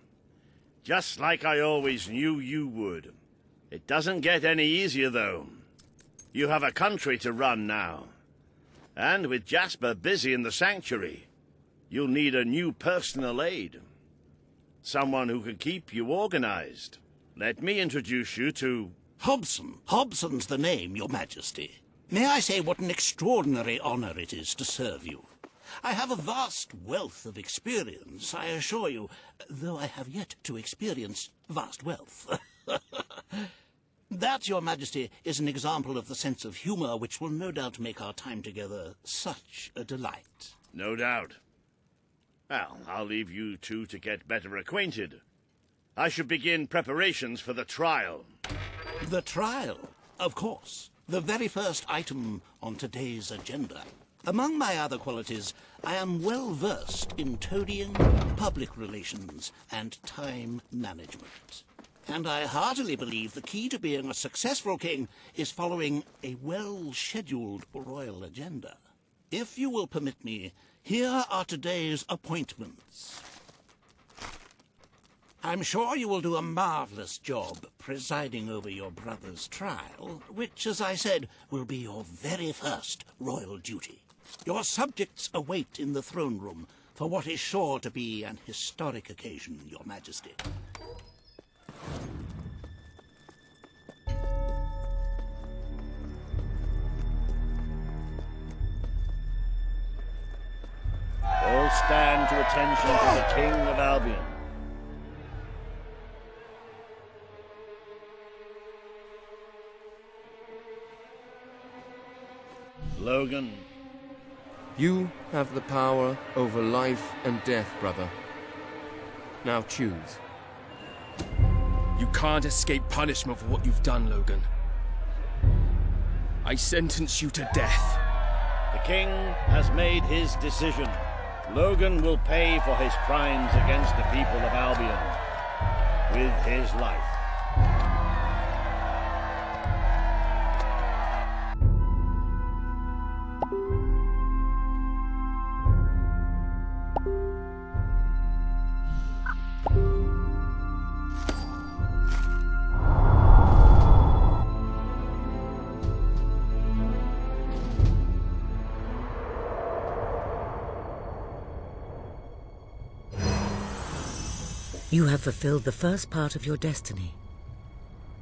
just like I always knew you would. It doesn't get any easier, though. You have a country to run now. And with Jasper busy in the sanctuary, you'll need a new personal aide. Someone who can keep you organized. Let me introduce you to... Hobson. Hobson's the name, Your Majesty. May I say what an extraordinary honor it is to serve you? I have a vast wealth of experience, I assure you, though I have yet to experience vast wealth. That, Your Majesty, is an example of the sense of humor which will no doubt make our time together such a delight. No doubt. Well, I'll leave you two to get better acquainted. I should begin preparations for the trial. The trial, of course. The very first item on today's agenda. Among my other qualities, I am well versed in toadying, public relations, and time management. And I heartily believe the key to being a successful king is following a well-scheduled royal agenda. If you will permit me, here are today's appointments. I'm sure you will do a marvelous job presiding over your brother's trial, which, as I said, will be your very first royal duty. Your subjects await in the throne room for what is sure to be an historic occasion, Your Majesty. All stand to attention to the King of Albion. Logan. You have the power over life and death, brother. Now choose. You can't escape punishment for what you've done, Logan. I sentence you to death. The king has made his decision. Logan will pay for his crimes against the people of Albion with his life. You have fulfilled the first part of your destiny.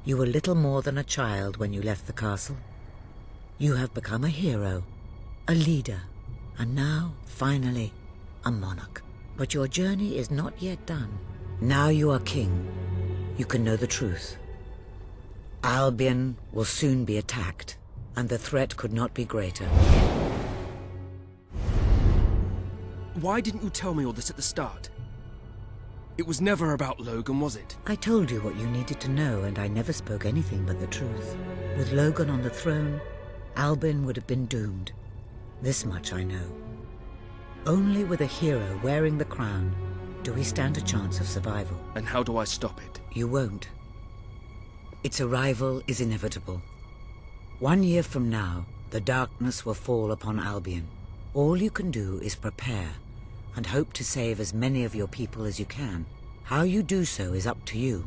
You were little more than a child when you left the castle. You have become a hero, a leader, and now, finally, a monarch. But your journey is not yet done. Now you are king. You can know the truth. Albion will soon be attacked, and the threat could not be greater. Why didn't you tell me all this at the start? It was never about Logan, was it? I told you what you needed to know, and I never spoke anything but the truth. With Logan on the throne, Albion would have been doomed. This much I know. Only with a hero wearing the crown do we stand a chance of survival. And how do I stop it? You won't. Its arrival is inevitable. 1 year from now, the darkness will fall upon Albion. All you can do is prepare and hope to save as many of your people as you can. How you do so is up to you.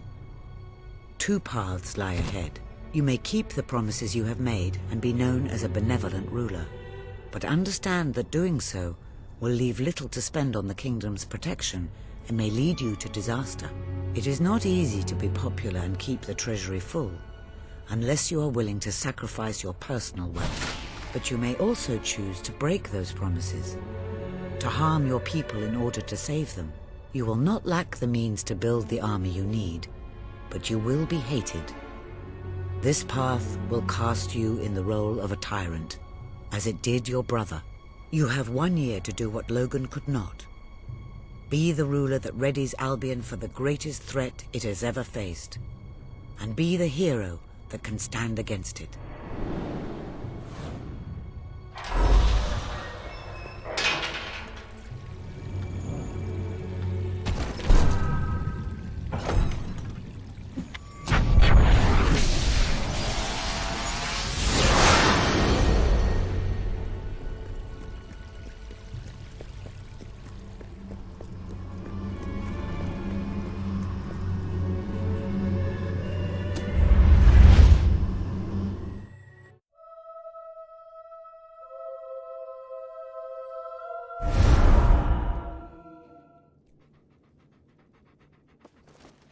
2 paths lie ahead. You may keep the promises you have made and be known as a benevolent ruler, but understand that doing so will leave little to spend on the kingdom's protection and may lead you to disaster. It is not easy to be popular and keep the treasury full, unless you are willing to sacrifice your personal wealth. But you may also choose to break those promises, to harm your people in order to save them. You will not lack the means to build the army you need, but you will be hated. This path will cast you in the role of a tyrant, as it did your brother. You have 1 year to do what Logan could not. Be the ruler that readies Albion for the greatest threat it has ever faced, and be the hero that can stand against it.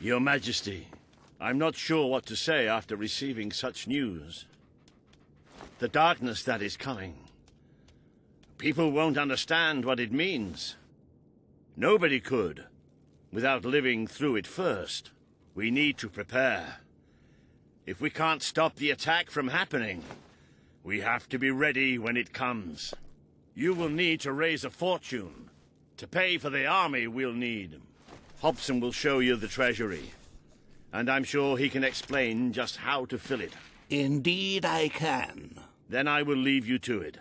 Your Majesty, I'm not sure what to say after receiving such news. The darkness that is coming People won't understand what it means. Nobody could, without living through it first. We need to prepare. If we can't stop the attack from happening, we have to be ready when it comes. You will need to raise a fortune to pay for the army we'll need. Hobson will show you the treasury, and I'm sure he can explain just how to fill it. Indeed I can. Then I will leave you to it.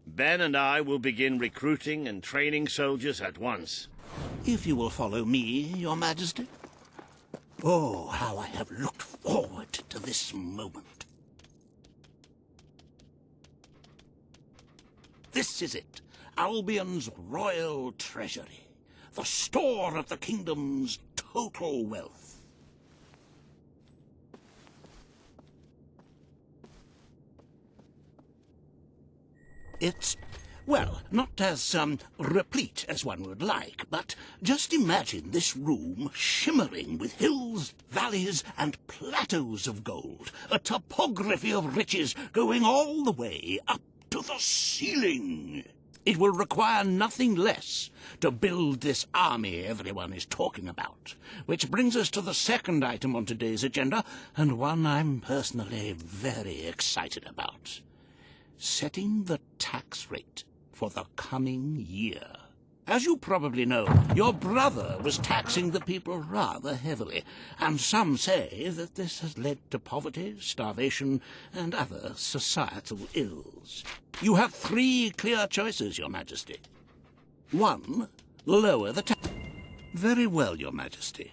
Ben and I will begin recruiting and training soldiers at once. If you will follow me, Your Majesty. Oh, how I have looked forward to this moment. This is it, Albion's royal treasury, the store of the kingdom's total wealth. It's, well, not as, replete as one would like, but just imagine this room shimmering with hills, valleys, and plateaus of gold, a topography of riches going all the way up to the ceiling. It will require nothing less to build this army everyone is talking about. Which brings us to the second item on today's agenda, and one I'm personally very excited about. Setting the tax rate for the coming year. As you probably know, your brother was taxing the people rather heavily, and some say that this has led to poverty, starvation, and other societal ills. You have 3 clear choices, Your Majesty. 1, lower the tax. Very well, Your Majesty.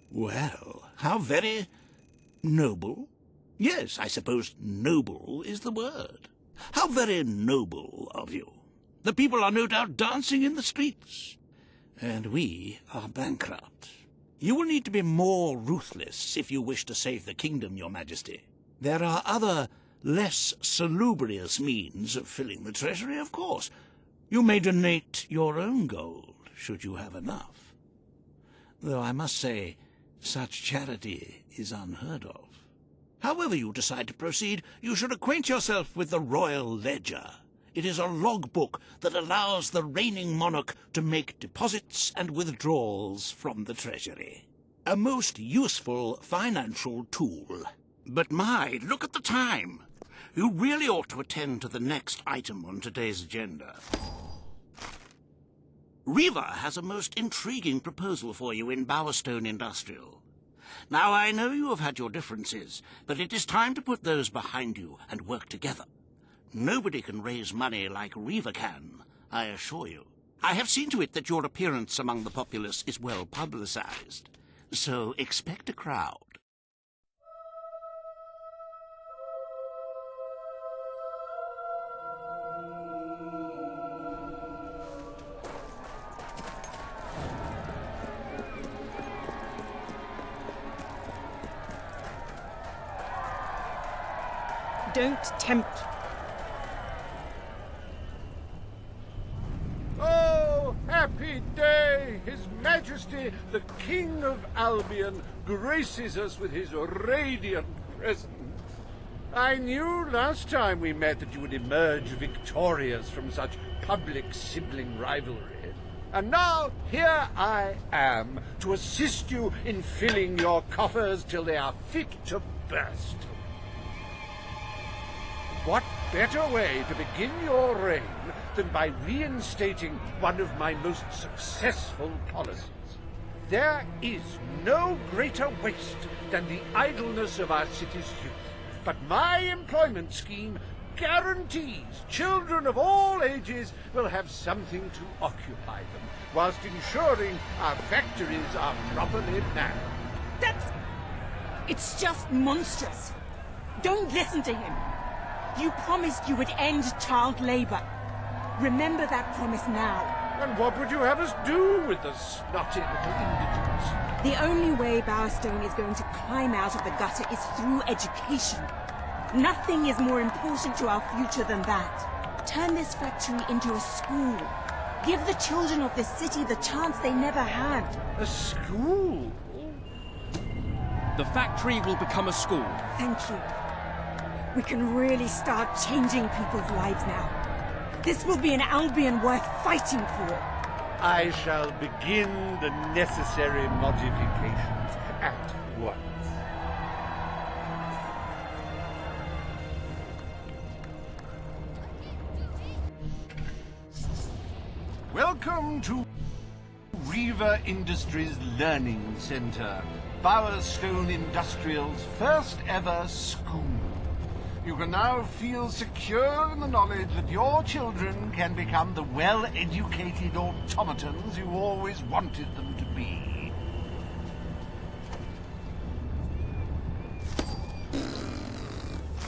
Well, how very noble. Yes, I suppose noble is the word. How very noble of you. The people are no doubt dancing in the streets. And we are bankrupt. You will need to be more ruthless if you wish to save the kingdom, Your Majesty. There are other, less salubrious means of filling the treasury, of course. You may donate your own gold, should you have enough. Though I must say, such charity is unheard of. However you decide to proceed, you should acquaint yourself with the Royal Ledger. It is a logbook that allows the reigning monarch to make deposits and withdrawals from the treasury. A most useful financial tool. But my, look at the time. You really ought to attend to the next item on today's agenda. Riva has a most intriguing proposal for you in Bowerstone Industrial. Now, I know you have had your differences, but it is time to put those behind you and work together. Nobody can raise money like Riva can, I assure you. I have seen to it that your appearance among the populace is well publicized, so expect a crowd. Don't tempt. Oh, happy day! His Majesty, the King of Albion, graces us with his radiant presence. I knew last time we met that you would emerge victorious from such public sibling rivalry. And now, here I am, to assist you in filling your coffers till they are fit to burst. What better way to begin your reign than by reinstating one of my most successful policies? There is no greater waste than the idleness of our city's youth, but my employment scheme guarantees children of all ages will have something to occupy them, whilst ensuring our factories are properly manned. It's just monstrous. Don't listen to him. You promised you would end child labor. Remember that promise now. And what would you have us do with the snotty little indigents? The only way Bowerstone is going to climb out of the gutter is through education. Nothing is more important to our future than that. Turn this factory into a school. Give the children of this city the chance they never had. A school? The factory will become a school. Thank you. We can really start changing people's lives now. This will be an Albion worth fighting for. I shall begin the necessary modifications at once. Welcome to Reaver Industries Learning Center, Bowerstone Industrial's first ever school. You can now feel secure in the knowledge that your children can become the well-educated automatons you always wanted them to be.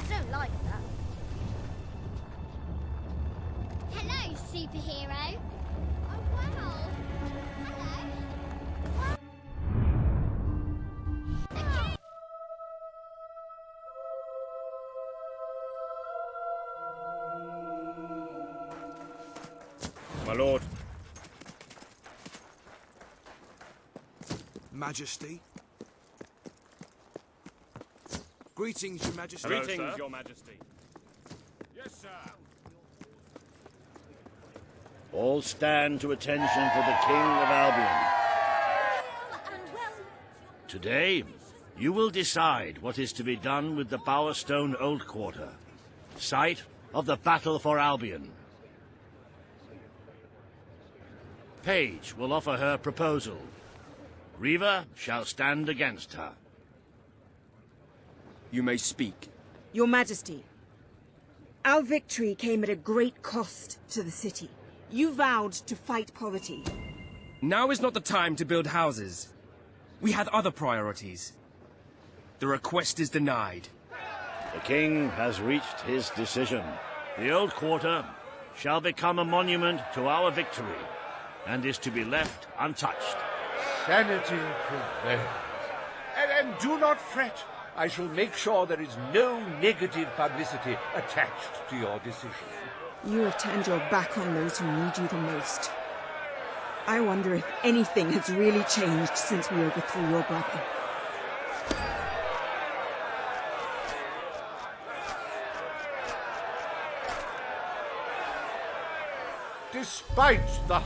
Don't like that. Hello, superhero. Oh, wow. Hello. My lord. Majesty. Greetings, Your Majesty. Hello, Greetings, Your Majesty. Yes, sir. All stand to attention for the King of Albion. Today, you will decide what is to be done with the Bowerstone Old Quarter, site of the battle for Albion. Paige will offer her proposal. Reaver shall stand against her. You may speak. Your Majesty, our victory came at a great cost to the city. You vowed to fight poverty. Now is not the time to build houses. We had other priorities. The request is denied. The king has reached his decision. The Old Quarter shall become a monument to our victory and is to be left untouched. Sanity prevails. And do not fret. I shall make sure there is no negative publicity attached to your decision. You have turned your back on those who need you the most. I wonder if anything has really changed since we overthrew your brother. Despite the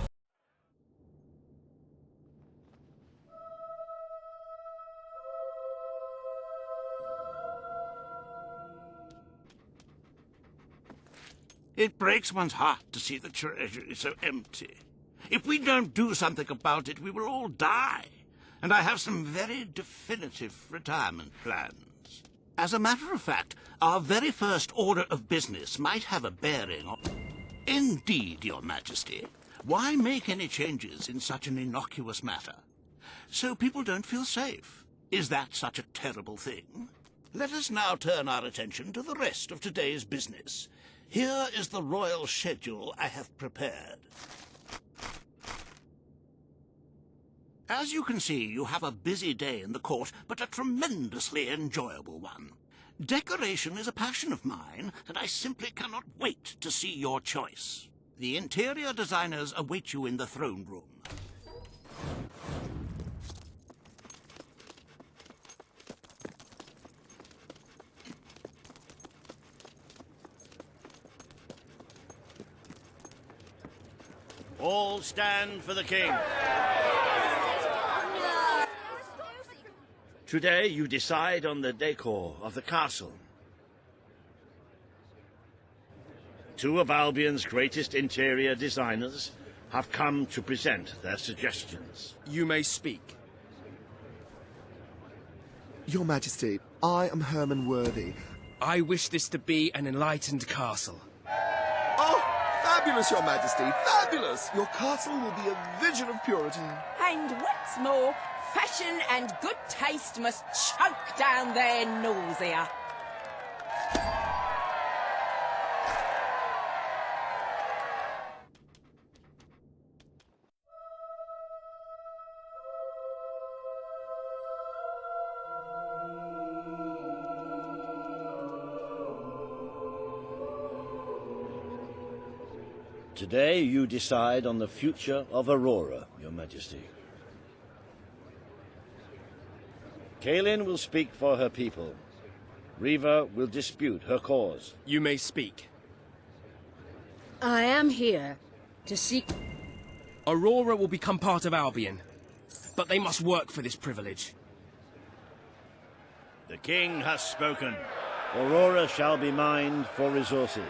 It breaks one's heart to see the treasury so empty. If we don't do something about it, we will all die. And I have some very definitive retirement plans. As a matter of fact, our very first order of business might have a bearing on... Indeed, Your Majesty. Why make any changes in such an innocuous matter? So people don't feel safe. Is that such a terrible thing? Let us now turn our attention to the rest of today's business. Here is the royal schedule I have prepared. As you can see, you have a busy day in the court, but a tremendously enjoyable one. Decoration is a passion of mine, and I simply cannot wait to see your choice. The interior designers await you in the throne room. All stand for the king. Today you decide on the decor of the castle. Two of Albion's greatest interior designers have come to present their suggestions. You may speak. Your Majesty, I am Herman Worthy. I wish this to be an enlightened castle. Oh, fabulous, Your Majesty, fabulous! Your castle will be a vision of purity. And what's more, fashion and good taste must choke down their nausea. Today you decide on the future of Aurora, Your Majesty. Kaelin will speak for her people. Reaver will dispute her cause. You may speak. I am here to seek... Aurora will become part of Albion, but they must work for this privilege. The king has spoken. Aurora shall be mined for resources.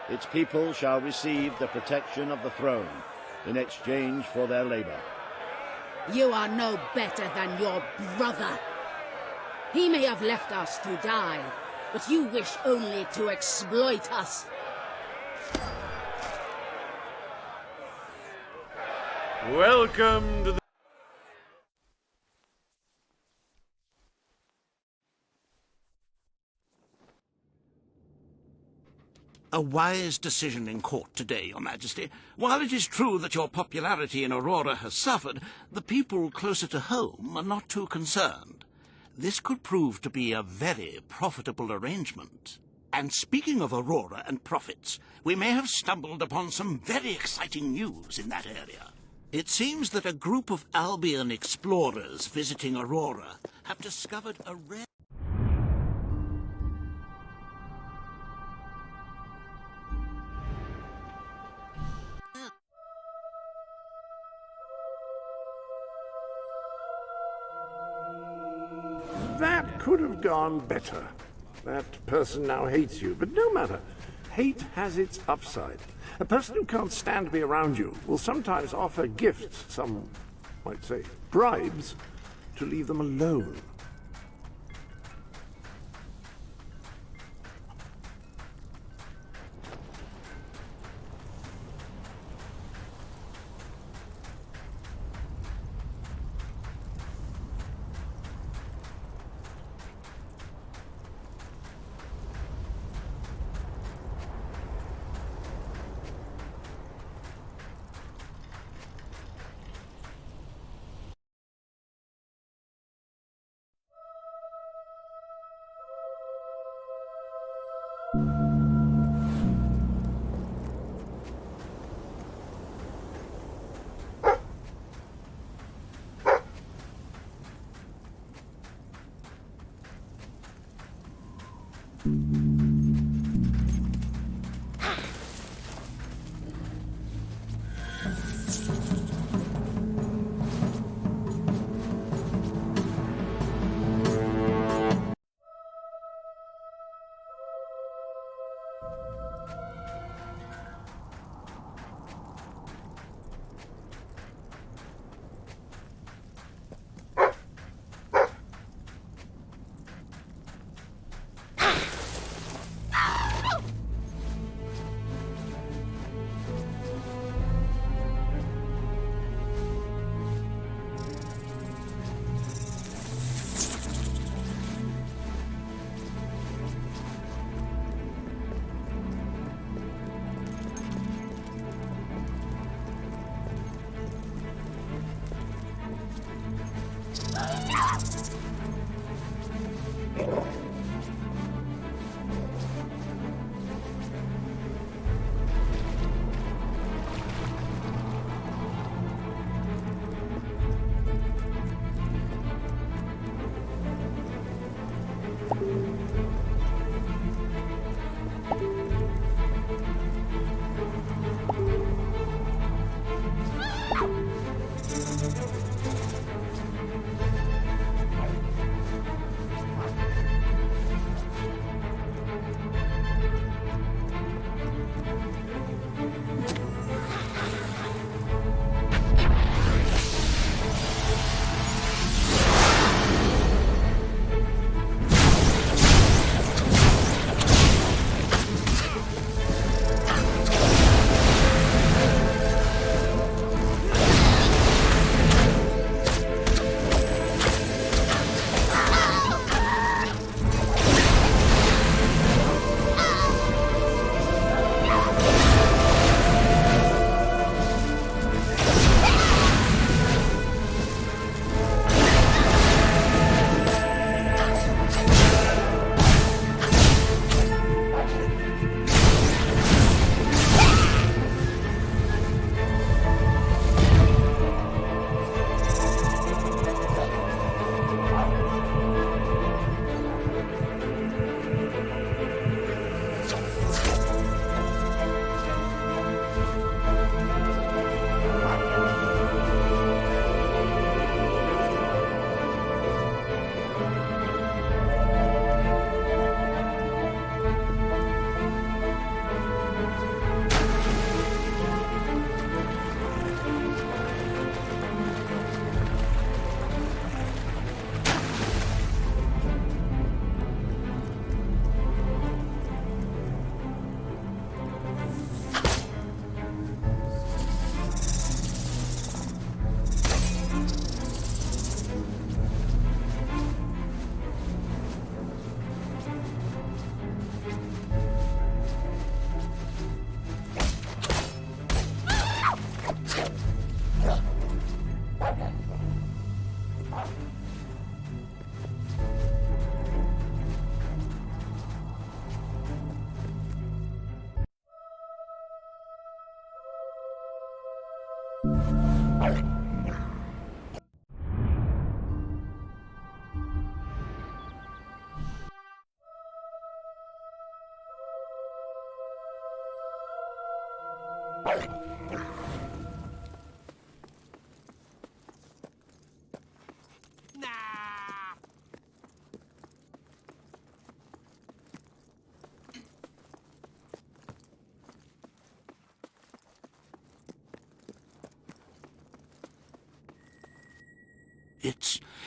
Its people shall receive the protection of the throne in exchange for their labor. You are no better than your brother. He may have left us to die, but you wish only to exploit us. Welcome to the... A wise decision in court today, Your Majesty. While it is true that your popularity in Aurora has suffered, the people closer to home are not too concerned. This could prove to be a very profitable arrangement. And speaking of Aurora and profits, we may have stumbled upon some very exciting news in that area. It seems that a group of Albion explorers visiting Aurora have discovered a rare... That could have gone better. That person now hates you, but no matter. Hate has its upside. A person who can't stand to be around you will sometimes offer gifts, some might say bribes, to leave them alone.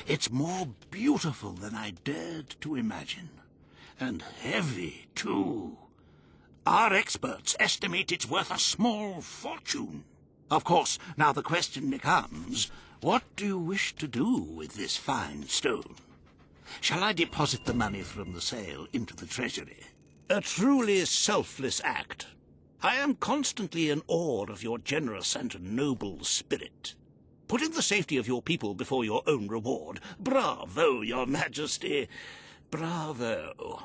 It's more beautiful than I dared to imagine. And heavy, too. Our experts estimate it's worth a small fortune. Of course, now the question becomes, what do you wish to do with this fine stone? Shall I deposit the money from the sale into the treasury? A truly selfless act. I am constantly in awe of your generous and noble spirit. Putting the safety of your people before your own reward. Bravo, Your Majesty. Bravo.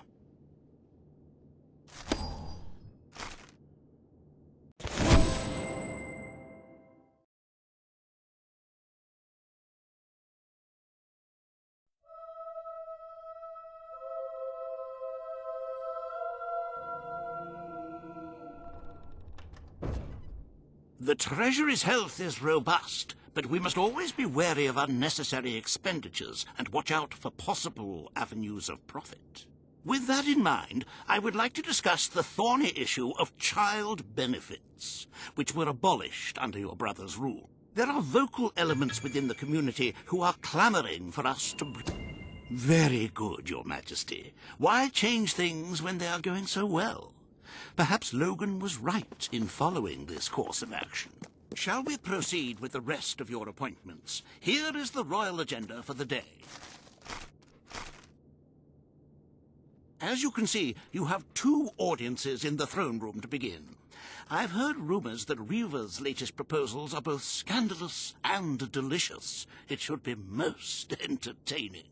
The Treasury's health is robust, but we must always be wary of unnecessary expenditures and watch out for possible avenues of profit. With that in mind, I would like to discuss the thorny issue of child benefits, which were abolished under your brother's rule. There are vocal elements within the community who are clamoring for us to... Very good, Your Majesty. Why change things when they are going so well? Perhaps Logan was right in following this course of action. Shall we proceed with the rest of your appointments? Here is the royal agenda for the day. As you can see, you have 2 audiences in the throne room to begin. I've heard rumors that Reva's latest proposals are both scandalous and delicious. It should be most entertaining.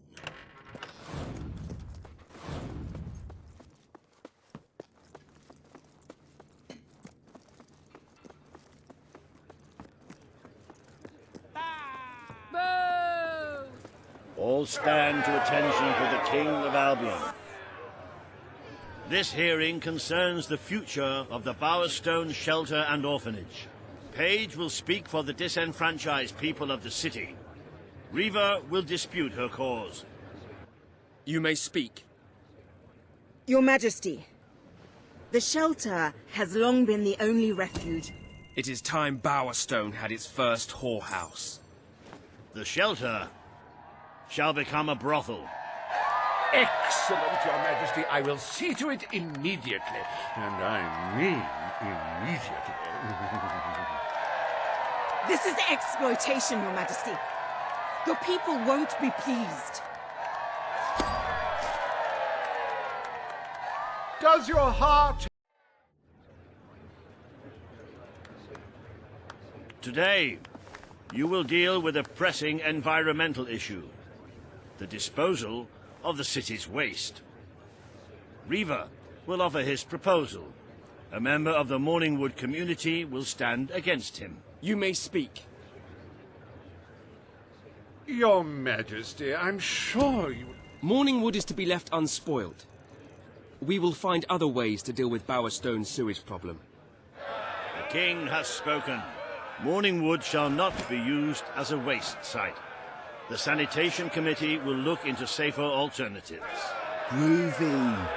All stand to attention for the King of Albion. This hearing concerns the future of the Bowerstone Shelter and Orphanage. Paige will speak for the disenfranchised people of the city. Reva will dispute her cause. You may speak. Your Majesty, the shelter has long been the only refuge. It is time Bowerstone had its first whorehouse. The shelter shall become a brothel. Excellent, Your Majesty. I will see to it immediately. And I mean immediately. This is exploitation, Your Majesty. Your people won't be pleased. Does your heart... Today, you will deal with a pressing environmental issue. The disposal of the city's waste. Reva will offer his proposal. A member of the Morningwood community will stand against him. You may speak. Your Majesty, I'm sure you... Morningwood is to be left unspoiled. We will find other ways to deal with Bowerstone's sewage problem. The king has spoken. Morningwood shall not be used as a waste site. The sanitation committee will look into safer alternatives. Groovy.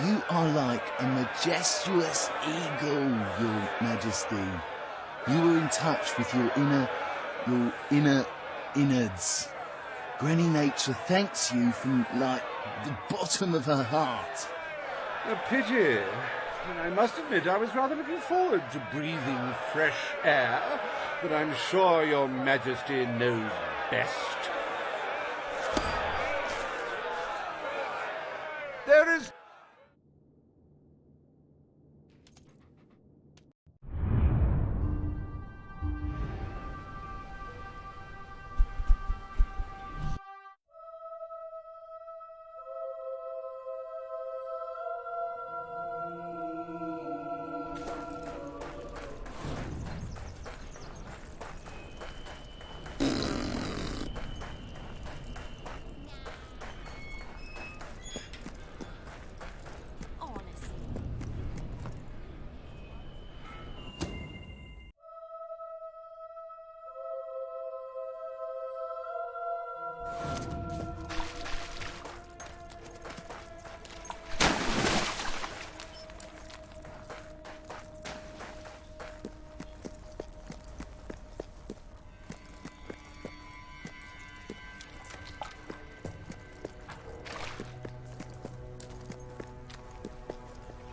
You are like a majestuous eagle, Your Majesty. You were in touch with your inner innards. Granny Nature thanks you from, like, the bottom of her heart. A pity. I must admit I was rather looking forward to breathing fresh air, but I'm sure Your Majesty knows best. There is...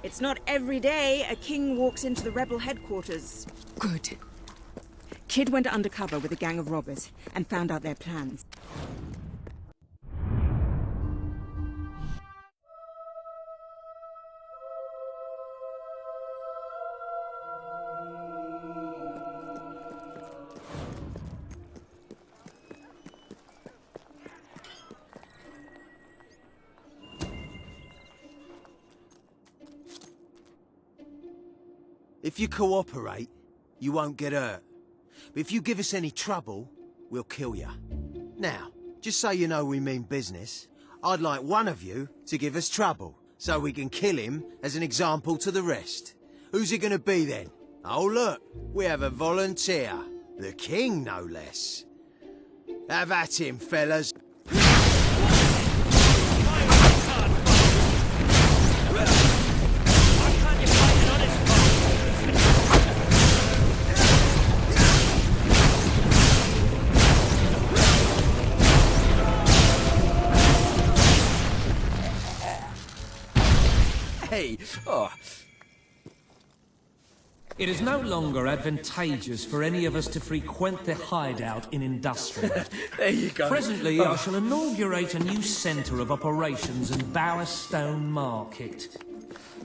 It's not every day a king walks into the rebel headquarters. Good. Kid went undercover with a gang of robbers and found out their plans. If you cooperate, you won't get hurt. But if you give us any trouble, we'll kill you. Now, just so you know we mean business, I'd like one of you to give us trouble, so we can kill him as an example to the rest. Who's it gonna be then? Oh look, we have a volunteer. The king, no less. Have at him, fellas. Hey! Oh. It is no longer advantageous for any of us to frequent the hideout in Industrial. There you go. Presently, I shall inaugurate a new centre of operations in Bowerstone Market.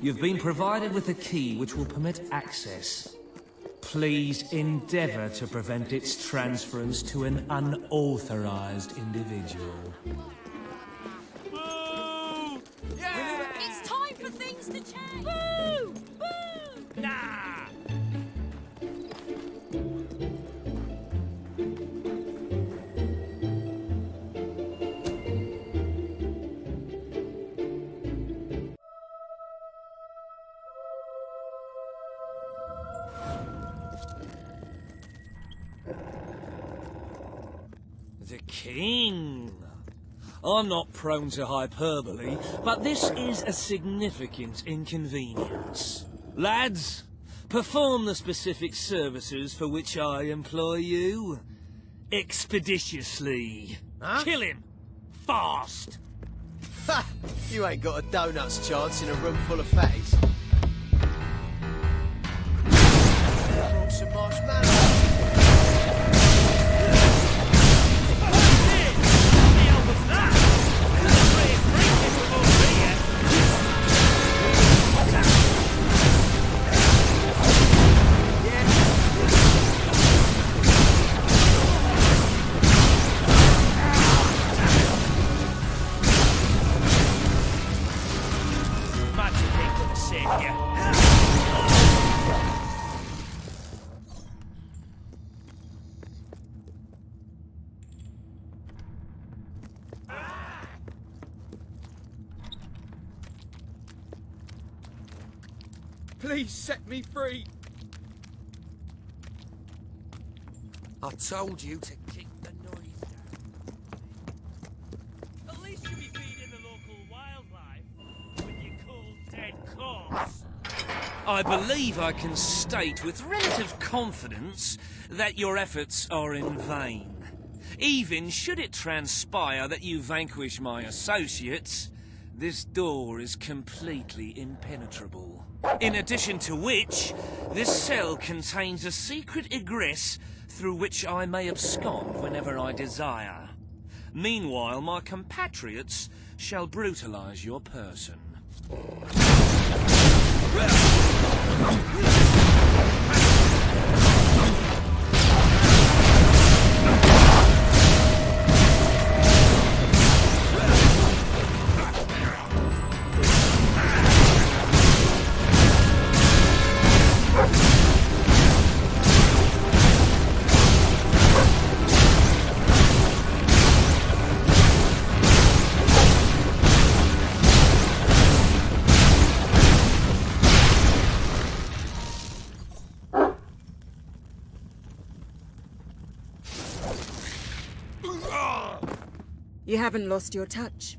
You've been provided with a key which will permit access. Please endeavour to prevent its transference to an unauthorised individual. It's time for things to change! Boo! Boo! Nah! The king. I'm not prone to hyperbole, but this is a significant inconvenience. Lads, perform the specific services for which I employ you. Expeditiously. Huh? Kill him. Fast. Ha! You ain't got a donut's chance in a room full of fatties. Brought some marshmallows. Please set me free. I told you to keep the noise down. At least you be feeding the local wildlife with your cool dead corpse. I believe I can state with relative confidence that your efforts are in vain. Even should it transpire that you vanquish my associates, this door is completely impenetrable. In addition to which, this cell contains a secret egress through which I may abscond whenever I desire. Meanwhile, my compatriots shall brutalize your person. You haven't lost your touch.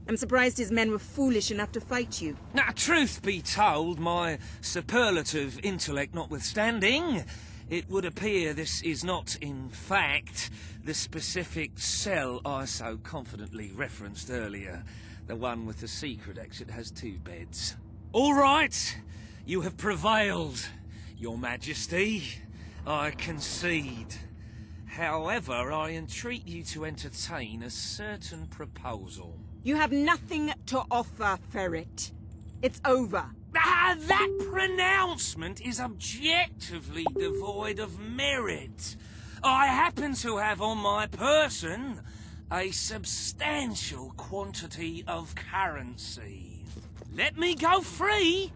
I'm surprised his men were foolish enough to fight you. Now, truth be told, my superlative intellect notwithstanding, it would appear this is not, in fact, the specific cell I so confidently referenced earlier. The one with the secret exit has 2 beds. All right. You have prevailed, Your Majesty. I concede. However, I entreat you to entertain a certain proposal. You have nothing to offer, Ferret. It's over. Ah, that pronouncement is objectively devoid of merit. I happen to have on my person a substantial quantity of currency. Let me go free,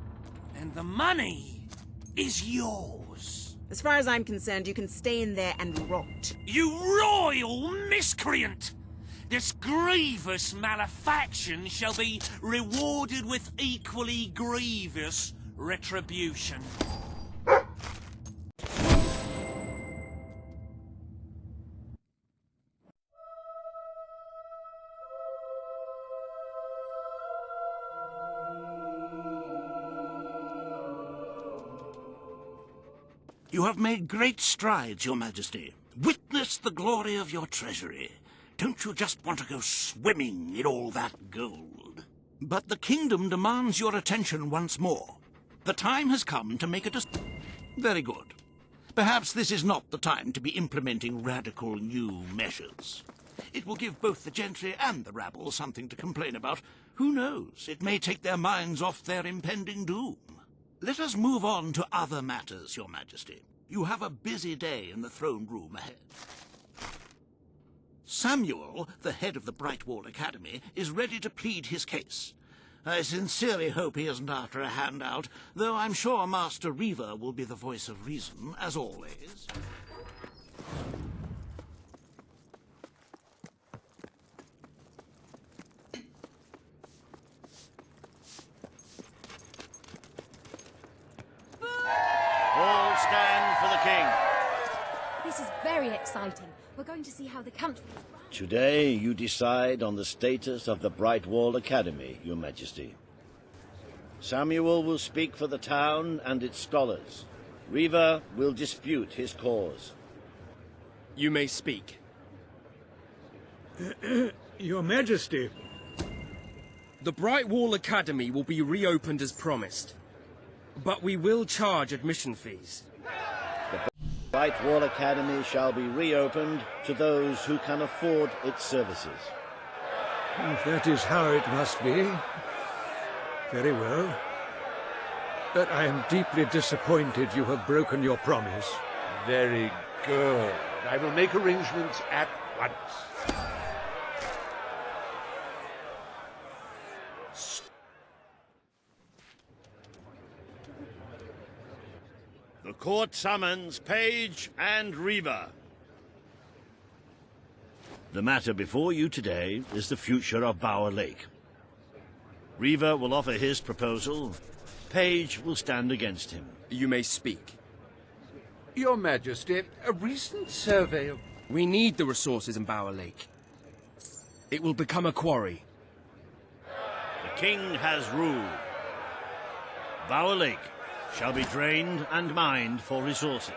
and the money is yours. As far as I'm concerned, you can stay in there and rot. You royal miscreant! This grievous malefaction shall be rewarded with equally grievous retribution. You have made great strides, Your Majesty. Witness the glory of your treasury. Don't you just want to go swimming in all that gold? But the kingdom demands your attention once more. The time has come to make a Very good. Perhaps this is not the time to be implementing radical new measures. It will give both the gentry and the rabble something to complain about. Who knows? It may take their minds off their impending doom. Let us move on to other matters, Your Majesty. You have a busy day in the throne room ahead. Samuel, the head of the Brightwall Academy, is ready to plead his case. I sincerely hope he isn't after a handout, though I'm sure Master Reaver will be the voice of reason, as always. All stand for the king. This is very exciting. We're going to see how the country is run. Today you decide on the status of the Brightwall Academy, Your Majesty. Samuel will speak for the town and its scholars. Reaver will dispute his cause. You may speak. Your Majesty. The Brightwall Academy will be reopened as promised, but we will charge admission fees. The Brightwall Academy shall be reopened to those who can afford its services. If that is how it must be, very well. But I am deeply disappointed you have broken your promise. Very good. I will make arrangements at once. The court summons Page and Reaver. The matter before you today is the future of Bower Lake. Reaver will offer his proposal. Page will stand against him. You may speak. Your Majesty, a recent survey of... We need the resources in Bower Lake. It will become a quarry. The king has ruled. Bower Lake shall be drained and mined for resources.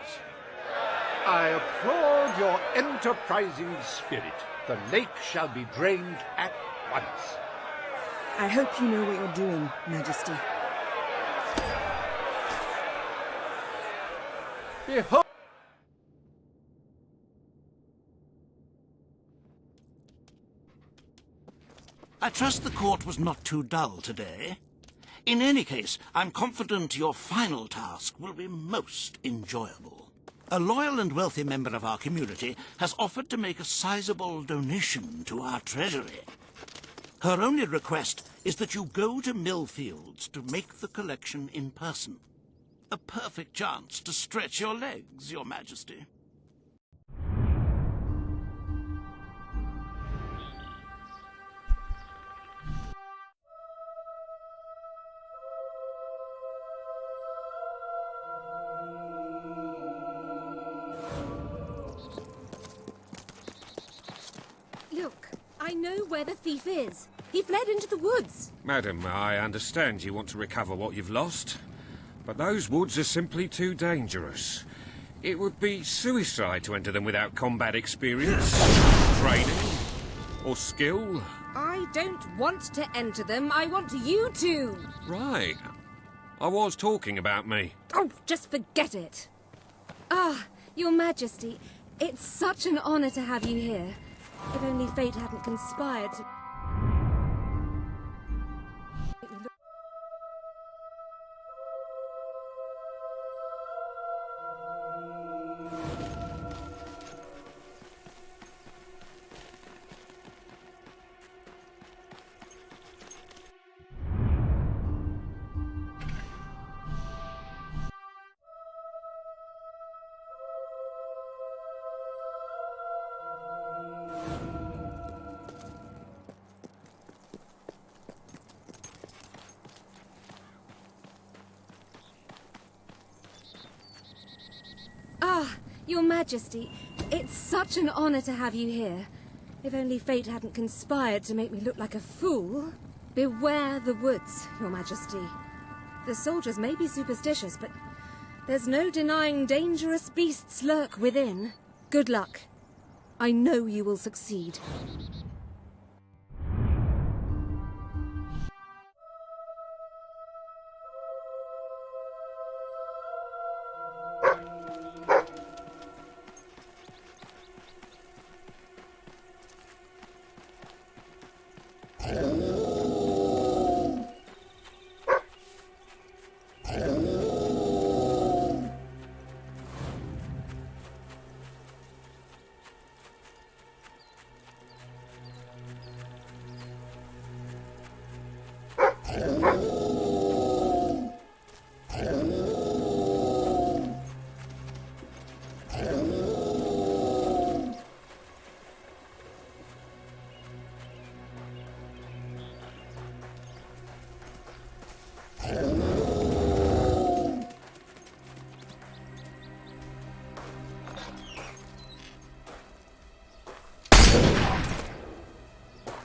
I applaud your enterprising spirit. The lake shall be drained at once. I hope you know what you're doing, Majesty. Behold! I trust the court was not too dull today. In any case, I'm confident your final task will be most enjoyable. A loyal and wealthy member of our community has offered to make a sizable donation to our treasury. Her only request is that you go to Millfields to make the collection in person. A perfect chance to stretch your legs, Your Majesty. Look, I know where the thief is. He fled into the woods. Madam, I understand you want to recover what you've lost, but those woods are simply too dangerous. It would be suicide to enter them without combat experience, training, or skill. I don't want to enter them. I want you to. Right. I was talking about me. Oh, just forget it. Ah, Your Majesty, it's such an honor to have you here. If only fate hadn't conspired to... Ah, Your Majesty, it's such an honor to have you here. If only fate hadn't conspired to make me look like a fool. Beware the woods, Your Majesty. The soldiers may be superstitious, but there's no denying dangerous beasts lurk within. Good luck. I know you will succeed.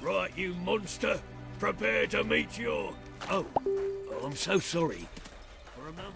Right, you monster. Prepare to meet your... Oh, I'm so sorry. For a moment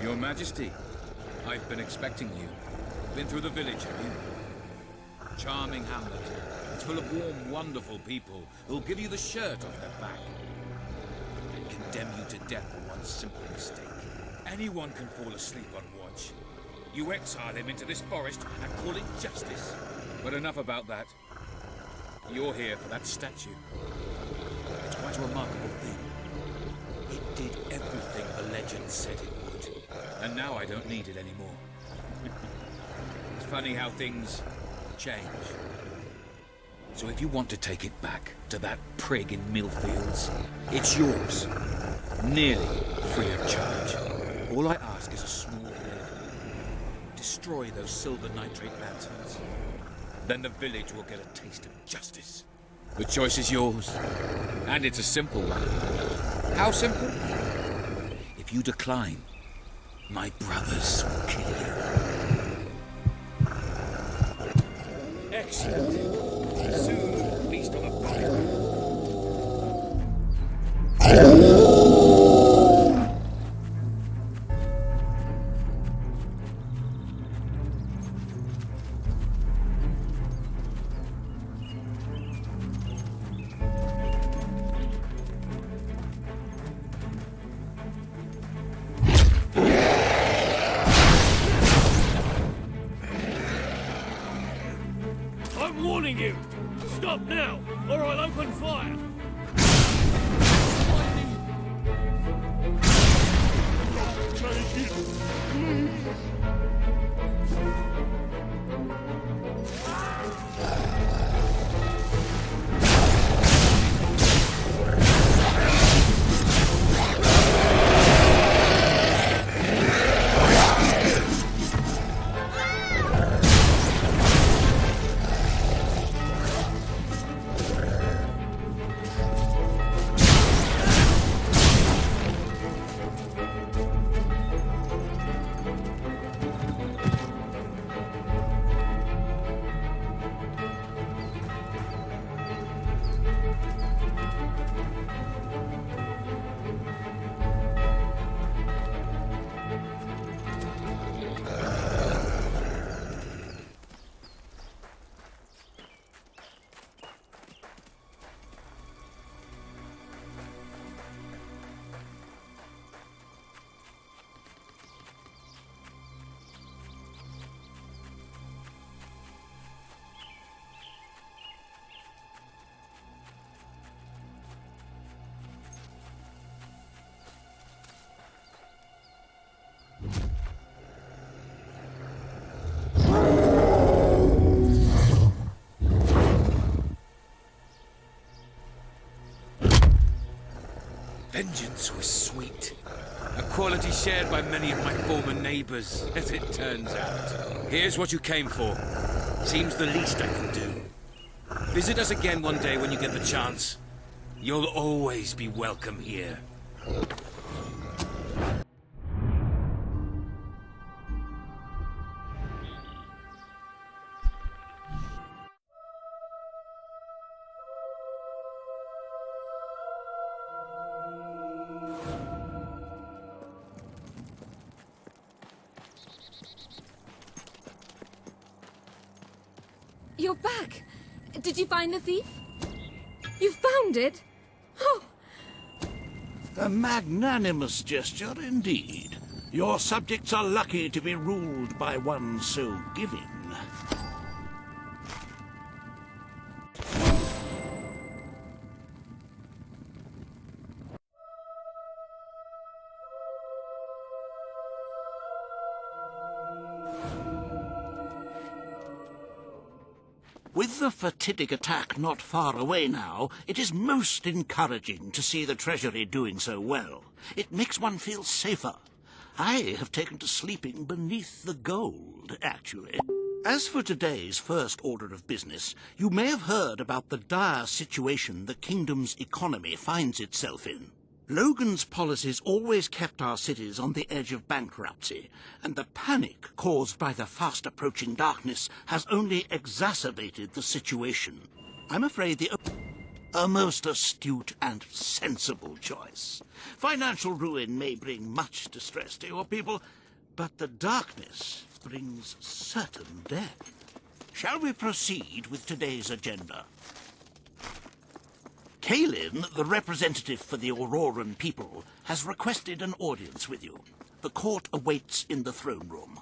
Your Majesty, I've been expecting you. Been through the village, have you? Charming hamlet. It's full of warm, wonderful people who'll give you the shirt off their back and condemn you to death for one simple mistake. Anyone can fall asleep on watch. You exile him into this forest and call it justice. But enough about that. You're here for that statue. It's quite a remarkable thing. It did everything the legend said it would. And now I don't need it anymore. It's funny how things change. So if you want to take it back to that prig in Millfields, it's yours. Nearly free of charge. All I ask is a small favor. Destroy those silver nitrate lanterns. Then the village will get a taste of justice. The choice is yours. And it's a simple one. How simple? If you decline, my brothers will kill you. Excellent. Soon, feast on a body. I'm warning you! Stop now, or I'll open fire! Vengeance was sweet. A quality shared by many of my former neighbors, as it turns out. Here's what you came for. Seems the least I can do. Visit us again one day when you get the chance. You'll always be welcome here. You're back! Did you find the thief? You found it? Oh! A magnanimous gesture indeed. Your subjects are lucky to be ruled by one so giving. With the fatidic attack not far away now, it is most encouraging to see the Treasury doing so well. It makes one feel safer. I have taken to sleeping beneath the gold, actually. As for today's first order of business, you may have heard about the dire situation the kingdom's economy finds itself in. Logan's policies always kept our cities on the edge of bankruptcy, and the panic caused by the fast-approaching darkness has only exacerbated the situation. I'm afraid a most astute and sensible choice. Financial ruin may bring much distress to your people, but the darkness brings certain death. Shall we proceed with today's agenda? Kalin, the representative for the Auroran people, has requested an audience with you. The court awaits in the throne room.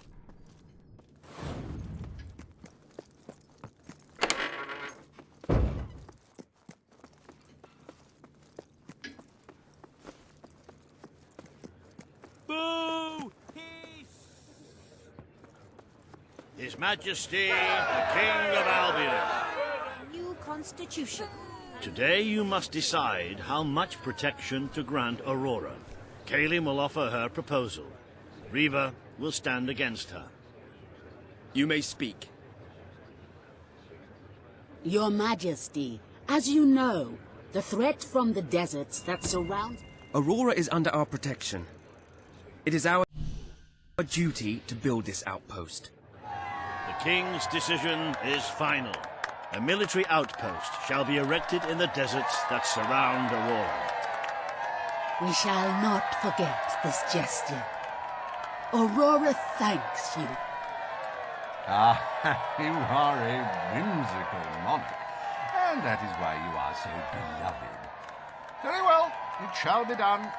Boo! His Majesty, the King of Albion. New constitution. Today you must decide how much protection to grant Aurora. Kalin will offer her proposal. Riva will stand against her. You may speak. Your Majesty, as you know, the threat from the deserts that surround... Aurora is under our protection. It is our duty to build this outpost. The King's decision is final. A military outpost shall be erected in the deserts that surround Aurora. We shall not forget this gesture. Aurora thanks you. Ah, you are a whimsical monarch, and that is why you are so beloved. Very well, it shall be done.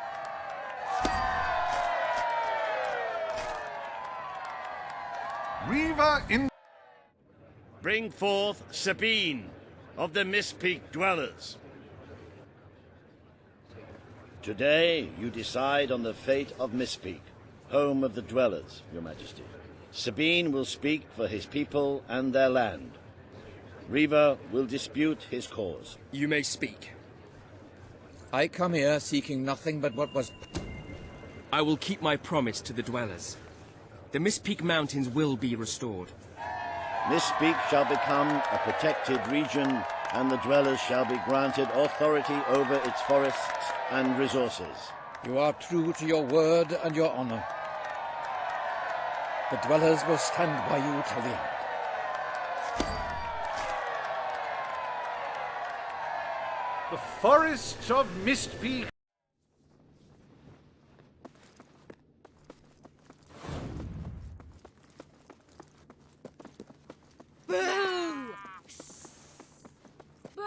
Riva in... Bring forth Sabine of the Mist Peak Dwellers. Today you decide on the fate of Mist Peak, home of the Dwellers, Your Majesty. Sabine will speak for his people and their land. Riva will dispute his cause. You may speak. I come here seeking nothing but what was... I will keep my promise to the Dwellers. The Mist Peak Mountains will be restored. Mist Peak shall become a protected region, and the Dwellers shall be granted authority over its forests and resources. You are true to your word and your honor. The Dwellers will stand by you till the end. The forests of Mist Peak. Boo! Boo!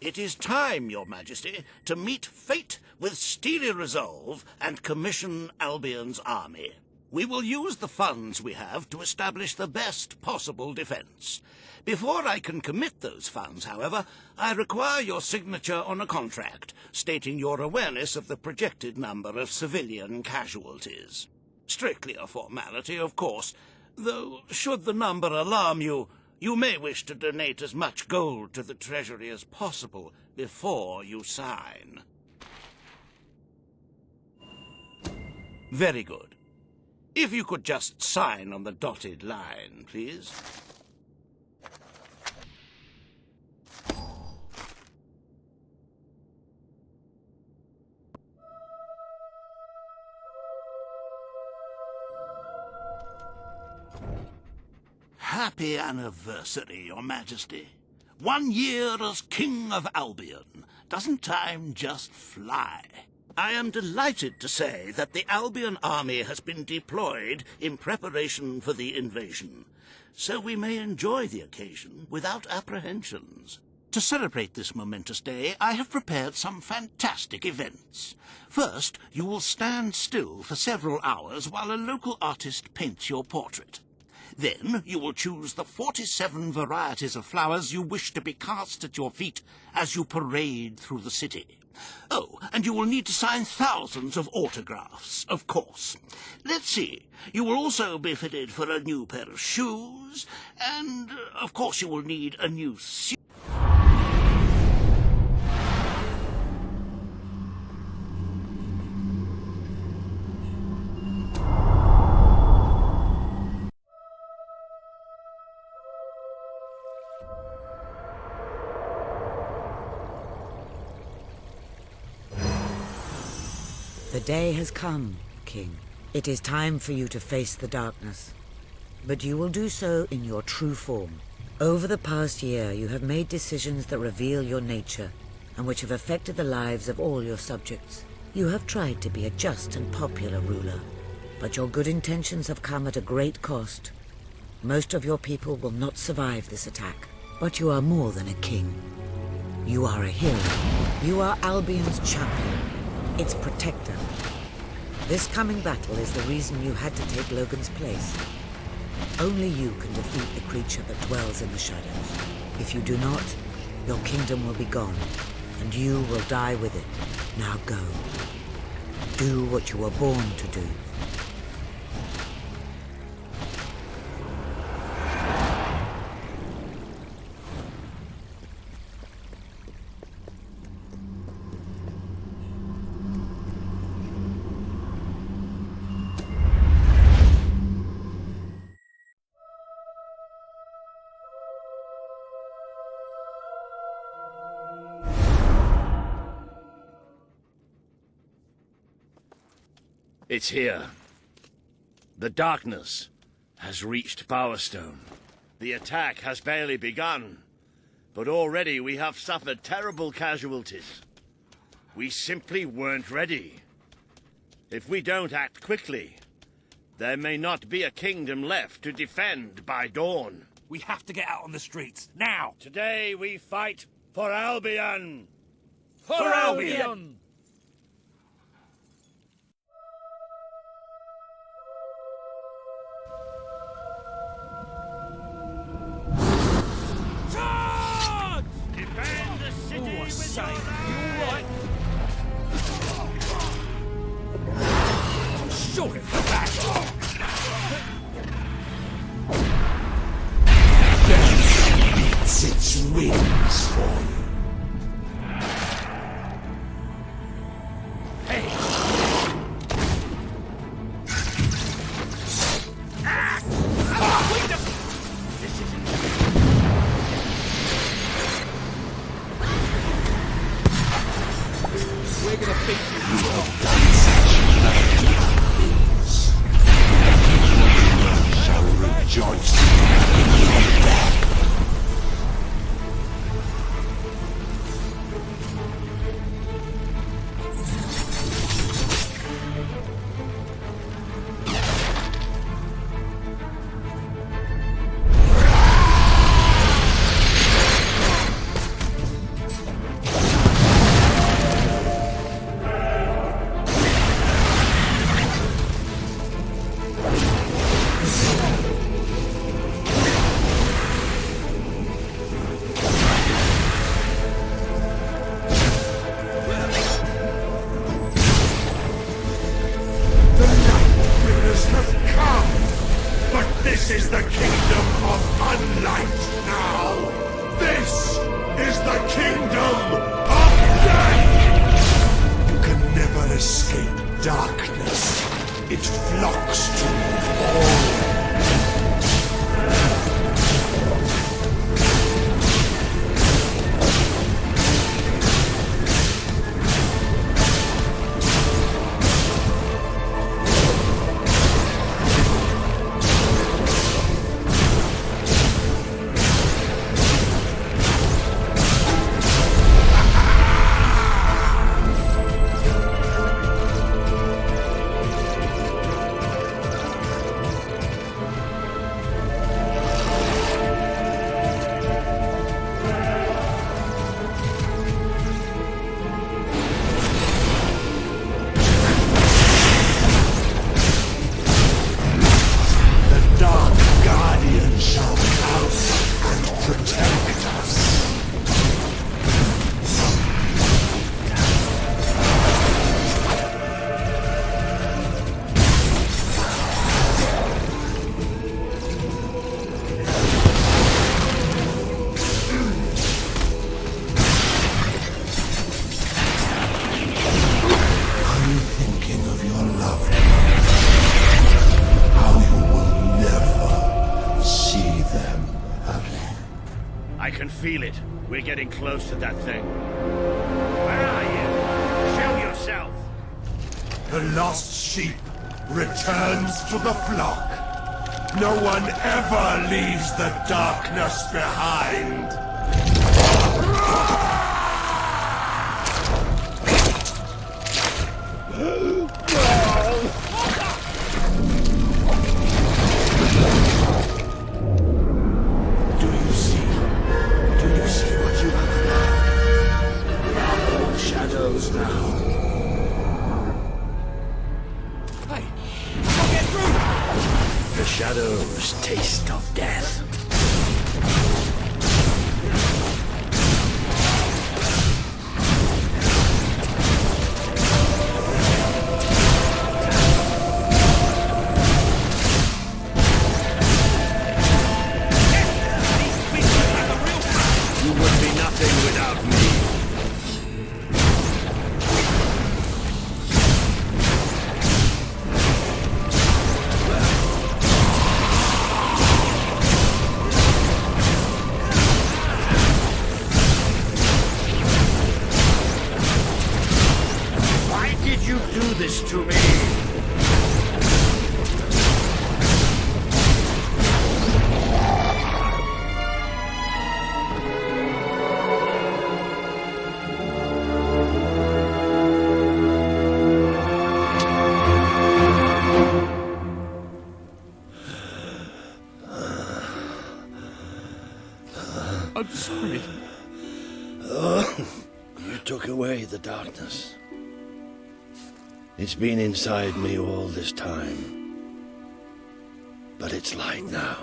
It is time, Your Majesty, to meet fate with steely resolve and commission Albion's army. We will use the funds we have to establish the best possible defense. Before I can commit those funds, however, I require your signature on a contract stating your awareness of the projected number of civilian casualties. Strictly a formality, of course, though should the number alarm you, You may wish to donate as much gold to the treasury as possible before you sign. Very good. If you could just sign on the dotted line, please. Happy anniversary, Your Majesty. 1 year as King of Albion. Doesn't time just fly? I am delighted to say that the Albion army has been deployed in preparation for the invasion, so we may enjoy the occasion without apprehensions. To celebrate this momentous day, I have prepared some fantastic events. First, you will stand still for several hours while a local artist paints your portrait. Then you will choose the 47 varieties of flowers you wish to be cast at your feet as you parade through the city. Oh, and you will need to sign thousands of autographs, of course. Let's see. You will also be fitted for a new pair of shoes, and, of course, you will need a new suit. The day has come, King. It is time for you to face the darkness. But you will do so in your true form. Over the past year, you have made decisions that reveal your nature, and which have affected the lives of all your subjects. You have tried to be a just and popular ruler, but your good intentions have come at a great cost. Most of your people will not survive this attack, but you are more than a king. You are a hero. You are Albion's champion, its protector. This coming battle is the reason you had to take Logan's place. Only you can defeat the creature that dwells in the shadows. If you do not, your kingdom will be gone, and you will die with it. Now go. Do what you were born to do. It's here. The darkness has reached Power Stone. The attack has barely begun, but already we have suffered terrible casualties. We simply weren't ready. If we don't act quickly, there may not be a kingdom left to defend by dawn. We have to get out on the streets, now! Today we fight for Albion! For Albion! Defend the city with your life! Shoot it for that! Death beats its wings for you. Hey! This isn't... We're gonna beat you. You have done such mighty things. Everyone shall rejoice in your death. This is the kingdom of unlight! feel it. We're getting close to that thing. Where are you? Show yourself! The lost sheep returns to the flock. No one ever leaves the darkness behind. Do you see what you have done? We are all shadows now. Hey, I'll get through! The shadows taste of death. You would be nothing without me. Why did you do this to me? I'm sorry. You took away the darkness. It's been inside me all this time. But it's light now.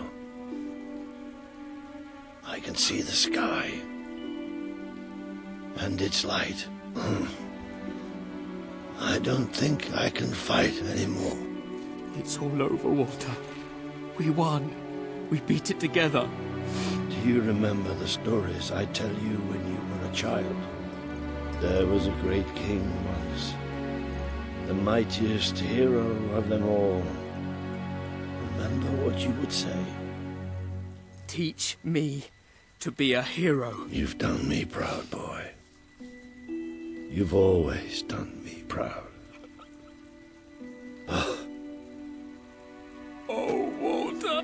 I can see the sky. And it's light. I don't think I can fight anymore. It's all over, Walter. We won. We beat it together. Do you remember the stories I tell you when you were a child? There was a great king once, the mightiest hero of them all. Remember what you would say? Teach me to be a hero. You've done me proud, boy. You've always done me proud. Oh, Walter.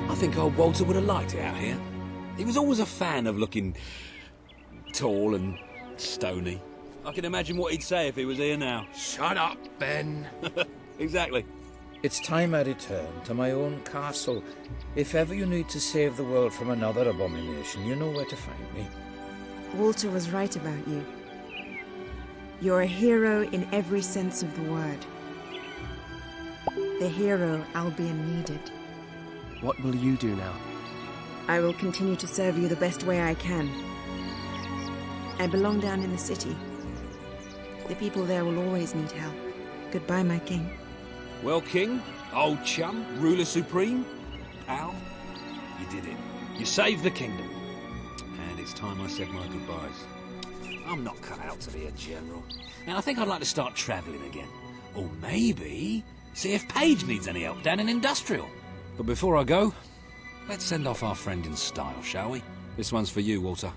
I think old Walter would have liked it out here. He was always a fan of looking tall and stony. I can imagine what he'd say if he was here now. Shut up, Ben. Exactly. It's time I return to my own castle. If ever you need to save the world from another abomination, you know where to find me. Walter was right about you. You're a hero in every sense of the word. The hero Albion needed. What will you do now? I will continue to serve you the best way I can. I belong down in the city. The people there will always need help. Goodbye, my king. Well, King, old chum, ruler supreme, pal, you did it. You saved the kingdom. And it's time I said my goodbyes. I'm not cut out to be a general. And I think I'd like to start travelling again. Or maybe see if Paige needs any help down in Industrial. But before I go, let's send off our friend in style, shall we? This one's for you, Walter.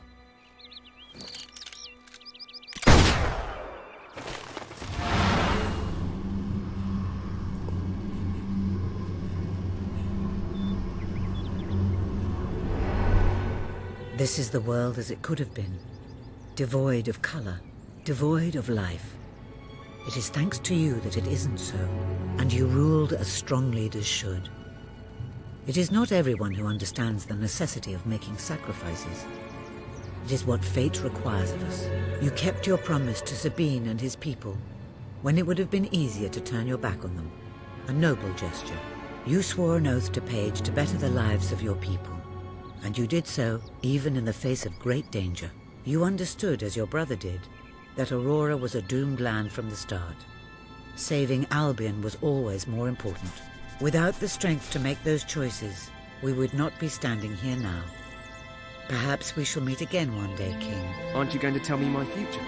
This is the world as it could have been, devoid of colour, devoid of life. It is thanks to you that it isn't so, and you ruled as strong leaders should. It is not everyone who understands the necessity of making sacrifices. It is what fate requires of us. You kept your promise to Sabine and his people, when it would have been easier to turn your back on them. A noble gesture. You swore an oath to Paige to better the lives of your people. And you did so even in the face of great danger. You understood, as your brother did, that Aurora was a doomed land from the start. Saving Albion was always more important. Without the strength to make those choices, we would not be standing here now. Perhaps we shall meet again one day, King. Aren't you going to tell me my future?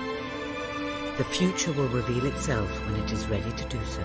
The future will reveal itself when it is ready to do so.